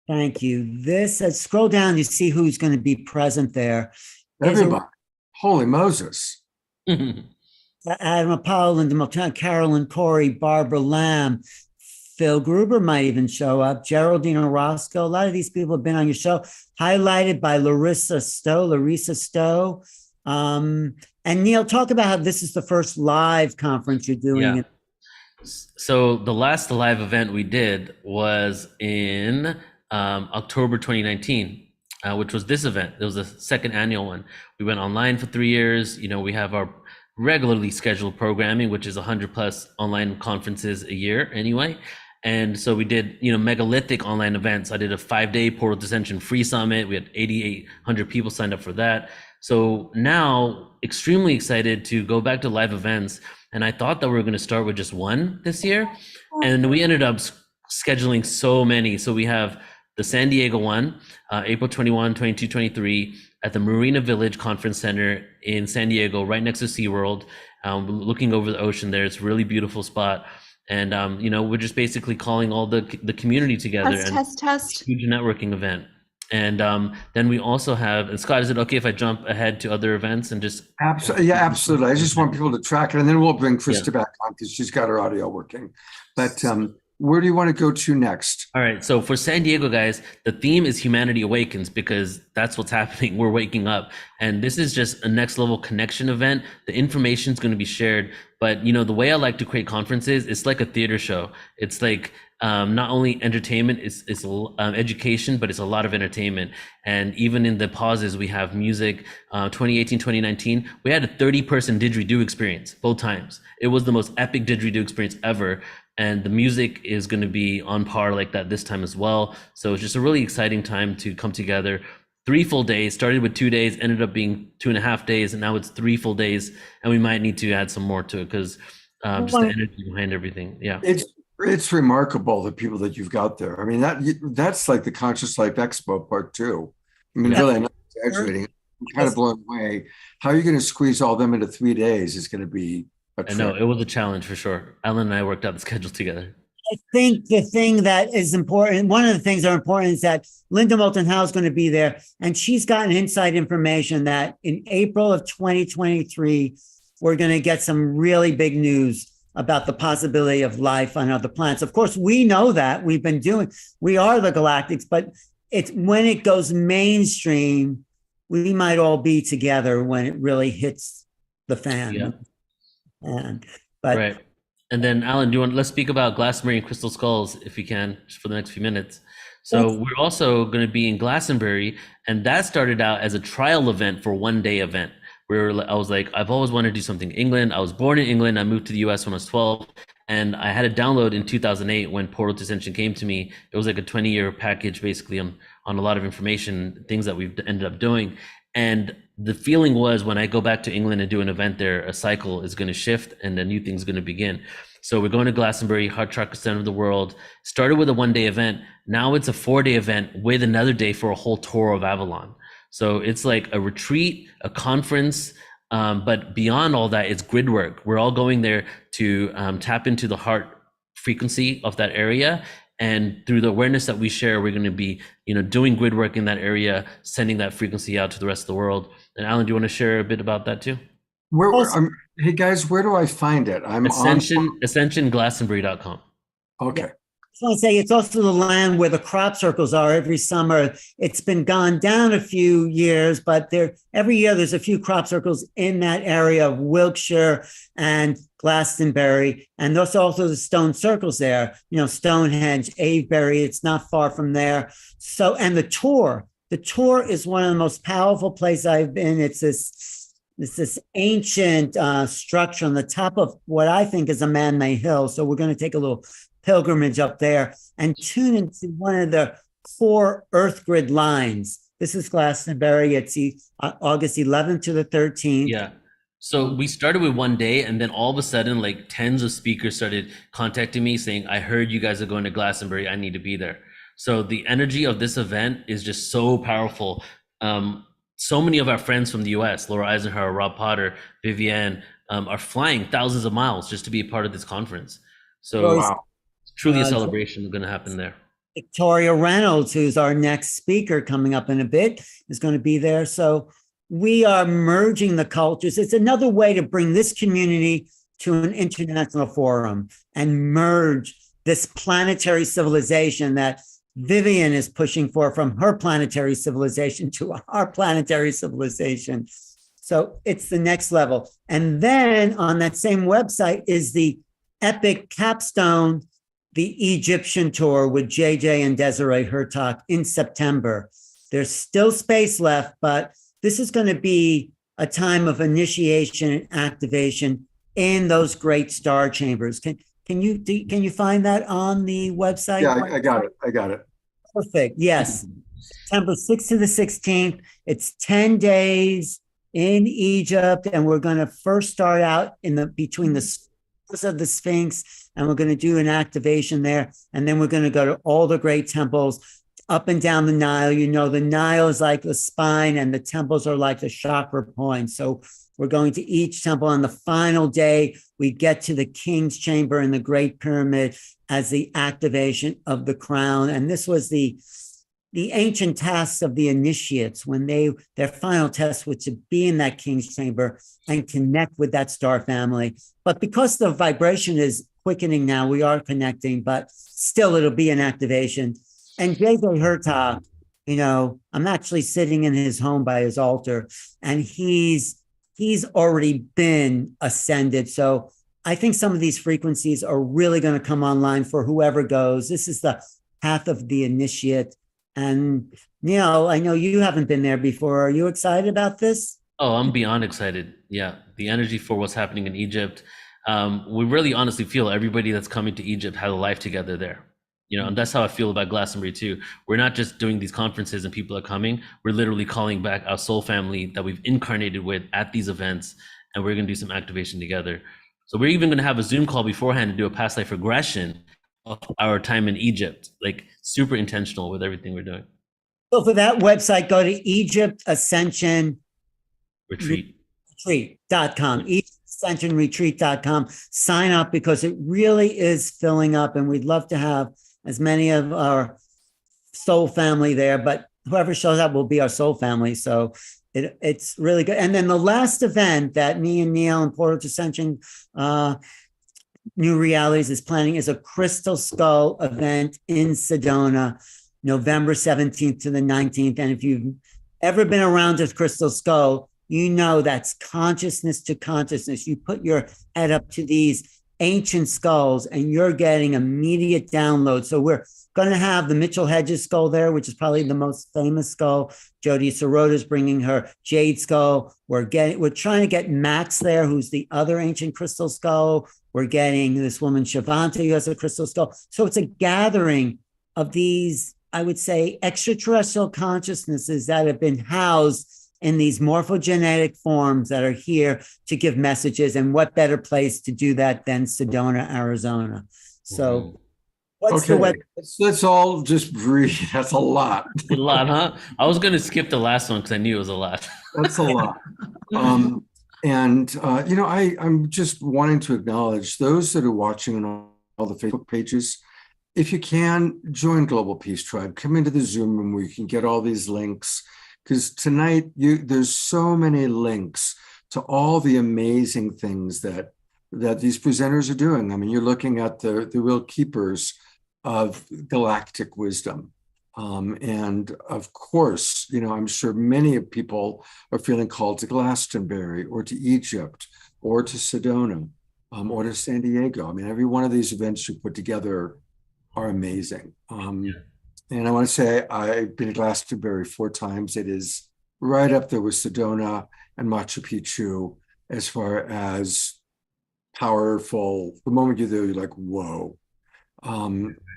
Thank you. Scroll down, you see who's going to be present there. Everybody. Holy Moses. Adam Apollo, Linda Moulton, Carolyn Corey, Barbara Lamb, Phil Gruber might even show up, Geraldine Orozco. A lot of these people have been on your show, highlighted by Larissa Stowe. And Neil, talk about how this is the first live conference you're doing. Yeah. So the last live event we did was in October 2019, which was this event. It was the second annual one. We went online for 3 years. We have our regularly scheduled programming, which is 100+ online conferences a year anyway. And so we did, megalithic online events. I did a 5-day Portal to Ascension free summit. We had 8,800 people signed up for that. So now extremely excited to go back to live events. And I thought that we were going to start with just one this year. And we ended up scheduling so many. So we have the San Diego one, April 21, 22, 23 at the Marina Village Conference Center in San Diego, right next to SeaWorld, looking over the ocean there. It's a really beautiful spot. And, we're just basically calling all the community together. Test. Huge networking event. And then we also have, and Scott, is it okay if I jump ahead to other events and just? Absolutely. Yeah, absolutely. I just want people to track it, and then we'll bring Krista back on because she's got her audio working. But where do you want to go to next? All right. So for San Diego, guys, the theme is Humanity Awakens because that's what's happening. We're waking up. And this is just a next level connection event. The information is going to be shared. But, the way I like to create conferences, it's like a theater show. It's like not only entertainment, it's education, but it's a lot of entertainment. And even in the pauses, we have music. 2018, 2019, we had a 30-person didgeridoo experience both times. It was the most epic didgeridoo experience ever. And the music is going to be on par like that this time as well. So it's just a really exciting time to come together. 3 full days, started with 2 days, ended up being 2.5 days, and now it's 3 full days. And we might need to add some more to it because just the energy behind everything. Yeah. It's remarkable, the people that you've got there. I mean, that's like the Conscious Life Expo part 2. I mean, really, I'm not exaggerating. I'm kind of blown away. How are you going to squeeze all them into 3 days is going to be I know, it was a challenge for sure. Alan and I worked out the schedule together. I think the thing that is important, one of the things that are important is that Linda Moulton Howe is going to be there. And she's gotten inside information that in April of 2023, we're going to get some really big news about the possibility of life on other planets. Of course, we know that we are the Galactics, but it's when it goes mainstream, we might all be together when it really hits the fan. Yeah. But Right. And then Alan, let's speak about Glastonbury and Crystal Skulls if you can, just for the next few minutes. So we're also going to be in Glastonbury, and that started out as a trial event for one day event. I was like, I've always wanted to do something in England. I was born in England. I moved to the US when I was 12, and I had a download in 2008 when Portal to Ascension came to me. It was like a 20-year package basically on a lot of information, things that we've ended up doing. And the feeling was when I go back to England and do an event there, a cycle is going to shift and a new thing's going to begin. So we're going to Glastonbury, Hard Rock Center of the World. Started with a one-day event. Now it's a 4-day event with another day for a whole tour of Avalon. So it's like a retreat, a conference, but beyond all that, it's grid work. We're all going there to tap into the heart frequency of that area. And through the awareness that we share, we're going to be, doing grid work in that area, sending that frequency out to the rest of the world. And Alan, do you want to share a bit about that too? Hey guys, where do I find it? I'm AscensionGlastonbury.com. Okay. I just want to say it's also the land where the crop circles are every summer. It's been gone down a few years, but every year there's a few crop circles in that area of Wiltshire and Glastonbury. And there's also the stone circles there, Stonehenge, Avebury, it's not far from there. So, and the tour is one of the most powerful places I've been. It's this ancient structure on the top of what I think is a man-made hill. So we're going to take a little pilgrimage up there and tune into one of the core earth grid lines. This is Glastonbury. It's August 11th to the 13th. Yeah. So we started with one day, and then all of a sudden, like tens of speakers started contacting me saying, I heard you guys are going to Glastonbury. I need to be there. So the energy of this event is just so powerful. So many of our friends from the US, Laura Eisenhower, Rob Potter, Vivianne, are flying thousands of miles just to be a part of this conference. So Wow. truly a celebration going to happen there. Victoria Reynolds, who's our next speaker coming up in a bit, is going to be there. So we are merging the cultures. It's another way to bring this community to an international forum and merge this planetary civilization that Vivianne is pushing for, from her planetary civilization to our planetary civilization. So it's the next level. And then on that same website is the epic capstone, the Egyptian tour with JJ and Desiree Hurtak in September. There's still space left, but this is going to be a time of initiation and activation in those great star chambers. Can you find that on the website? Yeah, I got it. Perfect. Yes. September 6th to the 16th. It's 10 days in Egypt. And we're going to first start out between the Sphinx of the Sphinx, and we're going to do an activation there. And then we're going to go to all the great temples up and down the Nile. The Nile is like the spine and the temples are like the chakra points. So we're going to each temple. On the final day, we get to the King's Chamber in the Great Pyramid as the activation of the crown. And this was the ancient tasks of the initiates when their final test was to be in that King's Chamber and connect with that star family. But because the vibration is quickening now, we are connecting, but still it'll be an activation. And JJ Hurtak, I'm actually sitting in his home by his altar, and he's already been ascended. So I think some of these frequencies are really going to come online for whoever goes. This is the path of the initiate. And Neil, I know you haven't been there before. Are you excited about this? Oh, I'm beyond excited. Yeah. The energy for what's happening in Egypt. We really honestly feel everybody that's coming to Egypt has a life together there. And that's how I feel about Glastonbury too. We're not just doing these conferences and people are coming. We're literally calling back our soul family that we've incarnated with at these events, and we're going to do some activation together. So we're even going to have a Zoom call beforehand to do a past life regression of our time in Egypt, like super intentional with everything we're doing. So for that website, go to Egypt Ascension Retreat.com. EgyptAscensionRetreat.com. Sign up because it really is filling up, and we'd love to have as many of our soul family there, but whoever shows up will be our soul family. So it's really good. And then the last event that me and Neil and Portal to Ascension New Realities is planning is a Crystal Skull event in Sedona. November 17th to the 19th. And if you've ever been around a crystal skull, you know that's consciousness to consciousness. You put your head up to these ancient skulls and you're getting immediate download. So we're going to have the Mitchell Hedges skull there, which is probably the most famous skull. Jody Sorota's bringing her jade skull. We're trying to get Max there, who's the other ancient crystal skull. We're getting this woman Shavanta, who has a crystal skull. So it's a gathering of these, I would say, extraterrestrial consciousnesses that have been housed in these morphogenetic forms that are here to give messages. And what better place to do that than Sedona, Arizona? So what's the weather? Let's all just breathe. That's a lot. A lot, huh? I was going to skip the last one because I knew it was a lot. That's a lot. I'm just wanting to acknowledge those that are watching on all the Facebook pages. If you can, join Global Peace Tribe. Come into the Zoom room where you can get all these links. Because tonight, there's so many links to all the amazing things that these presenters are doing. I mean, you're looking at the real keepers of galactic wisdom. And of course, I'm sure many people are feeling called to Glastonbury or to Egypt or to Sedona or to San Diego. I mean, every one of these events you put together are amazing. And I want to say I've been to Glastonbury 4 times. It is right up there with Sedona and Machu Picchu as far as powerful. The moment you're there, you're like, whoa.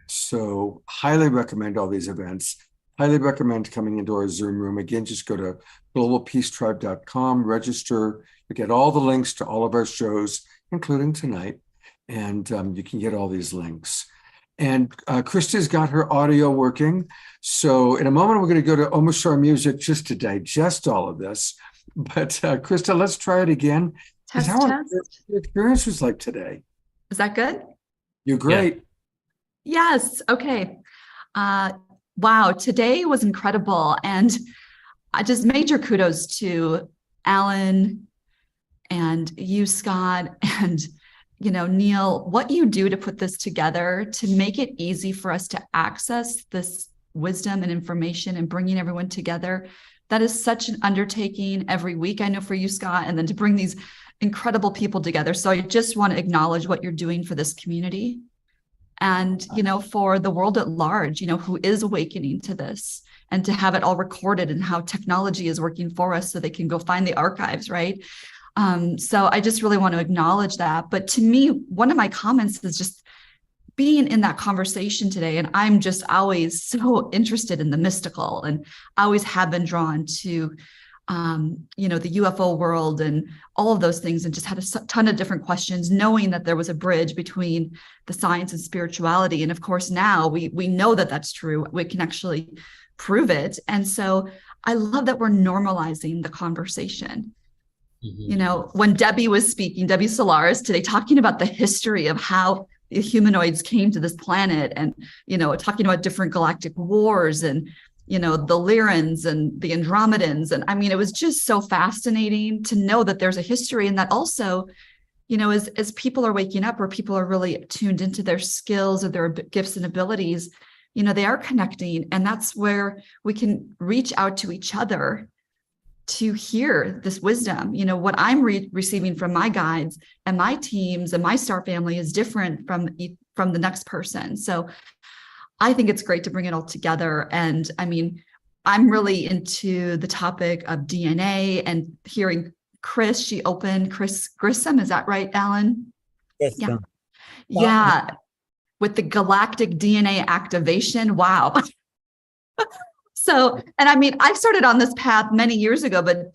So highly recommend all these events. Highly recommend coming into our Zoom room. Again, just go to globalpeacetribe.com, register. You get all the links to all of our shows, including tonight. And you can get all these links. And Krista's got her audio working. So in a moment, we're going to go to Omashar Music just to digest all of this. But Krista, let's try it again. Test. Your experience was like today. Is that good? You're great. Yeah. Yes. Okay. Wow. Today was incredible. And I just major kudos to Alan and you, Scott, and Neil, what you do to put this together to make it easy for us to access this wisdom and information and bringing everyone together. That is such an undertaking every week, I know, for you, Scott, and then to bring these incredible people together. So I just want to acknowledge what you're doing for this community and, for the world at large, who is awakening to this, and to have it all recorded and how technology is working for us so they can go find the archives, right? So I just really want to acknowledge that. But to me, one of my comments is just being in that conversation today. And I'm just always so interested in the mystical, and I always have been drawn to, the UFO world and all of those things, and just had a ton of different questions, knowing that there was a bridge between the science and spirituality. And of course, now we know that that's true. We can actually prove it. And so I love that we're normalizing the conversation. When Debbie was speaking, Debbie Solaris today, talking about the history of how the humanoids came to this planet, and, talking about different galactic wars and, the Lyrans and the Andromedans. And I mean, it was just so fascinating to know that there's a history, and that also, as people are waking up, or people are really tuned into their skills or their gifts and abilities, they are connecting. And that's where we can reach out to each other to hear this wisdom. What I'm receiving from my guides and my teams and my star family is different from the next person. So I think it's great to bring it all together. And I mean, I'm really into the topic of DNA, and hearing Chris Grissom, is that right, Alan? Yes. Yeah. Yeah. With the galactic DNA activation. Wow. So, and I mean, I started on this path many years ago, but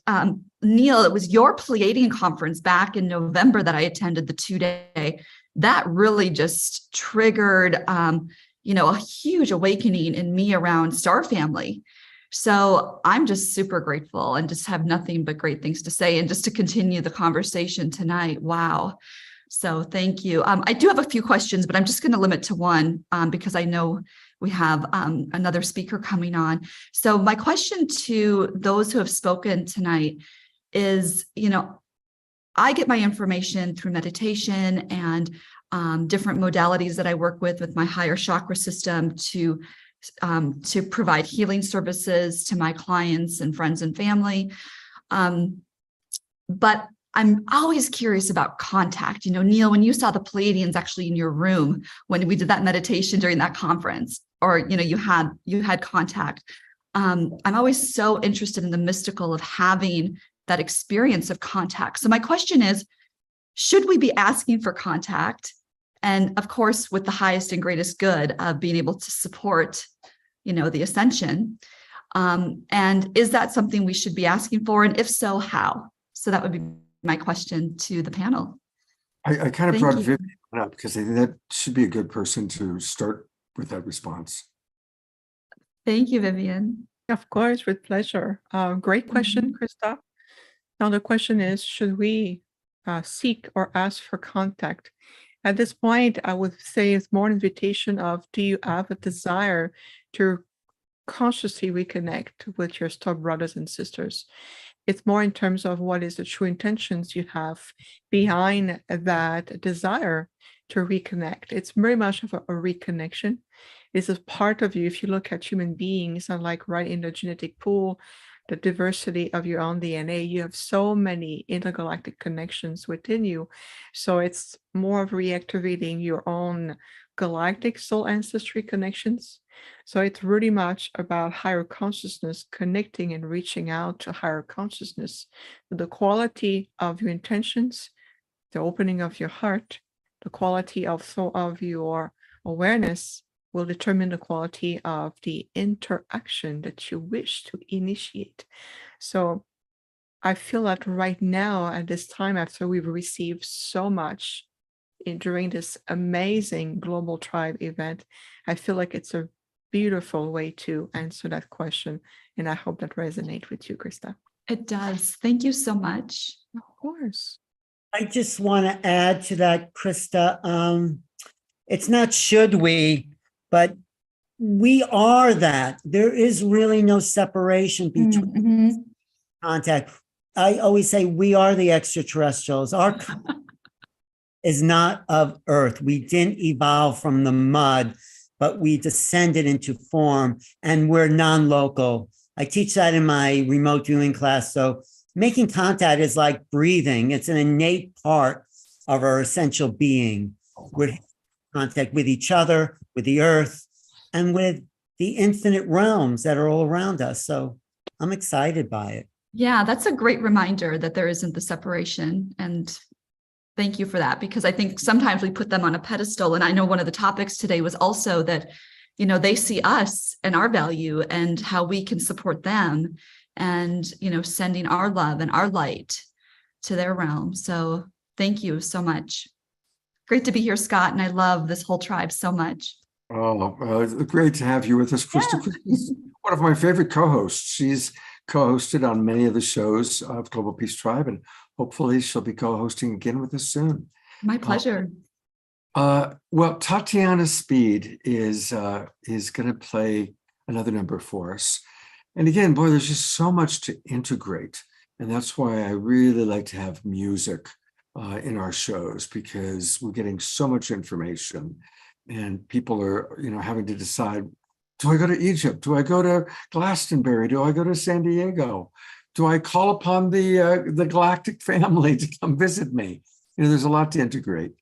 Neil, it was your Pleiadian conference back in November that I attended, the 2-day. That really just triggered, a huge awakening in me around star family. So I'm just super grateful and just have nothing but great things to say, and just to continue the conversation tonight. Wow. So thank you. I do have a few questions, but I'm just going to limit to one because I know we have another speaker coming on. So my question to those who have spoken tonight is, I get my information through meditation and different modalities that I work with my higher chakra system to to provide healing services to my clients and friends and family. But I'm always curious about contact. You know, Neil, when you saw the Pleiadians actually in your room when we did that meditation during that conference, or you had contact. I'm always so interested in the mystical of having that experience of contact. So my question is, should we be asking for contact? And of course, with the highest and greatest good of being able to support, the ascension. And is that something we should be asking for? And if so, how? So that would be my question to the panel. I kind of Thank brought you. Vivianne up because I think that should be a good person to start with that response. Thank you, Vivianne. Of course, with pleasure. Great question, Krista. Now the question is, should we seek or ask for contact? At this point, I would say it's more an invitation of, do you have a desire to consciously reconnect with your step brothers and sisters? It's more in terms of what is the true intentions you have behind that desire to reconnect. It's very much of a reconnection. It's a part of you. If you look at human beings, unlike right in the genetic pool, the diversity of your own DNA, you have so many intergalactic connections within you. So it's more of reactivating your own galactic soul ancestry connections. So it's really much about higher consciousness, connecting and reaching out to higher consciousness. The quality of your intentions, the opening of your heart, the quality of your awareness will determine the quality of the interaction that you wish to initiate. So I feel that right now at this time, after we've received so much during this amazing Global Tribe event, I feel like it's a beautiful way to answer that question. And I hope that resonates with you, Krista. It does. Thank you so much. Of course. I just want to add to that, Krista. It's not should we, but we are that. There is really no separation between contact. I always say we are the extraterrestrials. Our is not of Earth. We didn't evolve from the mud, but we descended into form, and we're non-local. I teach that in my remote viewing class. So making contact is like breathing. It's an innate part of our essential being. We're in contact with each other, with the earth, and with the infinite realms that are all around us. So I'm excited by it. Yeah, that's a great reminder that there isn't the separation. And thank you for that, because I think sometimes we put them on a pedestal. And I know one of the topics today was also that, they see us and our value and how we can support them and, sending our love and our light to their realm. So thank you so much. Great to be here, Scott. And I love this whole tribe so much. Oh, it's great to have you with us, Krista. Yeah. Krista's one of my favorite co-hosts. She's co-hosted on many of the shows of Global Peace Tribe, and hopefully she'll be co-hosting again with us soon. My pleasure. Well, Tatiana Speed is going to play another number for us. And again, boy, there's just so much to integrate. And that's why I really like to have music in our shows, because we're getting so much information and people are, having to decide, do I go to Egypt? Do I go to Glastonbury? Do I go to San Diego? Do I call upon the Galactic family to come visit me? There's a lot to integrate.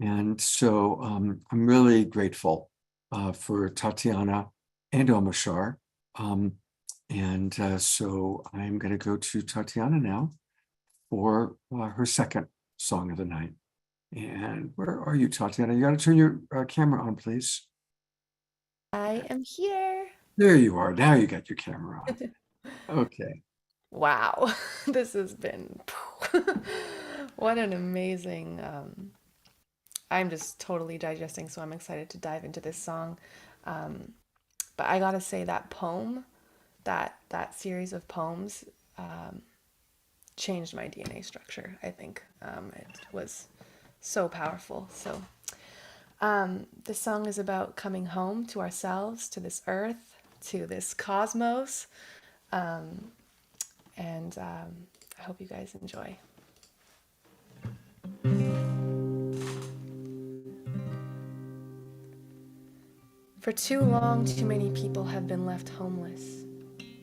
And so I'm really grateful for Tatiana and Omashar. So I'm going to go to Tatiana now for her second song of the night. And where are you, Tatiana? You got to turn your camera on, please. I am here. There you are. Now you got your camera on. Okay. Wow, this has been what an amazing. I'm just totally digesting, so I'm excited to dive into this song. But I gotta say that poem, that series of poems, changed my DNA structure. I think it was so powerful. So this song is about coming home to ourselves, to this earth, to this cosmos. And I hope you guys enjoy. For too long, too many people have been left homeless.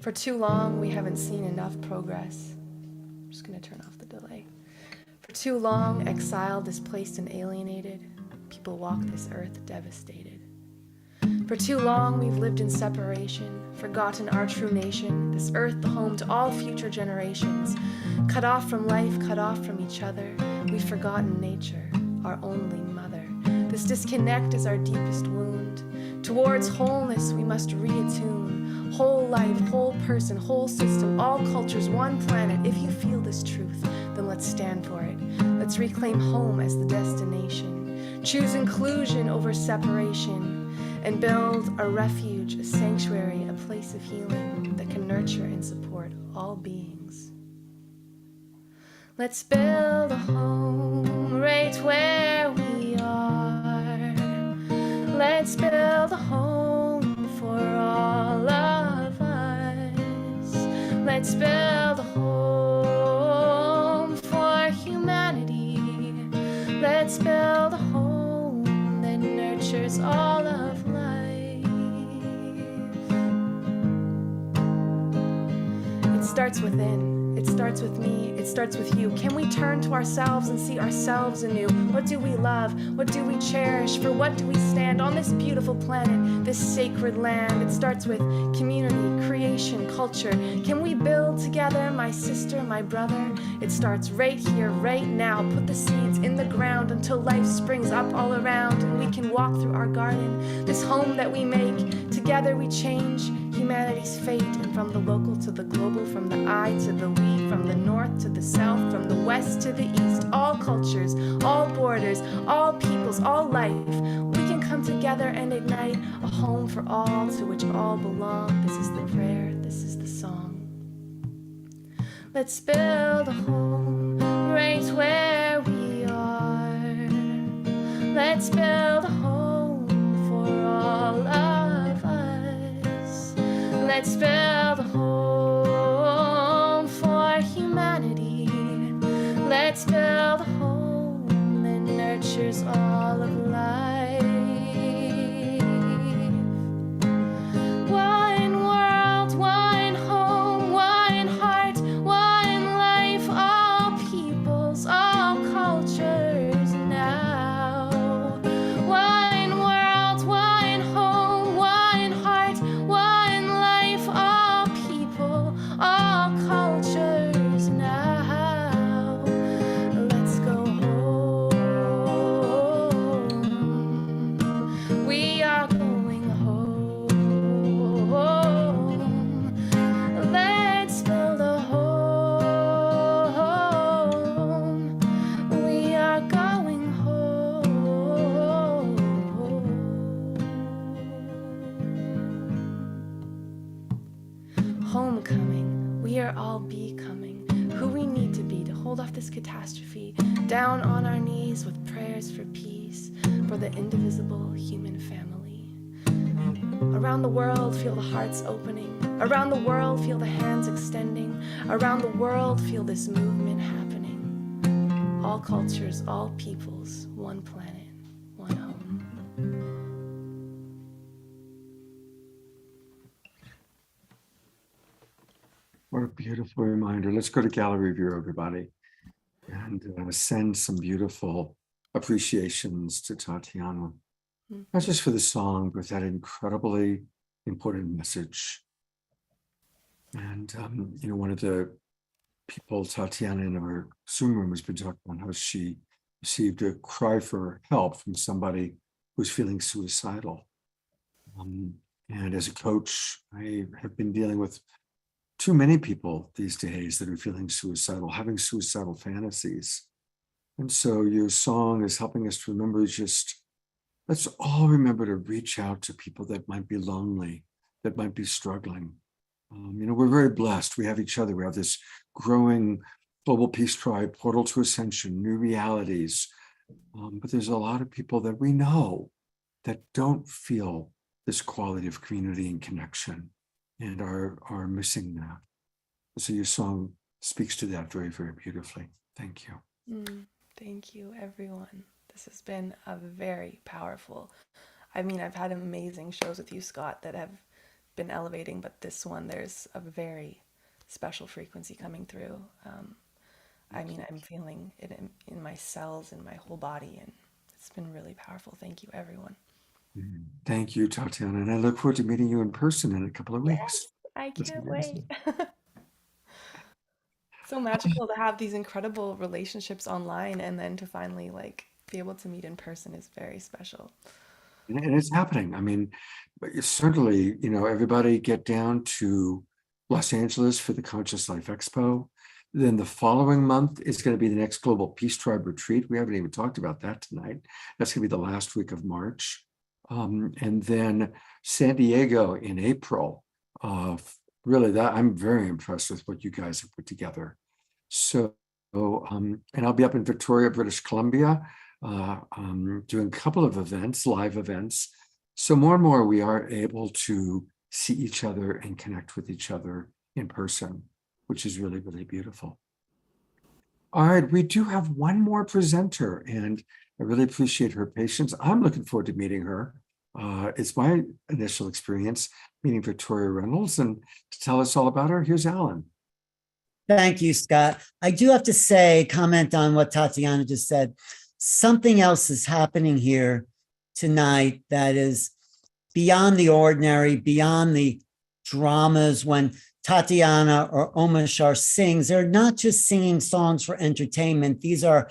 For too long, we haven't seen enough progress. I'm just going to turn off the delay. For too long, exiled, displaced, and alienated, people walk this earth devastated. For too long, we've lived in separation, forgotten our true nation, this earth the home to all future generations. Cut off from life, cut off from each other, we've forgotten nature, our only mother. This disconnect is our deepest wound. Towards wholeness, we must reattune. Whole life, whole person, whole system, all cultures, one planet. If you feel this truth, then let's stand for it. Let's reclaim home as the destination. Choose inclusion over separation. And build a refuge, a sanctuary, a place of healing that can nurture and support all beings. Let's build a home right where we are. Let's build a home for all of us. Let's build a home for humanity. Let's build a home that nurtures all of It starts within, it starts with me, it starts with you. Can we turn to ourselves and see ourselves anew? What do we love? What do we cherish? For what do we stand on this beautiful planet, this sacred land? It starts with community, creation, culture. Can we build together, my sister, my brother? It starts right here, right now. Put the seeds in the ground until life springs up all around and we can walk through our garden, this home that we make. Together we change humanity's fate, and from the local to the global, from the I to the we, from the north to the south, from the west to the east, all cultures, all borders, all peoples, all life, we can come together and ignite a home for all to which all belong. This is the prayer, this is the song. Let's build a home right where we are. Let's build a home for all of us. Let's build a home for humanity. Let's build a home that nurtures all of life. One world, one home, one heart, one life, all peoples, all cultures now. One world, one home, one heart, one life, all people, all cultures now. Let's go home. We are going home. Let's build a home. We are going home. Homecoming, we are all becoming who we need to be to hold off this catastrophe. Down on our knees with prayers for peace, for the indivisible human family. Around the world, feel the hearts opening. Around the world, feel the hands extending. Around the world, feel this movement happening. All cultures, all peoples, one planet, one home. What a beautiful reminder. Let's go to gallery view, everybody, and send some beautiful appreciations to Tatiana. Not just for the song, but that incredibly important message. And, one of the people, Tatiana, in our Zoom room has been talking about how she received a cry for help from somebody who's feeling suicidal. And as a coach, I have been dealing with too many people these days that are feeling suicidal, having suicidal fantasies. And so your song is helping us to remember, let's all remember to reach out to people that might be lonely, that might be struggling. We're very blessed. We have each other. We have this growing global peace tribe, portal to ascension, new realities. But there's a lot of people that we know that don't feel this quality of community and connection and are missing that. So your song speaks to that very, very beautifully. Thank you. Thank you, everyone. This has been a very powerful I mean, I've had amazing shows with you, Scott, that have been elevating, but this one, there's a very special frequency coming through. I mean, I'm feeling it in my cells, in my whole body, and it's been really powerful. Thank you, everyone. Thank you, Tatiana. And I look forward to meeting you in person in a couple of weeks. I That's can't amazing. wait. So magical to have these incredible relationships online and then to finally like be able to meet in person is very special. And it's happening. I mean, but certainly, everybody get down to Los Angeles for the Conscious Life Expo. Then the following month is going to be the next Global Peace Tribe Retreat. We haven't even talked about that tonight. That's going to be the last week of March. And then San Diego in April. Really, that I'm very impressed with what you guys have put together. So, and I'll be up in Victoria, British Columbia, doing a couple of events, live events. So more and more we are able to see each other and connect with each other in person, which is really, really beautiful. All right, we do have one more presenter, and I really appreciate her patience. I'm looking forward to meeting her. It's my initial experience meeting Victoria Reynolds, and to tell us all about her, here's Alan. Thank you, Scott. I do have to say, comment on what Tatiana just said. Something else is happening here tonight that is beyond the ordinary, beyond the dramas. When Tatiana or Omashar sings, they're not just singing songs for entertainment. These are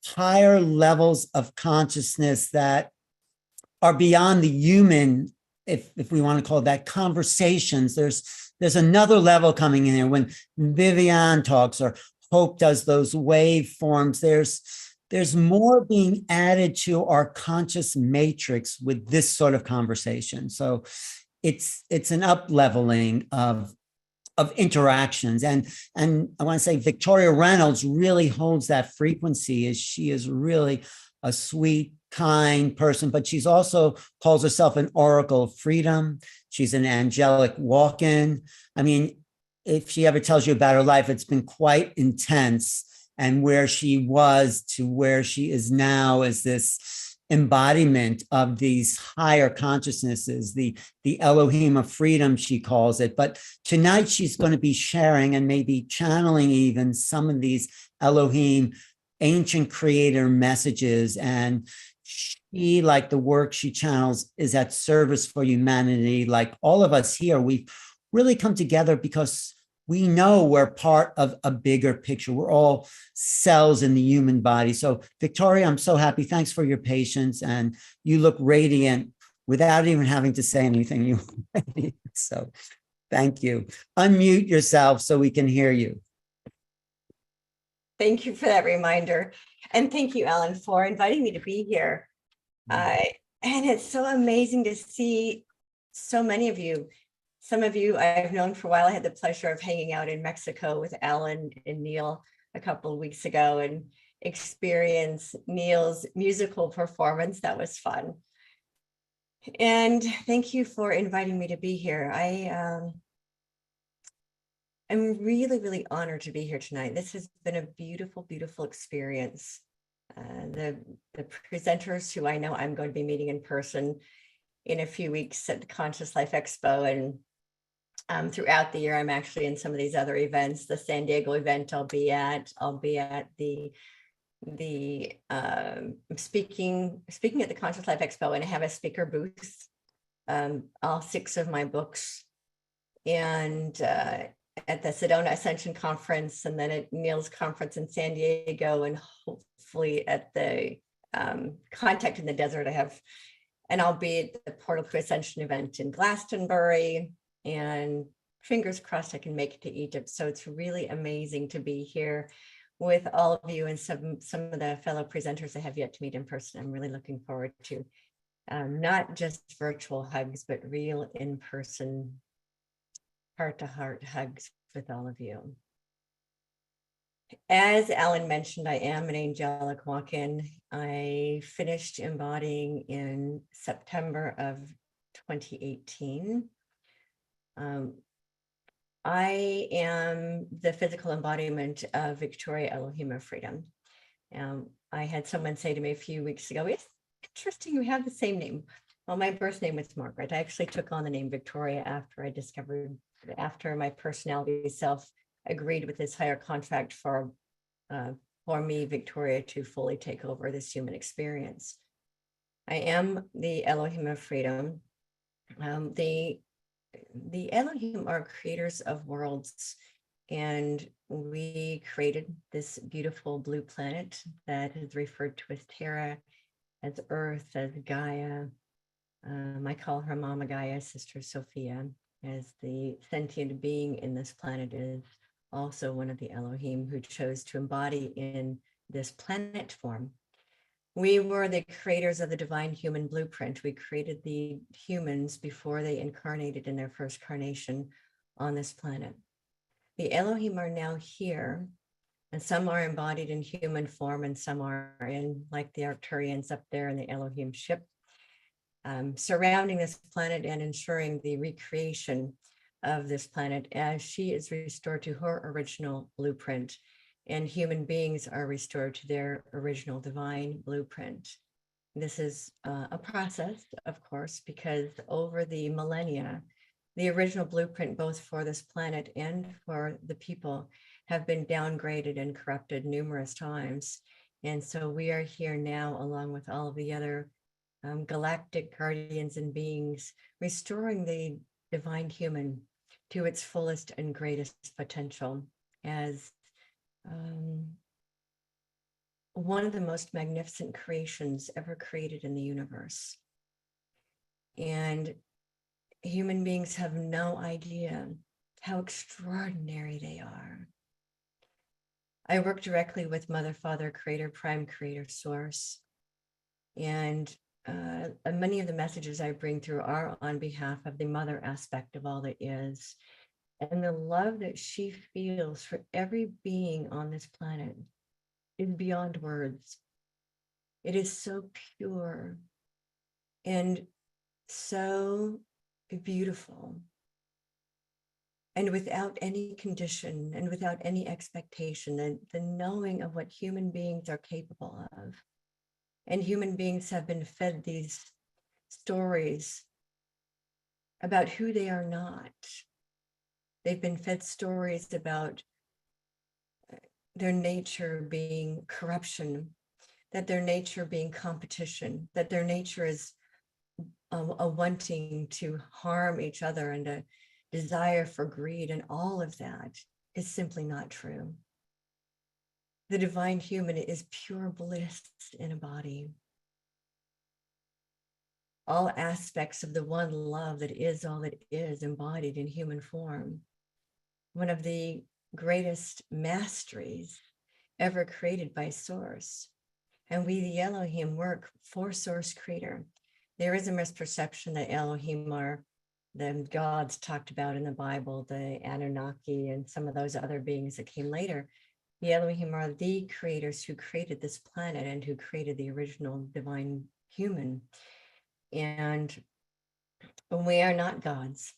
higher levels of consciousness that are beyond the human, if we want to call that, conversations. There's another level coming in here. When Vivianne talks or Hope does those waveforms, there's more being added to our conscious matrix with this sort of conversation. So it's an up-leveling of interactions. And I want to say Victoria Reynolds really holds that frequency, as she is really a sweet, kind person, but she's also calls herself an oracle of freedom. She's an angelic walk-in. I mean, if she ever tells you about her life, it's been quite intense. And where she was to where she is now is this embodiment of these higher consciousnesses, the Elohim of freedom, she calls it. But tonight she's going to be sharing and maybe channeling even some of these Elohim ancient creator messages. And she, like the work she channels, is at service for humanity. Like all of us here, we've really come together because we know we're part of a bigger picture. We're all cells in the human body. So Victoria, I'm so happy. Thanks for your patience. And you look radiant without even having to say anything. So thank you. Unmute yourself so we can hear you. Thank you for that reminder. And thank you, Ellen, for inviting me to be here. And it's so amazing to see so many of you. Some of you I've known for a while. I had the pleasure of hanging out in Mexico with Alan and Neil a couple of weeks ago and experience Neil's musical performance. That was fun. And thank you for inviting me to be here. I'm really, really honored to be here tonight. This has been a beautiful, beautiful experience. The presenters who I know I'm going to be meeting in person in a few weeks at the Conscious Life Expo, and throughout the year, I'm actually in some of these other events. The San Diego event I'll be at the speaking at the Conscious Life Expo, and I have a speaker booth, all 6 of my books, and at the Sedona Ascension Conference, and then at Neil's conference in San Diego, and hopefully at the Contact in the Desert and I'll be at the Portal to Ascension event in Glastonbury, and fingers crossed I can make it to Egypt. So it's really amazing to be here with all of you and some of the fellow presenters I have yet to meet in person. I'm really looking forward to not just virtual hugs, but real in-person, heart-to-heart hugs with all of you. As Alan mentioned, I am an angelic walk-in. I finished embodying in September of 2018. I am the physical embodiment of Victoria Elohim of freedom. I had someone say to me a few weeks ago, "It's interesting you have the same name. Well, my birth name was Margaret. I actually took on the name Victoria after my personality self agreed with this higher contract for me, Victoria, to fully take over this human experience. I am the Elohim of freedom. The Elohim are creators of worlds, and we created this beautiful blue planet that is referred to as Terra, as Earth, as Gaia. I call her Mama Gaia, Sister Sophia, as the sentient being in this planet is also one of the Elohim who chose to embody in this planet form. We were the creators of the divine human blueprint. We created the humans before they incarnated in their first carnation on this planet. The Elohim are now here, and some are embodied in human form, and some are in, like the Arcturians up there in the Elohim ship, surrounding this planet and ensuring the recreation of this planet as she is restored to her original blueprint, and human beings are restored to their original divine blueprint. This is a process, of course, because over the millennia, the original blueprint, both for this planet and for the people, have been downgraded and corrupted numerous times. And so we are here now, along with all of the other galactic guardians and beings, restoring the divine human to its fullest and greatest potential as one of the most magnificent creations ever created in the universe. And human beings have no idea how extraordinary they are. I work directly with Mother, Father, Creator, Prime Creator, Source. And many of the messages I bring through are on behalf of the mother aspect of all that is. And the love that she feels for every being on this planet is beyond words. It is so pure and so beautiful, and without any condition and without any expectation, the knowing of what human beings are capable of. And human beings have been fed these stories about who they are not. They've been fed stories about their nature being corruption, that their nature being competition, that their nature is a wanting to harm each other and a desire for greed, and all of that is simply not true. The divine human is pure bliss in a body. All aspects of the one love that is all that is embodied in human form. One of the greatest masteries ever created by Source. And we, the Elohim, work for Source Creator. There is a misperception that Elohim are the gods talked about in the Bible, the Anunnaki and some of those other beings that came later. The Elohim are the creators who created this planet and who created the original divine human. And we are not gods.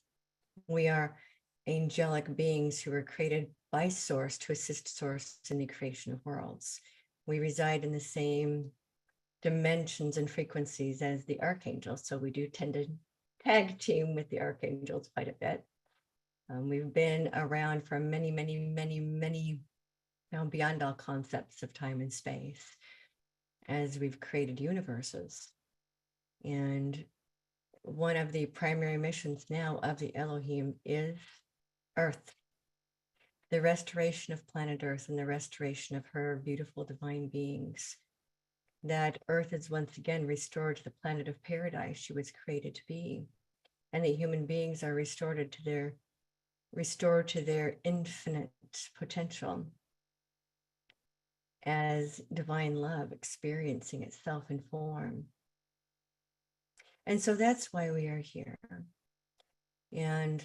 We are angelic beings who were created by Source to assist Source in the creation of worlds. We reside in the same dimensions and frequencies as the archangels, so we do tend to tag team with the archangels quite a bit. We've been around for many, beyond all concepts of time and space, as we've created universes. And one of the primary missions now of the Elohim is Earth, the restoration of planet Earth and the restoration of her beautiful divine beings. That Earth is once again restored to the planet of paradise she was created to be, and that human beings are restored to their infinite potential as divine love experiencing itself in form. And so that's why we are here. And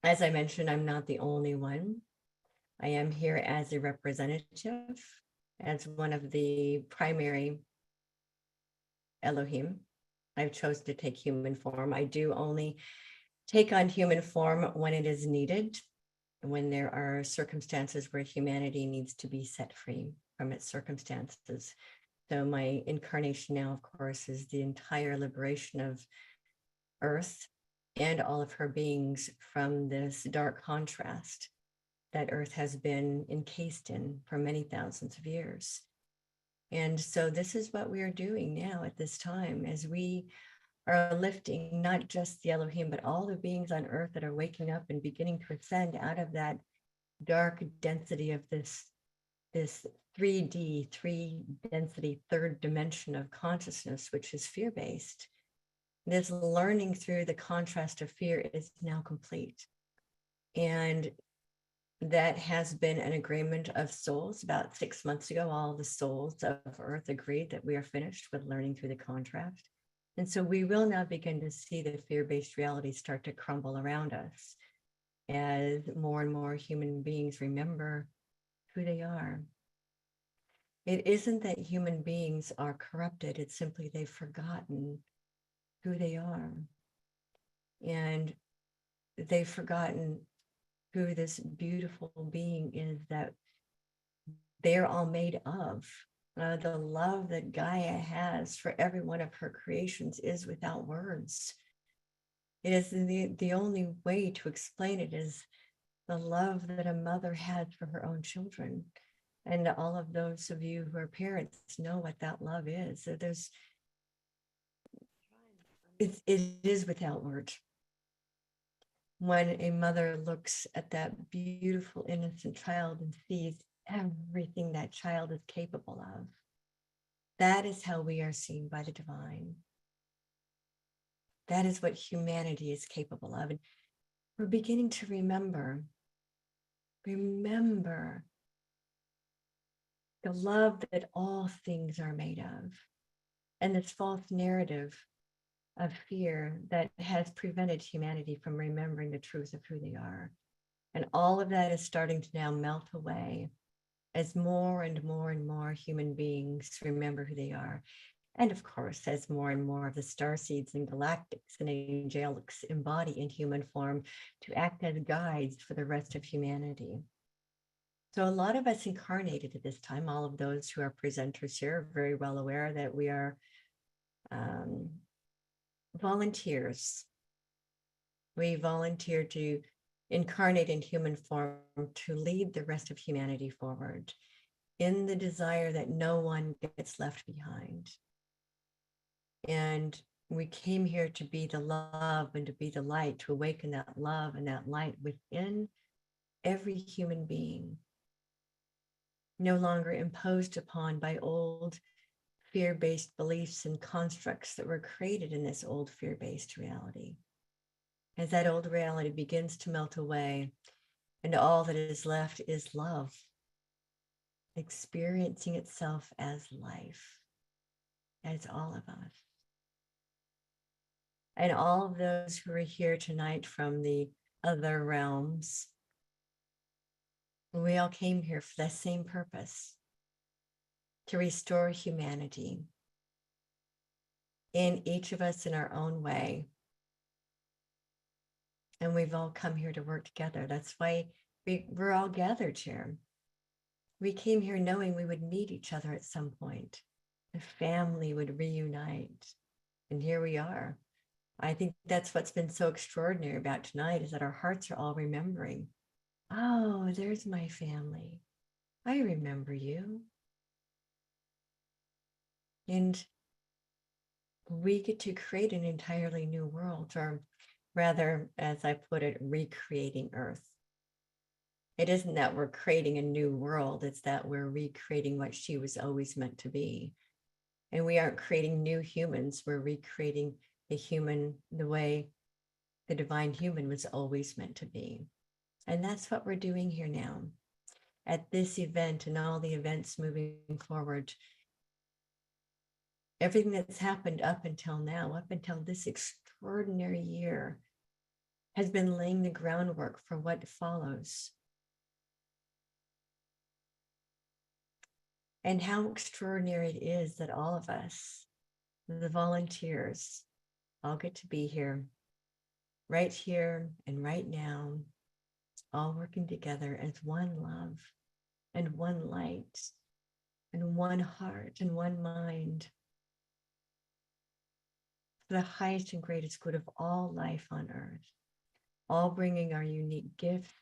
as I mentioned, I'm not the only one. I am here as a representative, as one of the primary Elohim. I've chosen to take human form. I do only take on human form when it is needed, when there are circumstances where humanity needs to be set free from its circumstances. So my incarnation now, of course, is the entire liberation of Earth and all of her beings from this dark contrast that Earth has been encased in for many thousands of years. And so this is what we are doing now at this time, as we are lifting not just the Elohim, but all the beings on Earth that are waking up and beginning to ascend out of that dark density of this 3D, three density, third dimension of consciousness, which is fear-based. This learning through the contrast of fear is now complete. And that has been an agreement of souls. About 6 months ago, all the souls of Earth agreed that we are finished with learning through the contrast. And so we will now begin to see the fear-based realities start to crumble around us as more and more human beings remember who they are. It isn't that human beings are corrupted, it's simply they've forgotten who they are. And they've forgotten who this beautiful being is that they're all made of. The love that Gaia has for every one of her creations is without words. It is the only way to explain it is the love that a mother has for her own children. And all of those of you who are parents know what that love is. So it is without words. When a mother looks at that beautiful, innocent child and sees everything that child is capable of, that is how we are seen by the divine. That is what humanity is capable of. And we're beginning to remember the love that all things are made of, and this false narrative of fear that has prevented humanity from remembering the truth of who they are. And all of that is starting to now melt away as more and more and more human beings remember who they are. And of course, as more and more of the starseeds and galactics and angelics embody in human form to act as guides for the rest of humanity. So a lot of us incarnated at this time, all of those who are presenters here are very well aware that we are volunteers. We volunteer to incarnate in human form to lead the rest of humanity forward in the desire that no one gets left behind. And we came here to be the love and to be the light, to awaken that love and that light within every human being, no longer imposed upon by old fear-based beliefs and constructs that were created in this old fear-based reality. As that old reality begins to melt away and all that is left is love, experiencing itself as life, as all of us. And all of those who are here tonight from the other realms, we all came here for that same purpose, to restore humanity in each of us in our own way. And we've all come here to work together. That's why we're all gathered here. We came here knowing we would meet each other at some point. The family would reunite. And here we are. I think that's what's been so extraordinary about tonight, is that our hearts are all remembering. Oh, there's my family. I remember you. And we get to create an entirely new world, or rather, as I put it, recreating Earth. It isn't that we're creating a new world, it's that we're recreating what she was always meant to be. And we aren't creating new humans, we're recreating the human the way the divine human was always meant to be. And that's what we're doing here now at this event and all the events moving forward. Everything that's happened up until now, up until this extraordinary year, has been laying the groundwork for what follows. And how extraordinary it is that all of us, the volunteers, all get to be here and right now, all working together as one love and one light and one heart and one mind for the highest and greatest good of all life on earth, all bringing our unique gifts,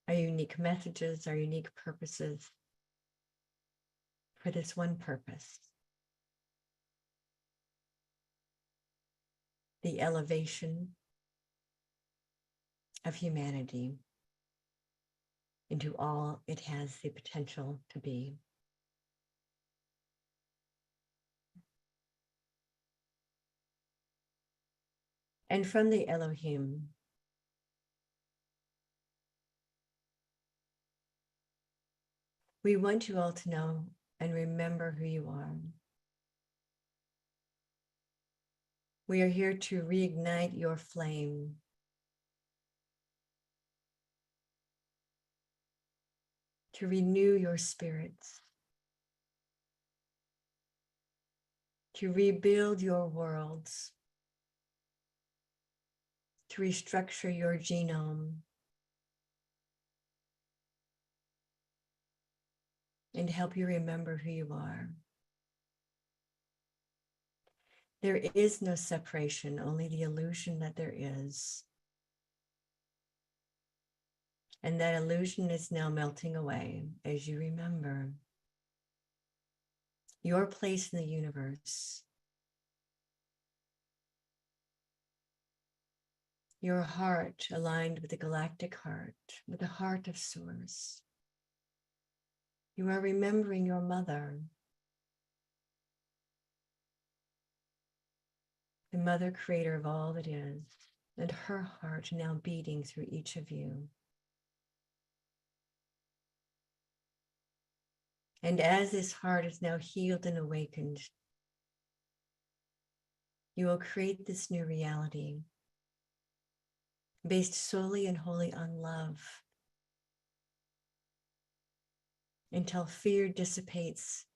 our unique messages, our unique purposes for this one purpose, the elevation of humanity into all it has the potential to be. And from the Elohim, we want you all to know and remember who you are. We are here to reignite your flame, to renew your spirits, to rebuild your worlds, to restructure your genome, and help you remember who you are. There is no separation, only the illusion that there is. And that illusion is now melting away as you remember your place in the universe, your heart aligned with the galactic heart, with the heart of Source. You are remembering your mother, the mother creator of all that is, and her heart now beating through each of you. And as this heart is now healed and awakened, you will create this new reality based solely and wholly on love, until fear dissipates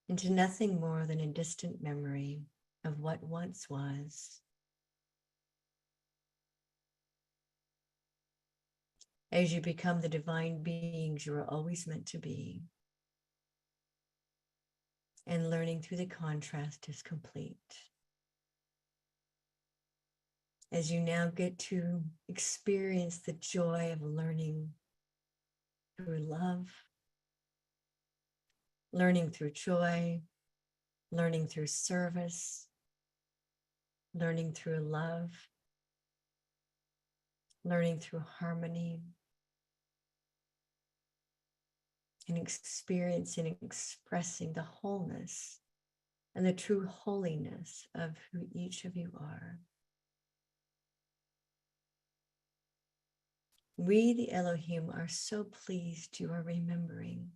into nothing more than a distant memory of what once was. As you become the divine beings you were always meant to be, and learning through the contrast is complete. As you now get to experience the joy of learning through love, learning through joy, learning through service, learning through love, learning through harmony, and experiencing and expressing the wholeness and the true holiness of who each of you are. We, the Elohim, are so pleased you are remembering.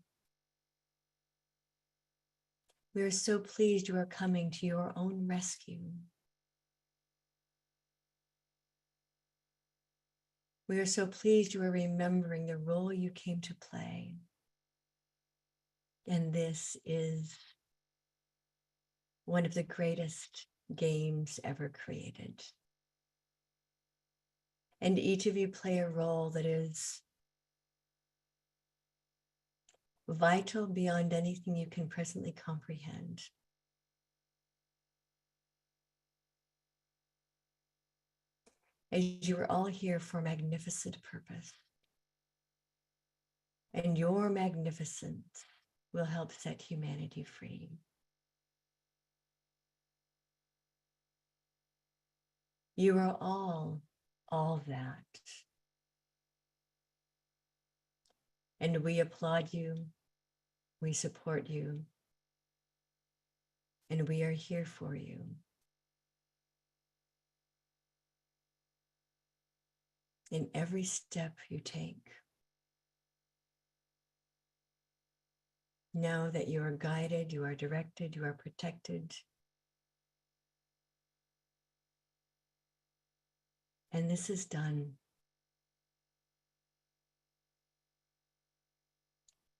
We are so pleased you are coming to your own rescue. We are so pleased you are remembering the role you came to play. And this is one of the greatest games ever created. And each of you play a role that is vital beyond anything you can presently comprehend. As you are all here for a magnificent purpose. And your magnificence will help set humanity free. You are all that. And we applaud you, we support you, and we are here for you. In every step you take, know that you are guided, you are directed, you are protected. And this is done.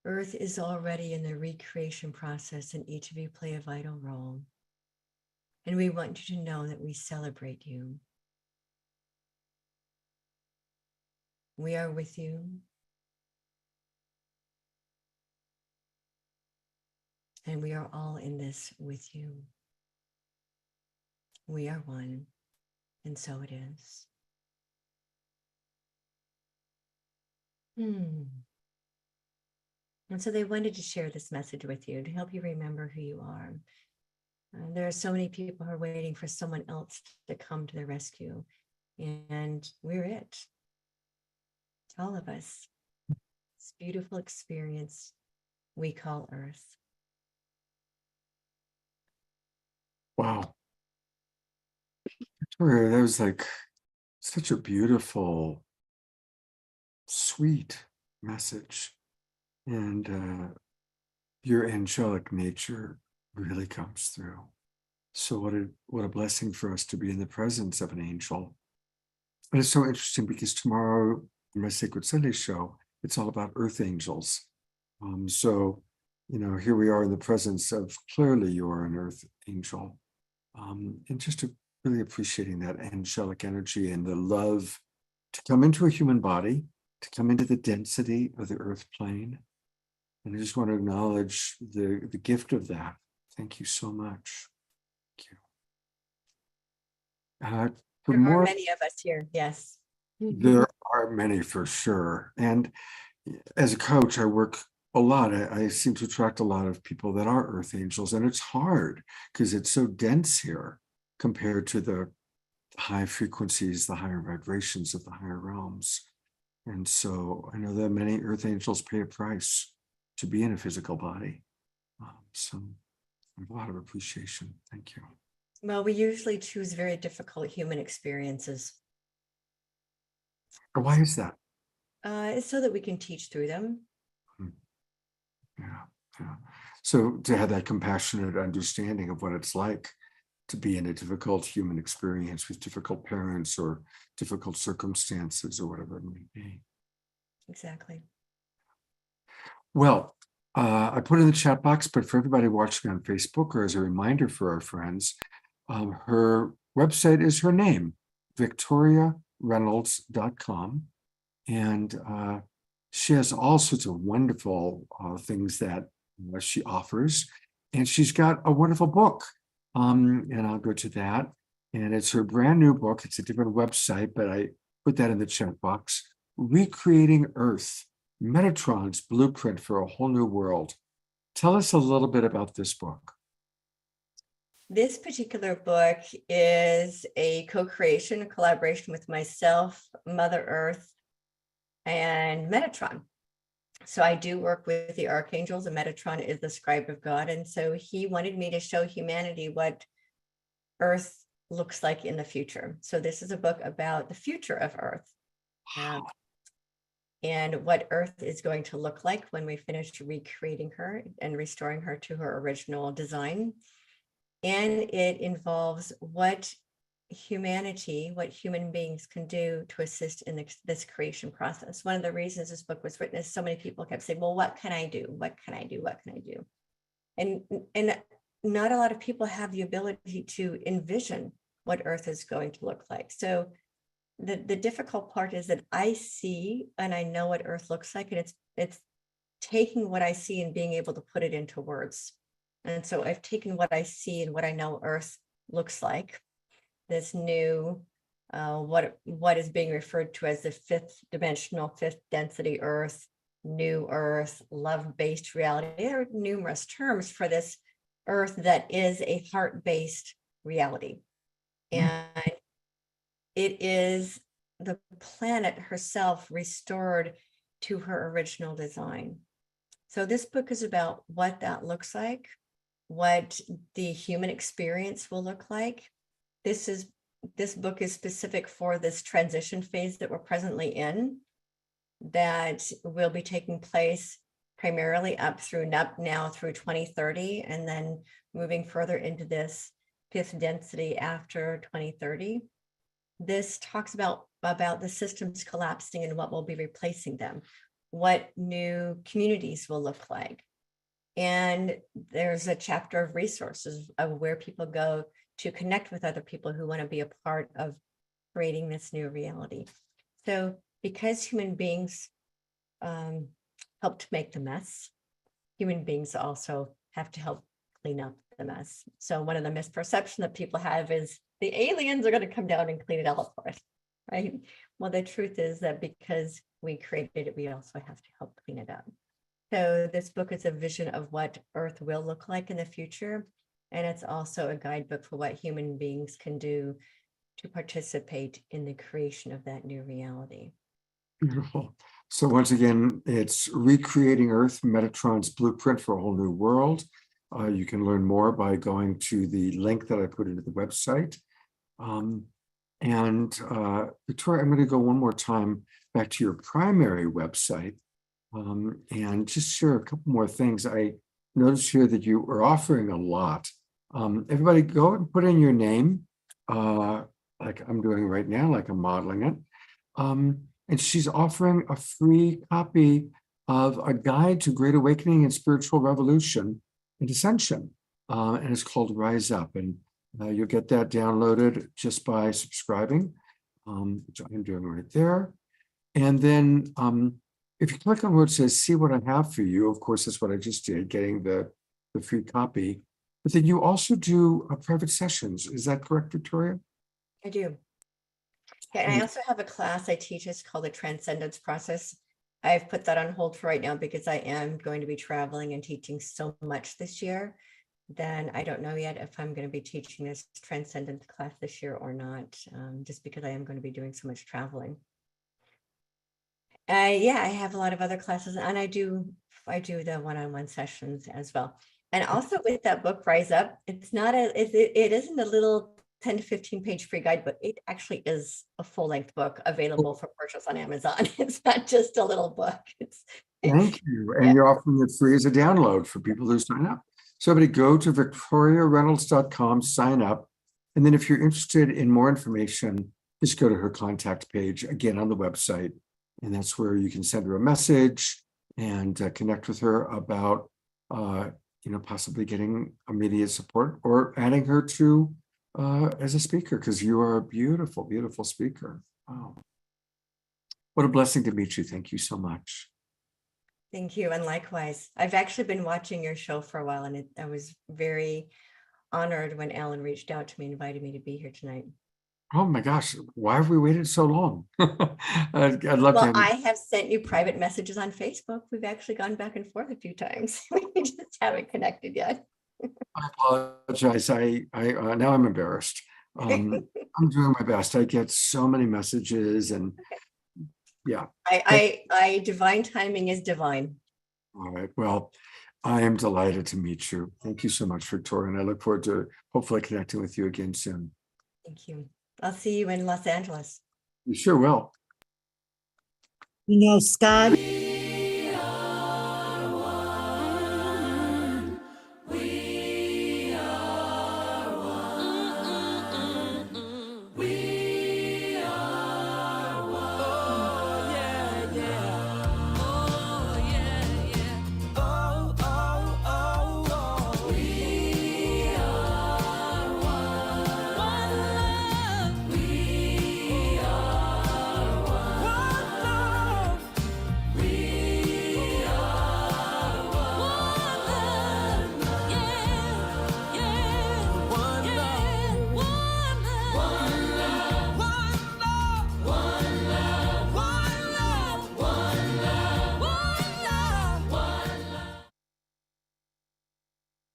Earth is already in the recreation process, and each of you play a vital role. And we want you to know that we celebrate you. We are with you. And we are all in this with you. We are one, and so it is. And so they wanted to share this message with you to help you remember who you are. There are so many people who are waiting for someone else to come to their rescue. And we're it. All of us. This beautiful experience we call Earth. Wow. Victoria, that was like such a beautiful, sweet message. And your angelic nature really comes through. So what a blessing for us to be in the presence of an angel. And it's so interesting because tomorrow in my Sacred Sunday show, it's all about earth angels. So, here we are in the presence of, clearly you're an earth angel. And just really appreciating that angelic energy and the love to come into a human body, to come into the density of the earth plane. And I just want to acknowledge the gift of that. Thank you so much. Thank you. There are many of us here, yes. There are many for sure. And as a coach, I work a lot. I seem to attract a lot of people that are earth angels, and it's hard because it's so dense here compared to the high frequencies, the higher vibrations of the higher realms. And so I know that many earth angels pay a price to be in a physical body. So I have a lot of appreciation. Thank you. Well, we usually choose very difficult human experiences. Why is that? It's so that we can teach through them. Yeah. So to have that compassionate understanding of what it's like to be in a difficult human experience with difficult parents or difficult circumstances or whatever it may be. Exactly. Well, I put in the chat box, but for everybody watching on Facebook, or as a reminder for our friends, her website is her name, victoriareynolds.com. And she has all sorts of wonderful things that she offers. And she's got a wonderful book. And I'll go to that. And it's her brand new book. It's a different website, but I put that in the chat box. Recreating Earth, Metatron's Blueprint for a Whole New World. Tell us a little bit about this book. This particular book is a co-creation, a collaboration with myself, Mother Earth, and Metatron. So I do work with the archangels, and Metatron is the scribe of God. And so he wanted me to show humanity what Earth looks like in the future. So this is a book about the future of Earth. And what Earth is going to look like when we finish recreating her and restoring her to her original design. And it involves what humanity, what human beings can do to assist in this creation process. One of the reasons this book was written is so many people kept saying, well, what can I do? What can I do? What can I do? And not a lot of people have the ability to envision what Earth is going to look like. So the difficult part is that I see and I know what Earth looks like, and it's taking what I see and being able to put it into words. And so I've taken what I see and what I know Earth looks like, this new, what is being referred to as the fifth dimensional, fifth density Earth, new Earth, love-based reality. There are numerous terms for this Earth that is a heart-based reality. And it is the planet herself restored to her original design. So this book is about what that looks like, what the human experience will look like. This book is specific for this transition phase that we're presently in, that will be taking place primarily up now through 2030, and then moving further into this fifth density after 2030. This talks about the systems collapsing and what will be replacing them, what new communities will look like. And there's a chapter of resources of where people go to connect with other people who want to be a part of creating this new reality. So because human beings helped make the mess, human beings also have to help clean up the mess. So one of the misperceptions that people have is the aliens are going to come down and clean it out for us, right? Well, the truth is that because we created it, we also have to help clean it up. So this book is a vision of what Earth will look like in the future. And it's also a guidebook for what human beings can do to participate in the creation of that new reality. Beautiful. So once again, it's Recreating Earth, Metatron's Blueprint for a Whole New World. You can learn more by going to the link that I put into the website. Victoria, I'm going to go one more time back to your primary website and just share a couple more things. I noticed here that you are offering a lot. Everybody go and put in your name, like I'm doing right now, like I'm modeling it. And she's offering a free copy of a guide to Great Awakening and Spiritual Revolution and Ascension. And it's called Rise Up. And you'll get that downloaded just by subscribing, which I'm doing right there. And then if you click on where it says, see what I have for you, of course, that's what I just did, getting the free copy. But then you also do private sessions. Is that correct, Victoria? I do. Yeah, and I also have a class I teach. It's called the Transcendence Process. I've put that on hold for right now because I am going to be traveling and teaching so much this year. Then I don't know yet if I'm going to be teaching this Transcendence class this year or not, just because I am going to be doing so much traveling. Yeah, I have a lot of other classes, and I do the one-on-one sessions as well. And also with that book, Rise Up, it's not it isn't a little 10 to 15 page free guide, but it actually is a full-length book available for purchase on Amazon. It's not just a little book. Thank you. And you're offering it free as a download for people who sign up. So everybody go to victoriareynolds.com, sign up. And then if you're interested in more information, just go to her contact page, again, on the website. And that's where you can send her a message and connect with her about, possibly getting immediate support or adding her to as a speaker, because you are a beautiful, beautiful speaker. Wow. What a blessing to meet you. Thank you so much. Thank you. And likewise, I've actually been watching your show for a while, and I was very honored when Alan reached out to me and invited me to be here tonight. Oh my gosh, why have we waited so long? I'd love to. I have sent you private messages on Facebook. We've actually gone back and forth a few times. We just haven't connected yet. I apologize. I now I'm embarrassed. I'm doing my best. I get so many messages, and yeah. I divine timing is divine. All right. Well, I am delighted to meet you. Thank you so much, Victoria, and I look forward to hopefully connecting with you again soon. Thank you. I'll see you in Los Angeles. You sure will. Scott.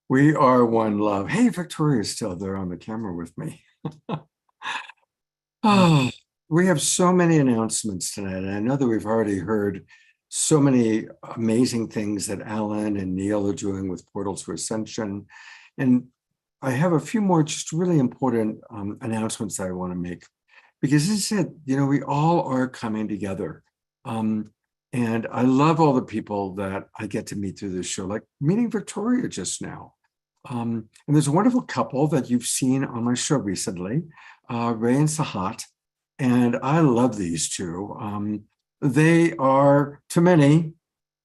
We are one love. Hey, Victoria's still there on the camera with me. Oh, we have so many announcements tonight. And I know that we've already heard so many amazing things that Alan and Neil are doing with Portals to Ascension. And I have a few more just really important announcements that I want to make. Because as I said, we all are coming together. And I love all the people that I get to meet through this show, like meeting Victoria just now. And there's a wonderful couple that you've seen on my show recently, Ray and Sahat. And I love these two. They are, to many,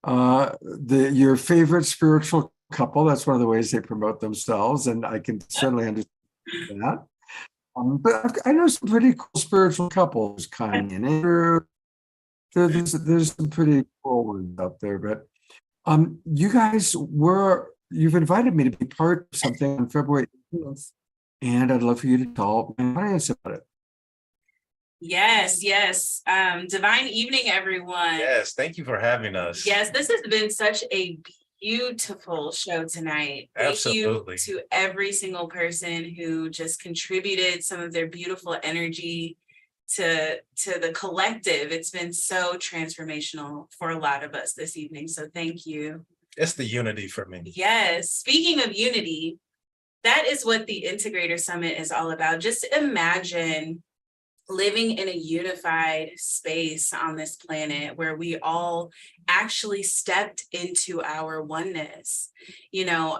your favorite spiritual couple. That's one of the ways they promote themselves. And I can certainly understand that. But I know some pretty cool spiritual couples, Kanye and Andrew. There's some pretty cool ones out there, but you guys were you've invited me to be part of something on February 18th, and I'd love for you to tell my audience about it. Yes, yes. Divine evening, everyone. Yes, thank you for having us. Yes, this has been such a beautiful show tonight. Absolutely. Thank you to every single person who just contributed some of their beautiful energy to the collective. It's been so transformational for a lot of us this evening. So thank you. It's the unity for me. Yes. Speaking of unity, that is what the Integrator Summit is all about. Just imagine living in a unified space on this planet where we all actually stepped into our oneness. You know,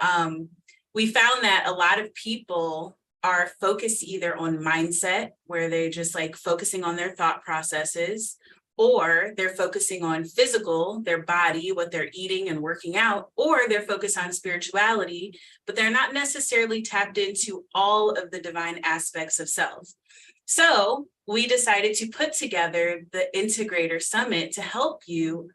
we found that a lot of people are focused either on mindset, where they're just like focusing on their thought processes, or they're focusing on physical, their body, what they're eating and working out, or they're focused on spirituality, but they're not necessarily tapped into all of the divine aspects of self. So we decided to put together the Integrator Summit to help you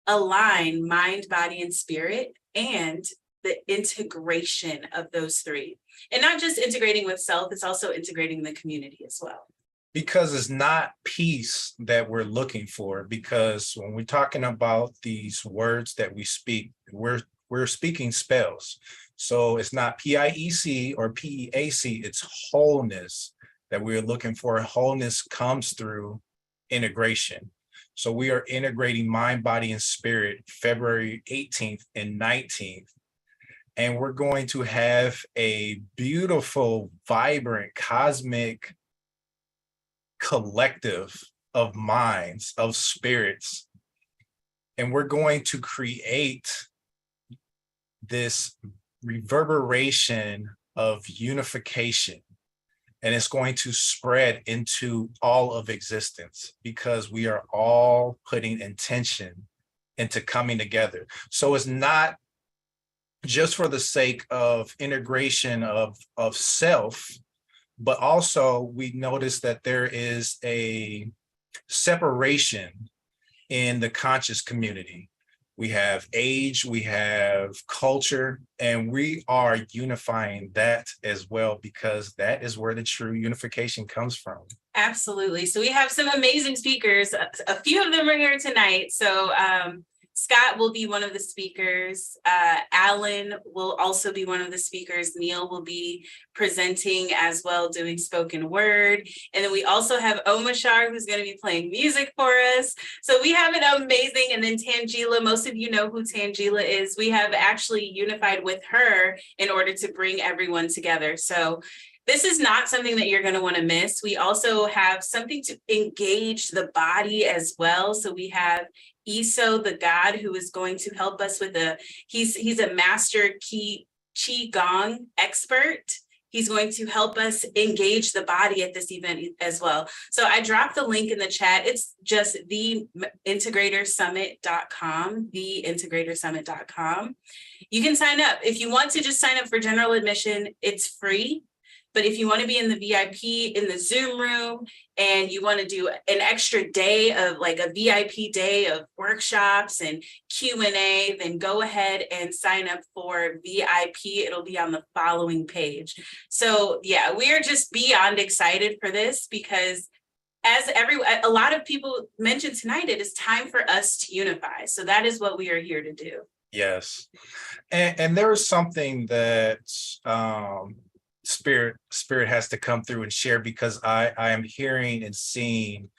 align mind, body, and spirit, and the integration of those three. And not just integrating with self, it's also integrating the community as well. Because it's not peace that we're looking for, because when we're talking about these words that we speak, we're speaking spells. So it's not PIEC or PEAC, it's wholeness that we're looking for. Wholeness comes through integration. So we are integrating mind, body, and spirit February 18th and 19th. And we're going to have a beautiful, vibrant, cosmic collective of minds, of spirits. And we're going to create this reverberation of unification. And it's going to spread into all of existence, because we are all putting intention into coming together. So it's not just for the sake of integration of self, but also we notice that there is a separation in the conscious community. We have age, we have culture, and we are unifying that as well, because that is where the true unification comes from. Absolutely. So we have some amazing speakers. A few of them are here tonight. So Scott will be one of the speakers. Alan will also be one of the speakers. Neil will be presenting as well, doing spoken word. And then we also have Omashar, who's going to be playing music for us. So we have an amazing, and then Tangela, most of you know who Tangela is. We have actually unified with her in order to bring everyone together. So this is not something that you're going to want to miss. We also have something to engage the body as well. So we have Iso, the god, who is going to help us with he's a master Qi Gong expert. He's going to help us engage the body at this event as well. So I dropped the link in the chat. It's just theintegratorsummit.com, theintegratorsummit.com. You can sign up. If you want to just sign up for general admission, it's free. But if you want to be in the VIP in the Zoom room, and you want to do an extra day of like a VIP day of workshops and Q&A, then go ahead and sign up for VIP. It'll be on the following page. So yeah, we are just beyond excited for this, because as a lot of people mentioned tonight, it is time for us to unify. So that is what we are here to do. Yes. And there is something that Spirit has to come through and share, because I am hearing and seeing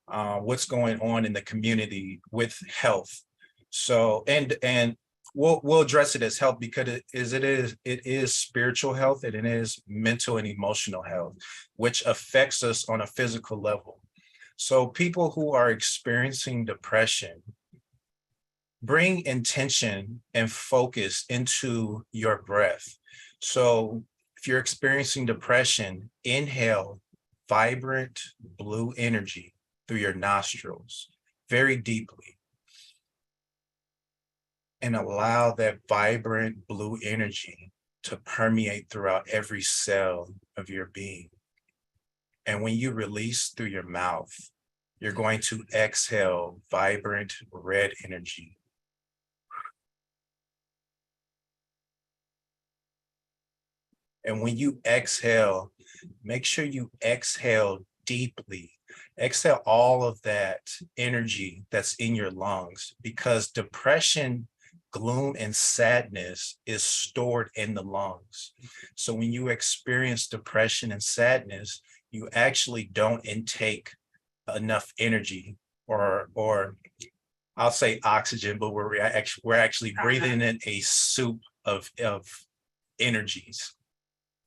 what's going on in the community with health. So and we'll address it as health, because it is spiritual health, and it is mental and emotional health, which affects us on a physical level. So people who are experiencing depression, bring intention and focus into your breath. So if you're experiencing depression, inhale vibrant blue energy through your nostrils very deeply, and allow that vibrant blue energy to permeate throughout every cell of your being. And when you release through your mouth, you're going to exhale vibrant red energy. And when you exhale, make sure you exhale deeply. Exhale all of that energy that's in your lungs, because depression, gloom, and sadness is stored in the lungs. So when you experience depression and sadness, you actually don't intake enough energy, or I'll say oxygen, but we're actually breathing in a soup of energies.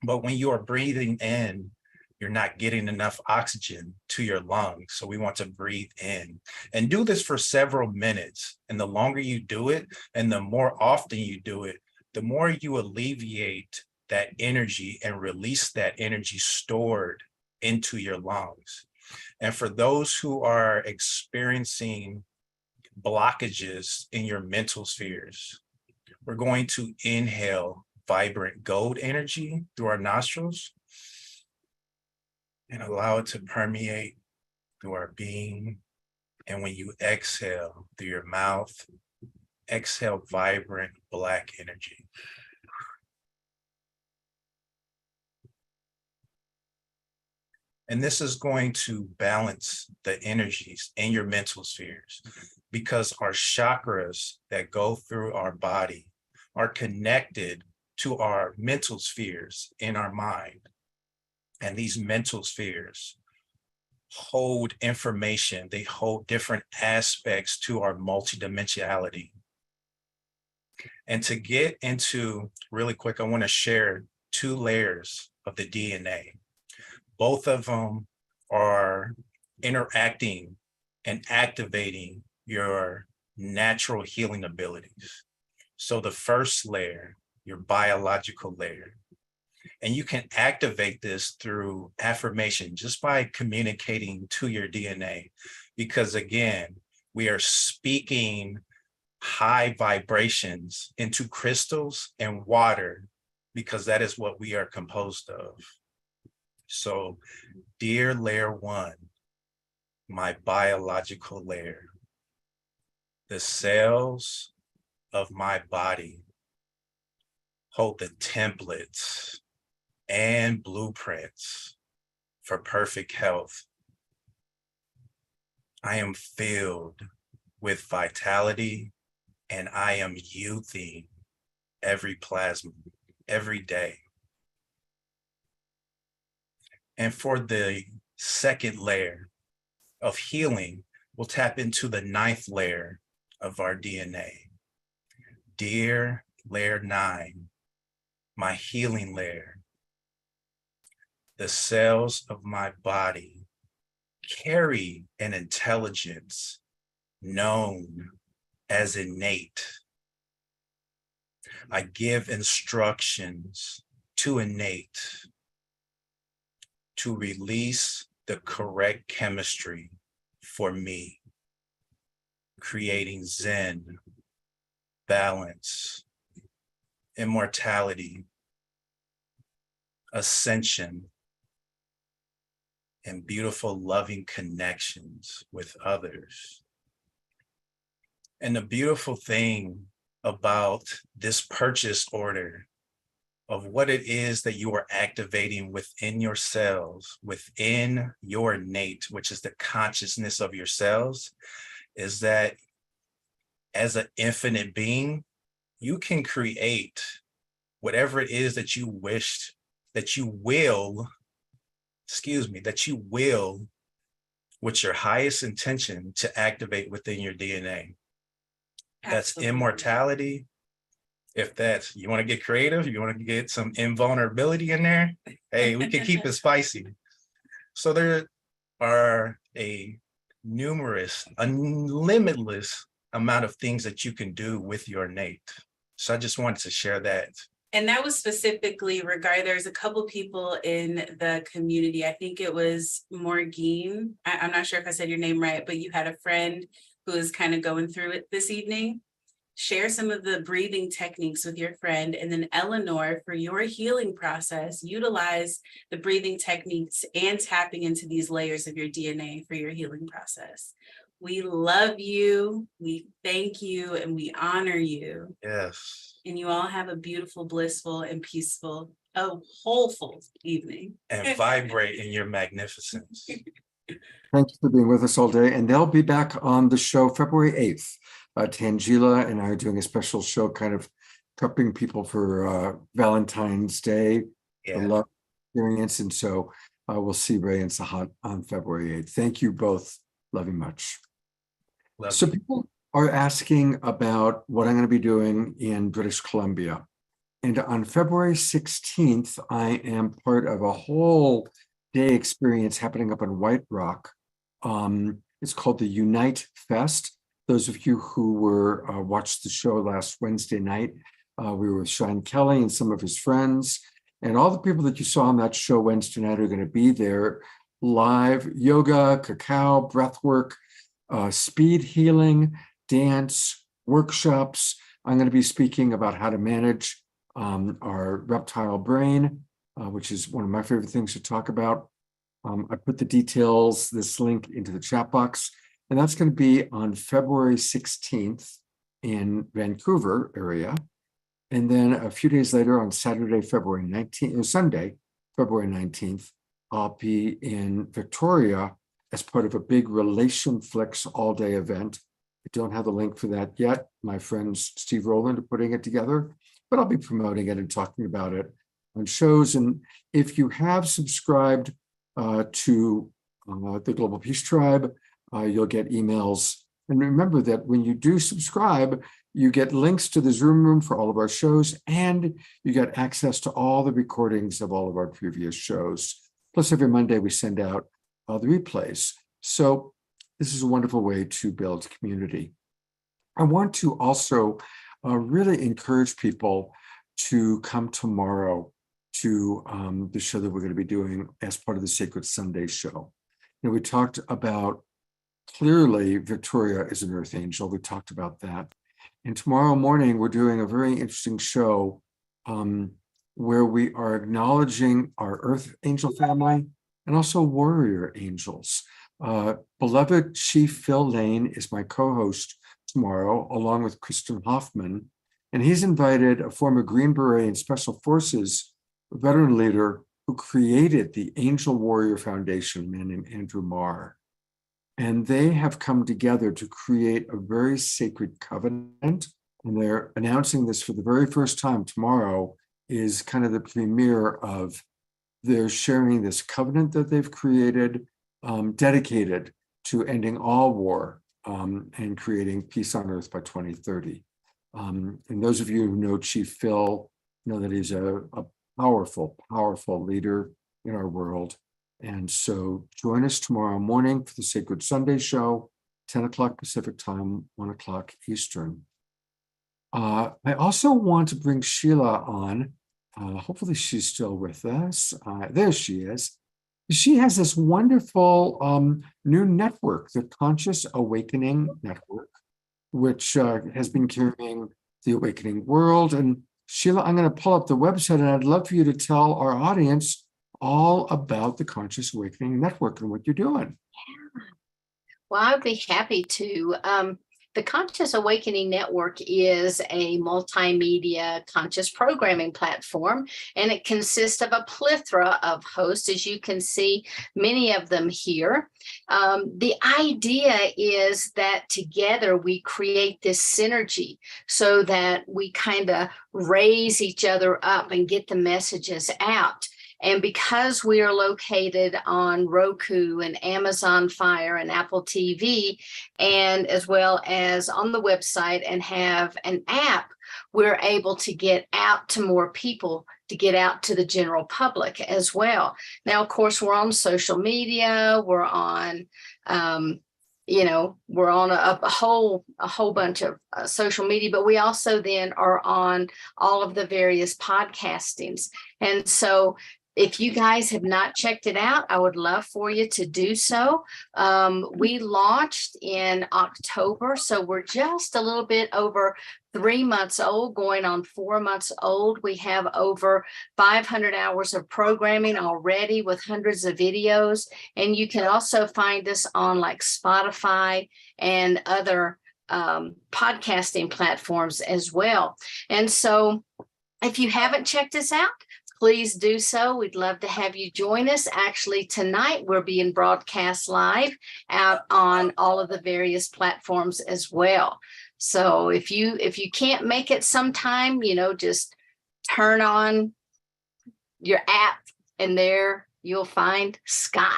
But when you are breathing in, you're not getting enough oxygen to your lungs. So we want to breathe in and do this for several minutes. And the longer you do it, and the more often you do it, the more you alleviate that energy and release that energy stored into your lungs. And for those who are experiencing blockages in your mental spheres, we're going to inhale vibrant gold energy through our nostrils and allow it to permeate through our being. And when you exhale through your mouth, exhale vibrant black energy. And this is going to balance the energies in your mental spheres, because our chakras that go through our body are connected to our mental spheres in our mind. And these mental spheres hold information. They hold different aspects to our multidimensionality. And to get into really quick, I want to share 2 layers of the DNA. Both of them are interacting and activating your natural healing abilities. So the first layer, your biological layer, and you can activate this through affirmation just by communicating to your DNA, because again, we are speaking high vibrations into crystals and water, because that is what we are composed of. So, dear layer 1, my biological layer, the cells of my body hold the templates and blueprints for perfect health. I am filled with vitality, and I am youthing every plasma, every day. And for the second layer of healing, we'll tap into the 9th layer of our DNA. Dear layer 9, my healing layer, the cells of my body carry an intelligence known as innate. I give instructions to innate to release the correct chemistry for me, creating Zen, balance, immortality, ascension, and beautiful loving connections with others. And the beautiful thing about this purchase order of what it is that you are activating within your cells, within your innate, which is the consciousness of your cells, is that as an infinite being, you can create whatever it is that you wish, that you will with your highest intention to activate within your DNA. That's Absolutely. immortality. If that's, you want to get creative, you want to get some invulnerability in there, hey, we can keep it spicy. So there are a unlimitless amount of things that you can do with your innate. So I just wanted to share that. And that was specifically there's a couple people in the community. I think it was Morgine. I'm not sure if I said your name right, but you had a friend who is kind of going through it this evening. Share some of the breathing techniques with your friend. And then Eleanor, for your healing process, utilize the breathing techniques and tapping into these layers of your DNA for your healing process. We love you, we thank you, and we honor you. Yes. And you all have a beautiful, blissful, and peaceful a whole full evening. and vibrate in your magnificence. Thank you for being with us all day. And they'll be back on the show February 8th. Tangela and I are doing a special show kind of prepping people for Valentine's Day, the love experience. And so we'll see Ray and Sahat on February 8th. Thank you both. Love you much. So people are asking about what I'm going to be doing in British Columbia. And on February 16th, I am part of a whole day experience happening up in White Rock. It's called the Unite Fest. Those of you who were watched the show last Wednesday night, we were with Sean Kelly and some of his friends. And all the people that you saw on that show Wednesday night are going to be there live. Yoga, cacao, breathwork, speed healing, dance, workshops. I'm going to be speaking about how to manage our reptile brain, which is one of my favorite things to talk about. I put the details, this link into the chat box, and that's going to be on February 16th in Vancouver area. And then a few days later on Saturday, February 19th, or Sunday, February 19th, I'll be in Victoria as part of a big Relation Flicks all-day event. I don't have the link for that yet. My friends Steve Rowland are putting it together, but I'll be promoting it and talking about it on shows. And if you have subscribed to the Global Peace Tribe, you'll get emails. And remember that when you do subscribe, you get links to the Zoom room for all of our shows, and you get access to all the recordings of all of our previous shows. Plus, every Monday we send out the replays. So this is a wonderful way to build community. I want to also really encourage people to come tomorrow to the show that we're going to be doing as part of the Sacred Sunday show. You know, we talked about, clearly, Victoria is an earth angel. We talked about that. And tomorrow morning, we're doing a very interesting show where we are acknowledging our earth angel family and also warrior angels. Beloved Chief Phil Lane is my co-host tomorrow, along with Kristen Hoffman. And he's invited a former Green Beret and Special Forces veteran leader who created the Angel Warrior Foundation, a man named Andrew Marr. And they have come together to create a very sacred covenant. And they're announcing this for the very first time tomorrow, is kind of the premiere of their sharing this covenant that they've created, dedicated to ending all war and creating peace on earth by 2030. And those of you who know Chief Phil know that he's a powerful, powerful leader in our world. And so join us tomorrow morning for the Sacred Sunday show, 10 o'clock Pacific time, 1 o'clock Eastern. I also want to bring Sheila on. Hopefully she's still with us. There she is. She has this wonderful new network, the Conscious Awakening Network, which has been carrying the awakening world. And Sheila, I'm going to pull up the website, and I'd love for you to tell our audience all about the Conscious Awakening Network and what you're doing. Yeah. Well, I would be happy to. The Conscious Awakening Network is a multimedia conscious programming platform, and it consists of a plethora of hosts, as you can see, many of them here. The idea is that together we create this synergy so that we kind of raise each other up and get the messages out. And because we are located on Roku and Amazon Fire and Apple TV, and as well as on the website and have an app, we're able to get out to more people, to get out to the general public as well. Now, of course, we're on social media, we're on we're on a whole bunch of social media, but we also then are on all of the various podcastings. And so if you guys have not checked it out, I would love for you to do so. We launched in October, so we're just a little bit over 3 months old, going on 4 months old. We have over 500 hours of programming already with hundreds of videos. And you can also find us on like Spotify and other podcasting platforms as well. And so if you haven't checked us out, please do so. We'd love to have you join us. Actually, tonight we're being broadcast live out on all of the various platforms as well. So if you can't make it sometime, just turn on your app and there you'll find Scott.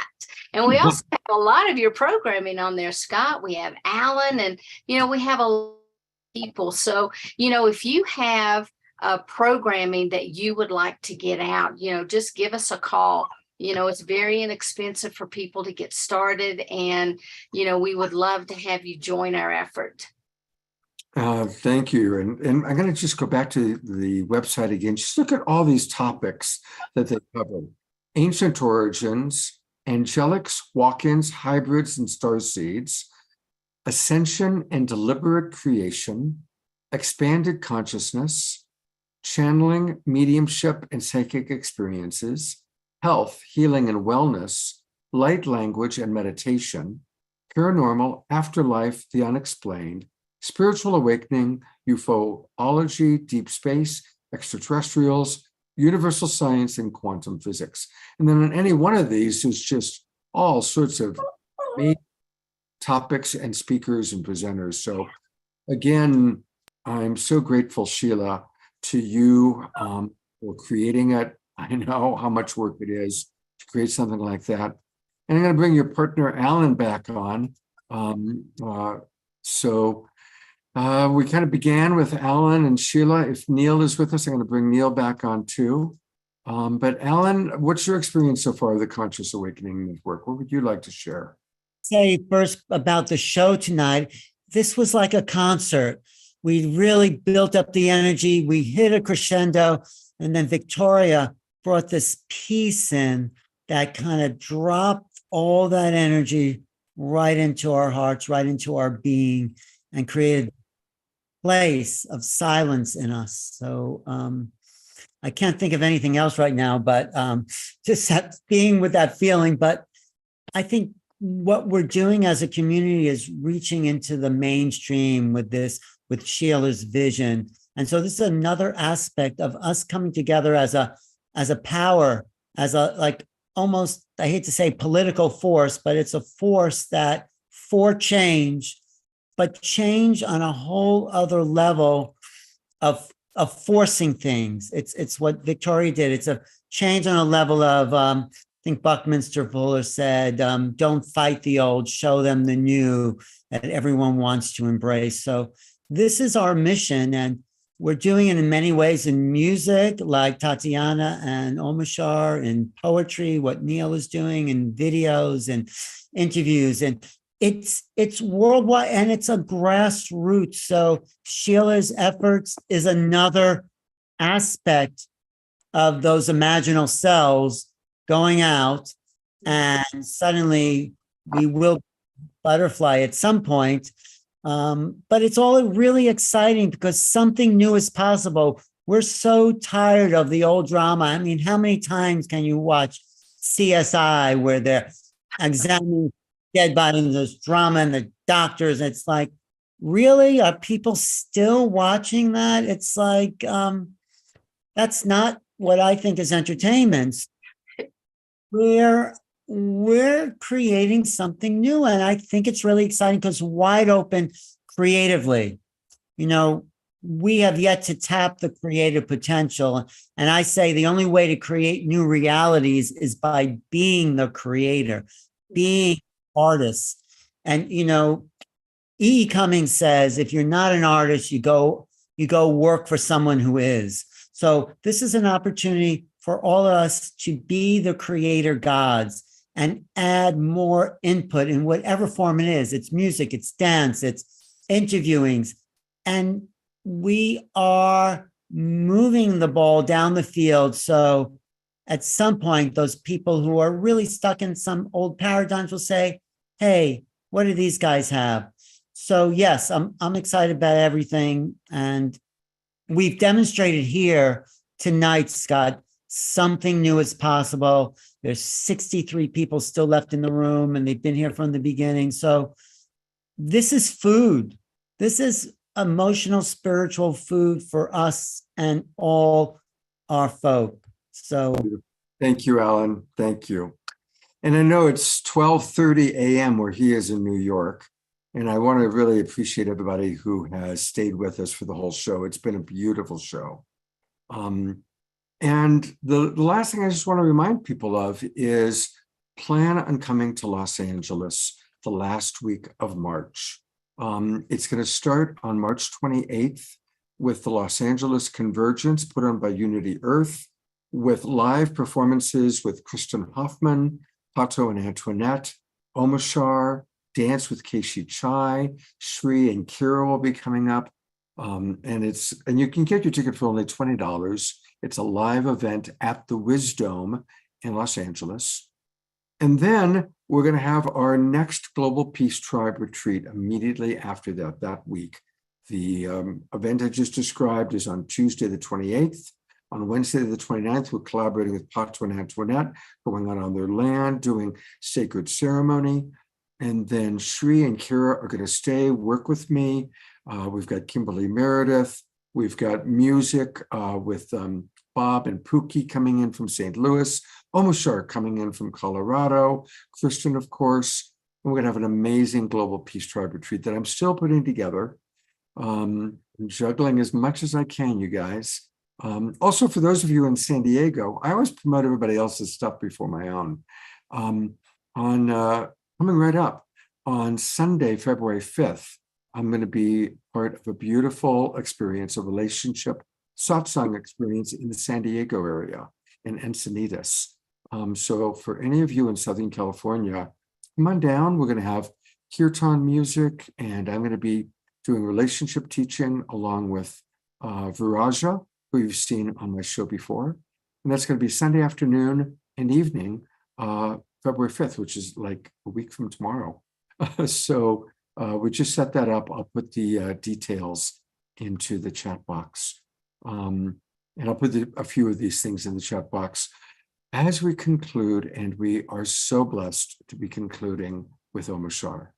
And we also have a lot of your programming on there, Scott. We have Alan and, we have a lot of people. So, if you have programming that you would like to get out, just give us a call. It's very inexpensive for people to get started. And, we would love to have you join our effort. Thank you. And I'm going to just go back to the website again. Just look at all these topics that they cover. Ancient origins, angelics, walk-ins, hybrids, and star seeds, ascension and deliberate creation, expanded consciousness, channeling, mediumship, and psychic experiences, health, healing, and wellness, light language and meditation, paranormal, afterlife, the unexplained, spiritual awakening, ufology, deep space, extraterrestrials, universal science, and quantum physics. And then on any one of these, there's just all sorts of topics and speakers and presenters. So again, I'm so grateful, Sheila, to you for creating it. I know how much work it is to create something like that. And I'm going to bring your partner, Alan, back on. We kind of began with Alan and Sheila. If Neil is with us, I'm going to bring Neil back on too. But Alan, what's your experience so far of the Conscious Awakening Network? What would you like to share? Say first about the show tonight. This was like a concert. We really built up the energy. We hit a crescendo, and then Victoria brought this piece in that kind of dropped all that energy right into our hearts, right into our being, and created place of silence in us. So I can't think of anything else right now, but just being with that feeling. But I think what we're doing as a community is reaching into the mainstream with this, with Sheila's vision. And so this is another aspect of us coming together as a power, as a, like, almost, I hate to say political force, but it's a force that for change, but change on a whole other level of forcing things. It's what Victoria did. It's a change on a level of, I think Buckminster Fuller said, don't fight the old, show them the new that everyone wants to embrace. So this is our mission, and we're doing it in many ways, in music, like Tatiana and Omashar, in poetry, what Neil is doing, in videos and interviews, and it's worldwide, and it's a grassroots. So Sheila's efforts is another aspect of those imaginal cells going out, and suddenly we will butterfly at some point. But it's all really exciting because something new is possible. We're so tired of the old drama. I mean, how many times can you watch CSI where they're examining dead bodies, there's drama and the doctors? It's like, really? Are people still watching that? It's like, that's not what I think is entertainment. We're creating something new, and I think it's really exciting because wide open creatively. We have yet to tap the creative potential, and I say the only way to create new realities is by being the creator, being artists. And E. Cummings says, if you're not an artist, you go work for someone who is. So this is an opportunity for all of us to be the creator gods and add more input in whatever form it is. It's music, it's dance, it's interviewings. And we are moving the ball down the field. So at some point, those people who are really stuck in some old paradigms will say, hey, what do these guys have? So yes, I'm excited about everything. And we've demonstrated here tonight, Scott, something new is possible. There's 63 people still left in the room, and they've been here from the beginning. So this is food. This is emotional, spiritual food for us and all our folk. So Thank you, Alan. Thank you. And I know it's 12:30 a.m. where he is in New York. And I want to really appreciate everybody who has stayed with us for the whole show. It's been a beautiful show. And the last thing I just want to remind people of is plan on coming to Los Angeles the last week of March. It's going to start on March 28th with the Los Angeles Convergence put on by Unity Earth, with live performances with Kristen Hoffman, Pato and Antoinette, Omashar, Dance with Keishi Chai, Shri and Kira will be coming up. And you can get your ticket for only $20. It's a live event at the Wisdom in Los Angeles. And then we're going to have our next Global Peace Tribe retreat immediately after that week. The event I just described is on Tuesday, the 28th. On Wednesday, the 29th, we're collaborating with Pato and Antoinette, going out on their land, doing sacred ceremony. And then Shri and Kira are going to stay, work with me. We've got Kimberly Meredith. We've got music with Bob and Pookie coming in from St. Louis, Omashar coming in from Colorado, Kristen, of course. And we're going to have an amazing Global Peace Tribe retreat that I'm still putting together. Juggling as much as I can, you guys. Also, for those of you in San Diego, I always promote everybody else's stuff before my own. Coming right up on Sunday, February 5th, I'm going to be part of a beautiful experience, a relationship satsang experience in the San Diego area in Encinitas. So for any of you in Southern California, come on down. We're going to have kirtan music, and I'm going to be doing relationship teaching along with Viraja, who you've seen on my show before. And that's going to be Sunday afternoon and evening, February 5th, which is like a week from tomorrow. So we just set that up. I'll put the details into the chat box. And I'll put a few of these things in the chat box as we conclude, and we are so blessed to be concluding with Omashar.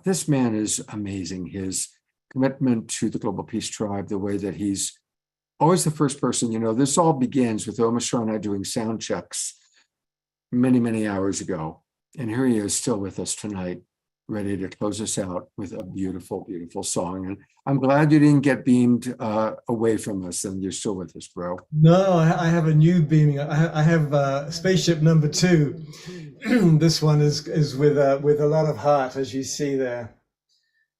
This man is amazing. His commitment to the Global Peace Tribe, the way that he's always the first person, this all begins with Omashar and I doing sound checks many, many hours ago. And here he is still with us tonight, ready to close us out with a beautiful, beautiful song. And I'm glad you didn't get beamed away from us and you're still with us, bro. No, I have a new beaming. I have spaceship number 2. This one is with a lot of heart, as you see there.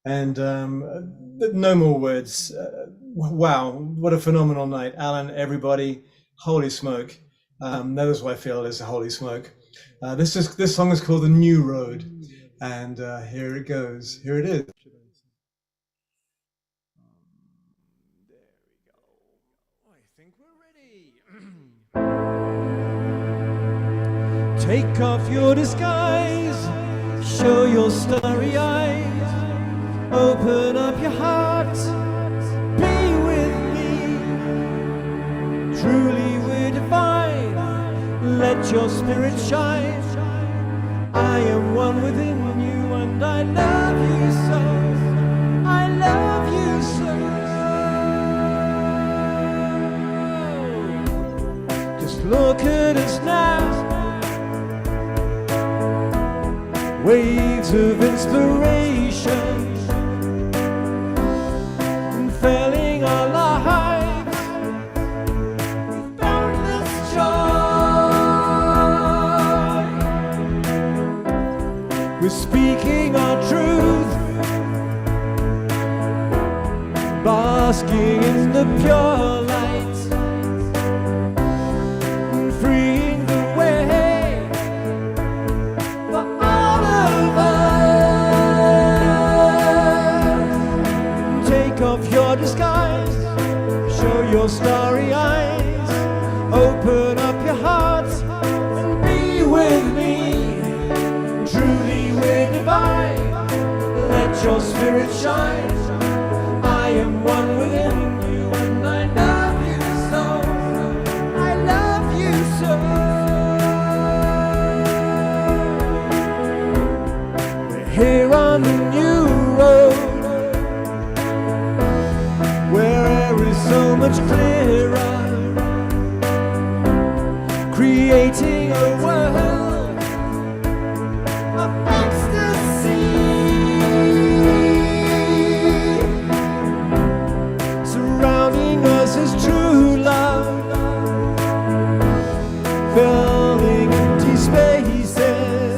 And no more words. Wow, what a phenomenal night. Alan, everybody, holy smoke. That is what I feel is a holy smoke. This song is called The New Road. And here it goes. Here it is. Take off your disguise, show your starry eyes, open up your heart, be with me. Truly we're divine, let your spirit shine. I am one within you and I love you so, I love you so. Just look at us now. Waves of inspiration filling our lives with boundless joy. We're speaking our truth, basking in the pure light, freeing the way for all of us. Take off your disguise, show your starry eyes, open up your heart and be with me. Truly we're divine, let your spirit shine. I am one within you and I love you so, I love you so. We're here on the new road, where air is so much clearer. creating a world of ecstasy. Surrounding us is true love, filling empty spaces.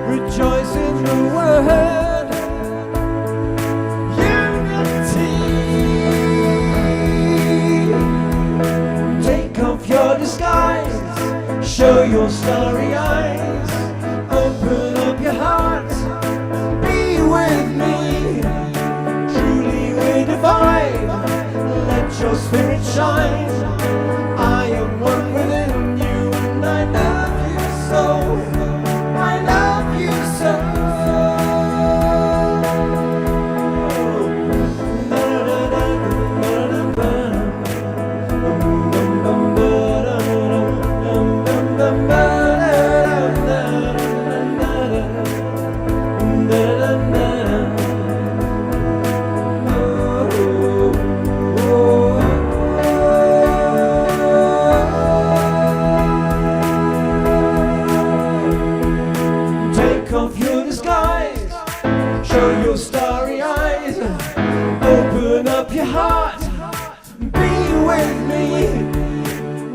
Rejoice in the word unity. Take off your disguise, show your starry eyes, open up your heart, be with me. Truly we're divine, let your spirit shine. I am one within you and I love you so. I love you so. Take off your disguise, show your starry eyes, open up your heart, be with me.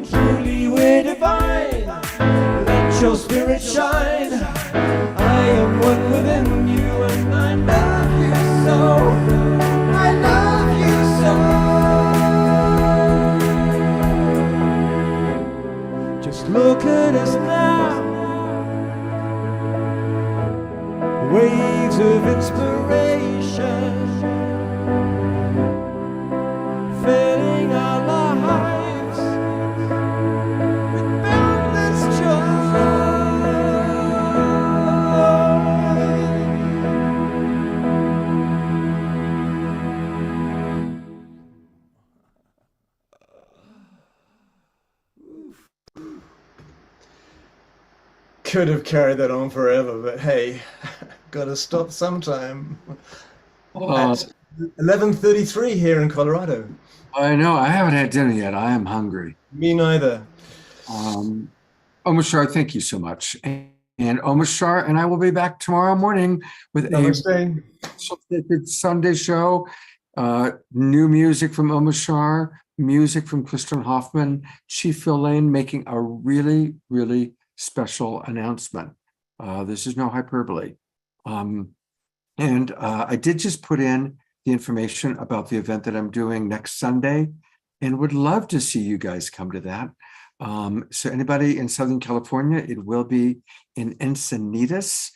Truly we're divine, let your spirit shine. I am one within you and I love you so. I love you so. Just look at us now, waves of inspiration, filling our lives with boundless Could have carried that on forever, but hey, gotta stop sometime. At 11:33 here in Colorado. I know. I haven't had dinner yet. I am hungry. Me neither. Omashar, thank you so much. And Omashar and I will be back tomorrow morning with Namaste. a Sunday show. New music from Omashar, music from Kristen Hoffman, Chevail Lane making a really, really special announcement. This is no hyperbole. I did just put in the information about the event that I'm doing next Sunday and would love to see you guys come to that. So anybody in Southern California, it will be in Encinitas,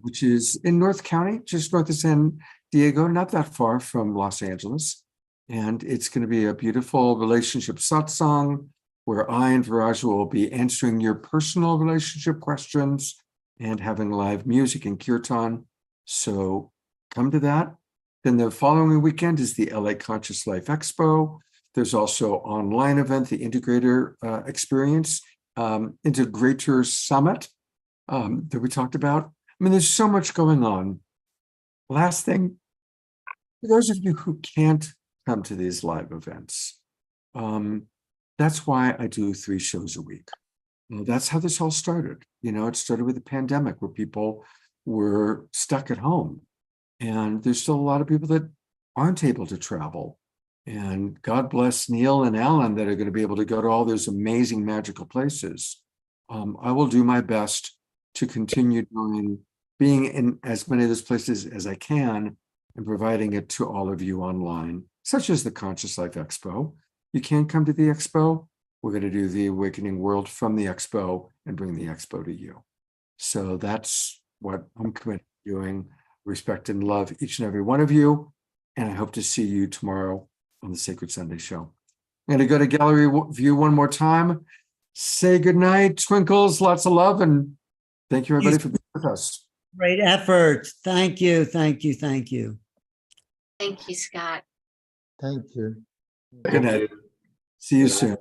which is in North County, just north of San Diego, not that far from Los Angeles. And it's going to be a beautiful relationship satsang where I and Viraja will be answering your personal relationship questions and having live music and kirtan. So come to that. Then the following weekend is the LA Conscious Life Expo. There's also online event, the Integrator Experience, Integrator Summit that we talked about. I mean, there's so much going on. Last thing, for those of you who can't come to these live events, that's why I do 3 shows a week. That's how this all started. You know, it started with the pandemic where people were stuck at home. And there's still a lot of people that aren't able to travel. And God bless Neil and Alan that are going to be able to go to all those amazing magical places. I will do my best to continue being in as many of those places as I can and providing it to all of you online, such as the Conscious Life Expo. You can't come to the expo. We're going to do the Awakening World from the expo and bring the expo to you. So that's what I'm committed to doing. Respect and love each and every one of you. And I hope to see you tomorrow on the Sacred Sunday Show. I'm going to go to gallery view one more time. Say goodnight, Twinkles, lots of love, and thank you everybody for being with us. Great effort. Thank you, thank you, thank you. Thank you, Scott. Thank you. Good night. See you soon.